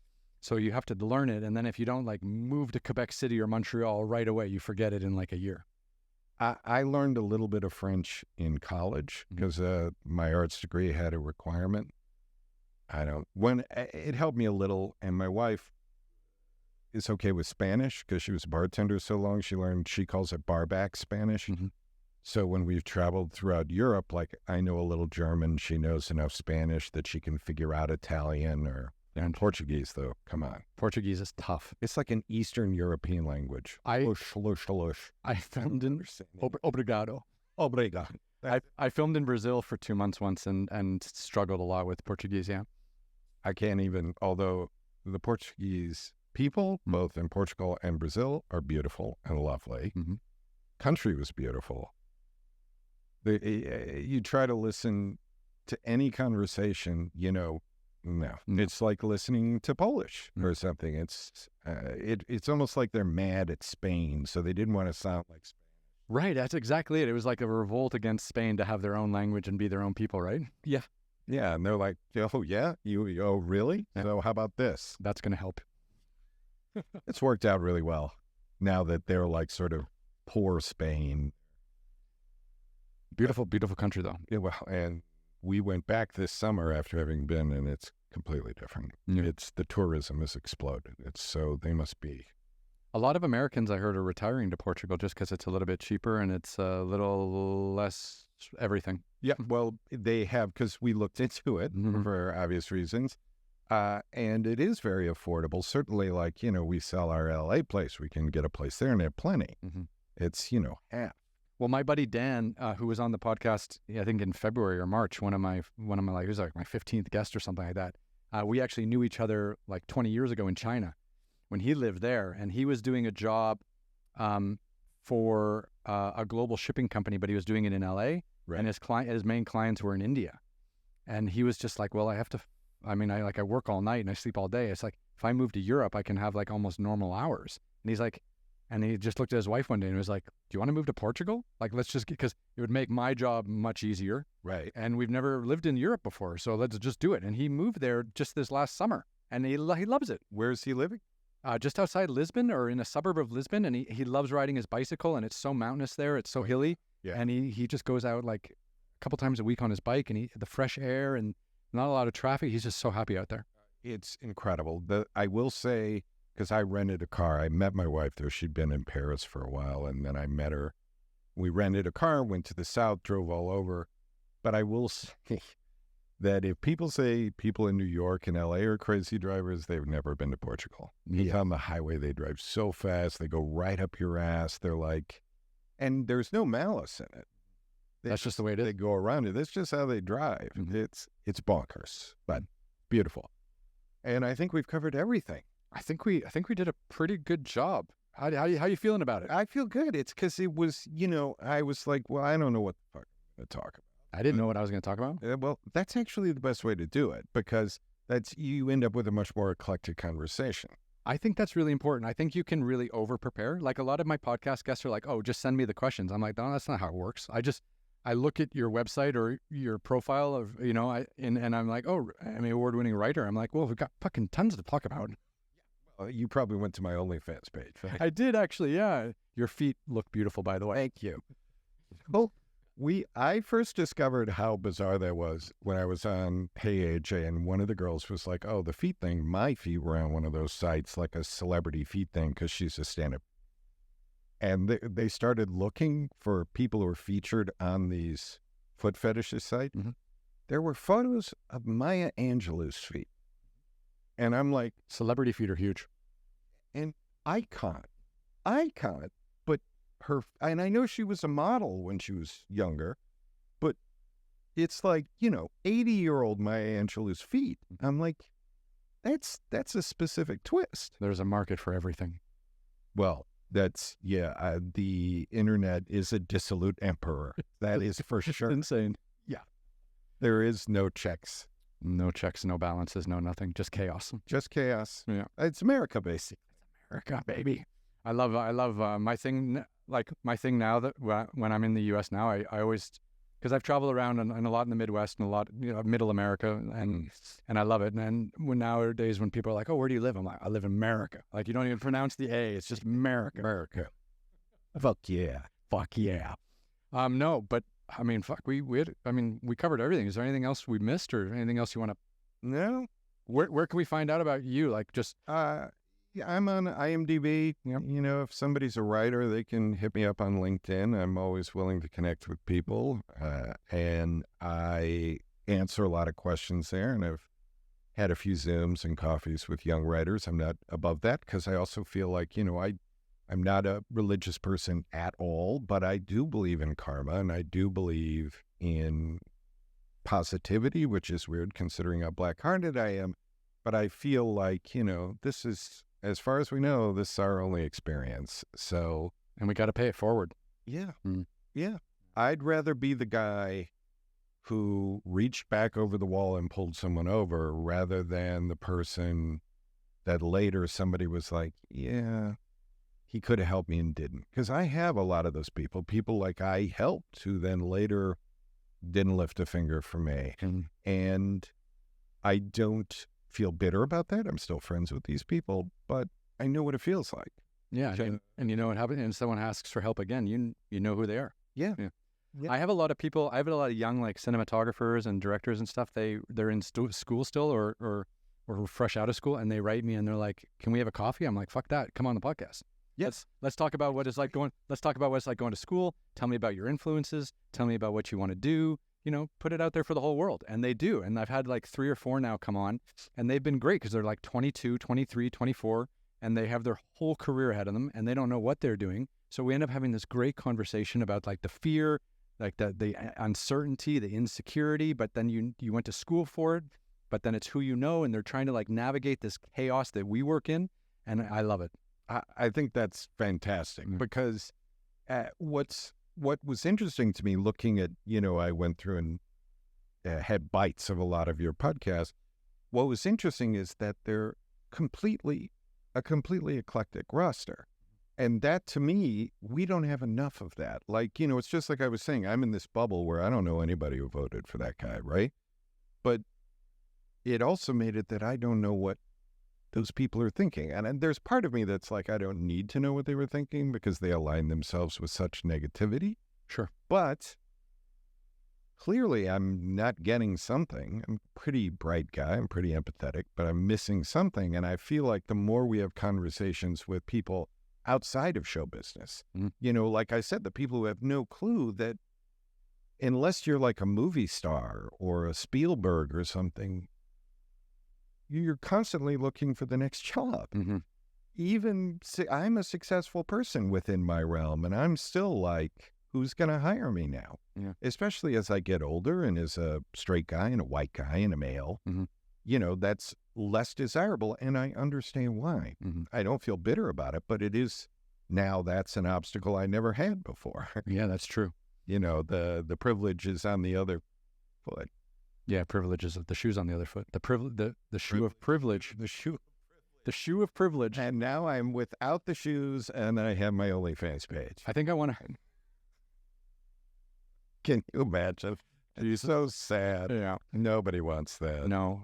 you have to learn it. And then if you don't like move to Quebec City or Montreal right away, you forget it in like a year. I learned a little bit of French in college because my arts degree had a requirement. It helped me a little, and my wife is okay with Spanish because she was a bartender so long. She calls it barback Spanish. Mm-hmm. So when we've traveled throughout Europe, like I know a little German, she knows enough Spanish that she can figure out Italian and Portuguese, though. Come on. Portuguese is tough. It's like an Eastern European language. I filmed in Obrigado. Obrigado. I filmed in Brazil for 2 months once and struggled a lot with Portuguese, yeah. I can't even, although the Portuguese people, both in Portugal and Brazil, are beautiful and lovely. Mm-hmm. Country was beautiful. You try to listen to any conversation, no. It's like listening to Polish or something. It's almost like they're mad at Spain, so they didn't want to sound like Spain. Right, that's exactly it. It was like a revolt against Spain to have their own language and be their own people, right? Yeah. Yeah, and they're like, oh, yeah? Oh, really? Yeah. So how about this? That's going to help. It's worked out really well now that they're like sort of poor Spain. Beautiful, beautiful country, though. Yeah, well, and we went back this summer after having been, and it's completely different. Yeah. The tourism has exploded. They must be. A lot of Americans, I heard, are retiring to Portugal just because it's a little bit cheaper and it's a little less everything. Yeah, well, they have, because we looked into it for obvious reasons, and it is very affordable. Certainly, like, we sell our LA place. We can get a place there and they have plenty. Mm-hmm. It's, half. Well, my buddy Dan, who was on the podcast, I think in February or March, one of my he was like my 15th guest or something like that. We actually knew each other like 20 years ago in China when he lived there, and he was doing a job for a global shipping company, but he was doing it in LA, right. And his main clients were in India, and he was just like, well, I work all night and I sleep all day. It's like if I move to Europe, I can have like almost normal hours. And he's like. And he just looked at his wife one day and was like, do you want to move to Portugal? Like, let's just because it would make my job much easier. Right. And we've never lived in Europe before, so let's just do it. And he moved there just this last summer. and he loves it. Where's he living? Just outside Lisbon or in a suburb of Lisbon, and he loves riding his bicycle, and it's so mountainous there, it's so hilly, and he just goes out like a couple times a week on his bike, and the fresh air and not a lot of traffic. He's just so happy out there. It's incredible. I will say, because I rented a car, I met my wife there. She'd been in Paris for a while, and then I met her. We rented a car, went to the south, drove all over. But I will say that if people say people in New York and LA are crazy drivers, they've never been to Portugal. Yeah. On the highway, they drive so fast. They go right up your ass. They're like, and there's no malice in it. That's just the way it is. They go around it. That's just how they drive. Mm-hmm. It's bonkers, but beautiful. And I think we've covered everything. I think we did a pretty good job. How you feeling about it? I feel good. It's because it was, I was like, well, I don't know what the fuck I'm going to talk about. I didn't know what I was going to talk about. Well, that's actually the best way to do it, because you end up with a much more eclectic conversation. I think that's really important. I think you can really over-prepare. Like a lot of my podcast guests are like, oh, just send me the questions. I'm like, no, that's not how it works. I look at your website or your profile of, and I'm like, oh, I'm an award-winning writer. I'm like, well, we've got fucking tons to talk about. Well, you probably went to my OnlyFans page. Right? I did, actually, yeah. Your feet look beautiful, by the way. Thank you. Well, I first discovered how bizarre that was when I was on Hey AJ, and one of the girls was like, oh, the feet thing, my feet were on one of those sites, like a celebrity feet thing, because she's a stand-up. And they started looking for people who were featured on these foot fetishes sites. Mm-hmm. There were photos of Maya Angelou's feet. And I'm like... Celebrity feet are huge. And icon. But and I know she was a model when she was younger, but it's like, 80-year-old Maya Angelou's feet. I'm like, that's a specific twist. There's a market for everything. Well... the internet is a dissolute emperor. That is for sure. Insane. Yeah. There is no checks. No checks, no balances, no nothing. Just chaos. Just chaos. Yeah. It's America, basically. It's America, baby. I love my thing, like my thing now that when I'm in the U.S. now, I always... Because I've traveled around and a lot in the Midwest and a lot, middle America, and I love it. And nowadays when people are like, oh, where do you live? I'm like, I live in America. Like, you don't even pronounce the A. It's just America. America. Fuck yeah. Fuck yeah. No, but I mean, fuck, we covered everything. Is there anything else we missed or anything else you want to? No. Where can we find out about you? Like just. Yeah, I'm on IMDb. Yep. If somebody's a writer, they can hit me up on LinkedIn. I'm always willing to connect with people. And I answer a lot of questions there. And I've had a few Zooms and coffees with young writers. I'm not above that because I also feel like, I'm not a religious person at all, but I do believe in karma and I do believe in positivity, which is weird considering how black-hearted I am. But I feel like, this is... As far as we know, this is our only experience. So, and we got to pay it forward. Yeah. Yeah. I'd rather be the guy who reached back over the wall and pulled someone over rather than the person that later somebody was like, yeah, he could have helped me and didn't. Because I have a lot of those people like I helped who then later didn't lift a finger for me. And I don't feel bitter about that. I'm still friends with these people, but I know what it feels like. Yeah, and you know what happens. And someone asks for help again, you know who they are. Yeah. I have a lot of people. I have a lot of young like cinematographers and directors and stuff. They're in school still or fresh out of school, and they write me and they're like, "Can we have a coffee?" I'm like, "Fuck that! Come on the podcast. Yes, let's talk about what it's like going. Let's talk about what it's like going to school. Tell me about your influences. Tell me about what you want to do. Put it out there for the whole world." And they do. And I've had like 3 or 4 now come on, and they've been great because they're like 22, 23, 24, and they have their whole career ahead of them, and they don't know what they're doing. So we end up having this great conversation about like the fear, like the uncertainty, the insecurity, but then you went to school for it, but then it's who you know, and they're trying to like navigate this chaos that we work in, and I love it. I think that's fantastic because what was interesting to me looking at, I went through and had bites of a lot of your podcasts. What was interesting is that they're a completely eclectic roster. And that to me, we don't have enough of that. Like, it's just like I was saying, I'm in this bubble where I don't know anybody who voted for that guy, right? But it also made it that I don't know what those people are thinking. And there's part of me that's like, I don't need to know what they were thinking because they align themselves with such negativity. Sure. But clearly I'm not getting something. I'm a pretty bright guy. I'm pretty empathetic, but I'm missing something. And I feel like the more we have conversations with people outside of show business, you know, like I said, the people who have no clue that unless you're like a movie star or a Spielberg or something, you're constantly looking for the next job. Even I'm a successful person within my realm, and I'm still like, who's going to hire me now? Especially as I get older and as a straight guy and a white guy and a male, you know, that's less desirable. And I understand why. I don't feel bitter about it, but it is now that's an obstacle I never had before. Yeah, that's true. You know, the privilege is on the other foot. Yeah, privilege is the shoe's on the other foot. The shoe of privilege. The shoe of privilege. And now I'm without the shoes, and I have my OnlyFans page. I think I want to. Can you imagine? It's so sad. Yeah. Nobody wants that. No.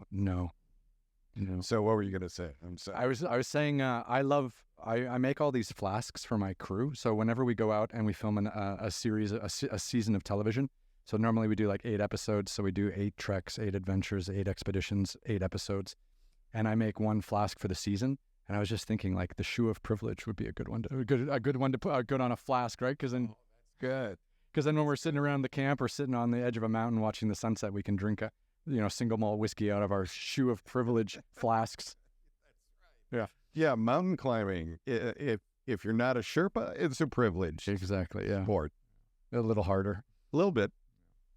So what were you going to say? I'm sorry. I was saying I make all these flasks for my crew. So whenever we go out and we film a season of television, so normally we do like 8 episodes. So we do 8 treks, 8 adventures, 8 expeditions, 8 episodes. And I make one flask for the season. And I was just thinking like the shoe of privilege would be a good one to put good on a flask, right? Because then, good. Because then when we're sitting around the camp or sitting on the edge of a mountain watching the sunset, we can drink a, single malt whiskey out of our shoe of privilege flasks. That's right. Yeah, mountain climbing. If you're not a Sherpa, it's a privilege. Exactly. Yeah. Sport. A little harder. A little bit.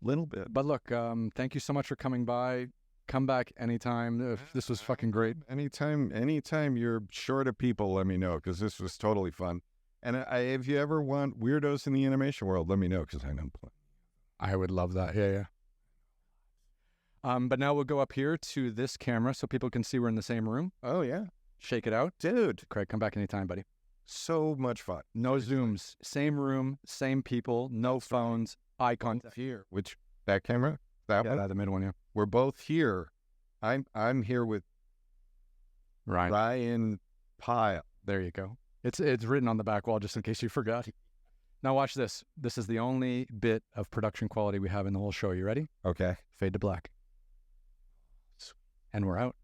But look, thank you so much for coming by. Come back anytime. This was fucking great. Anytime you're short of people, let me know, because this was totally fun. And if you ever want weirdos in the animation world, let me know, because I know plenty. I would love that. Yeah. But now we'll go up here to this camera so people can see we're in the same room. Oh, yeah. Shake it out. Dude. Craig, come back anytime, buddy. So much fun. No Zooms. Same room, same people, no phones, eye contact. Here. Which, that camera? That one? Yeah, the middle one, yeah. We're both here. I'm here with Ryan Pyle. There you go. It's written on the back wall just in case you forgot. Now watch this. This is the only bit of production quality we have in the whole show. You ready? Okay. Fade to black. And we're out.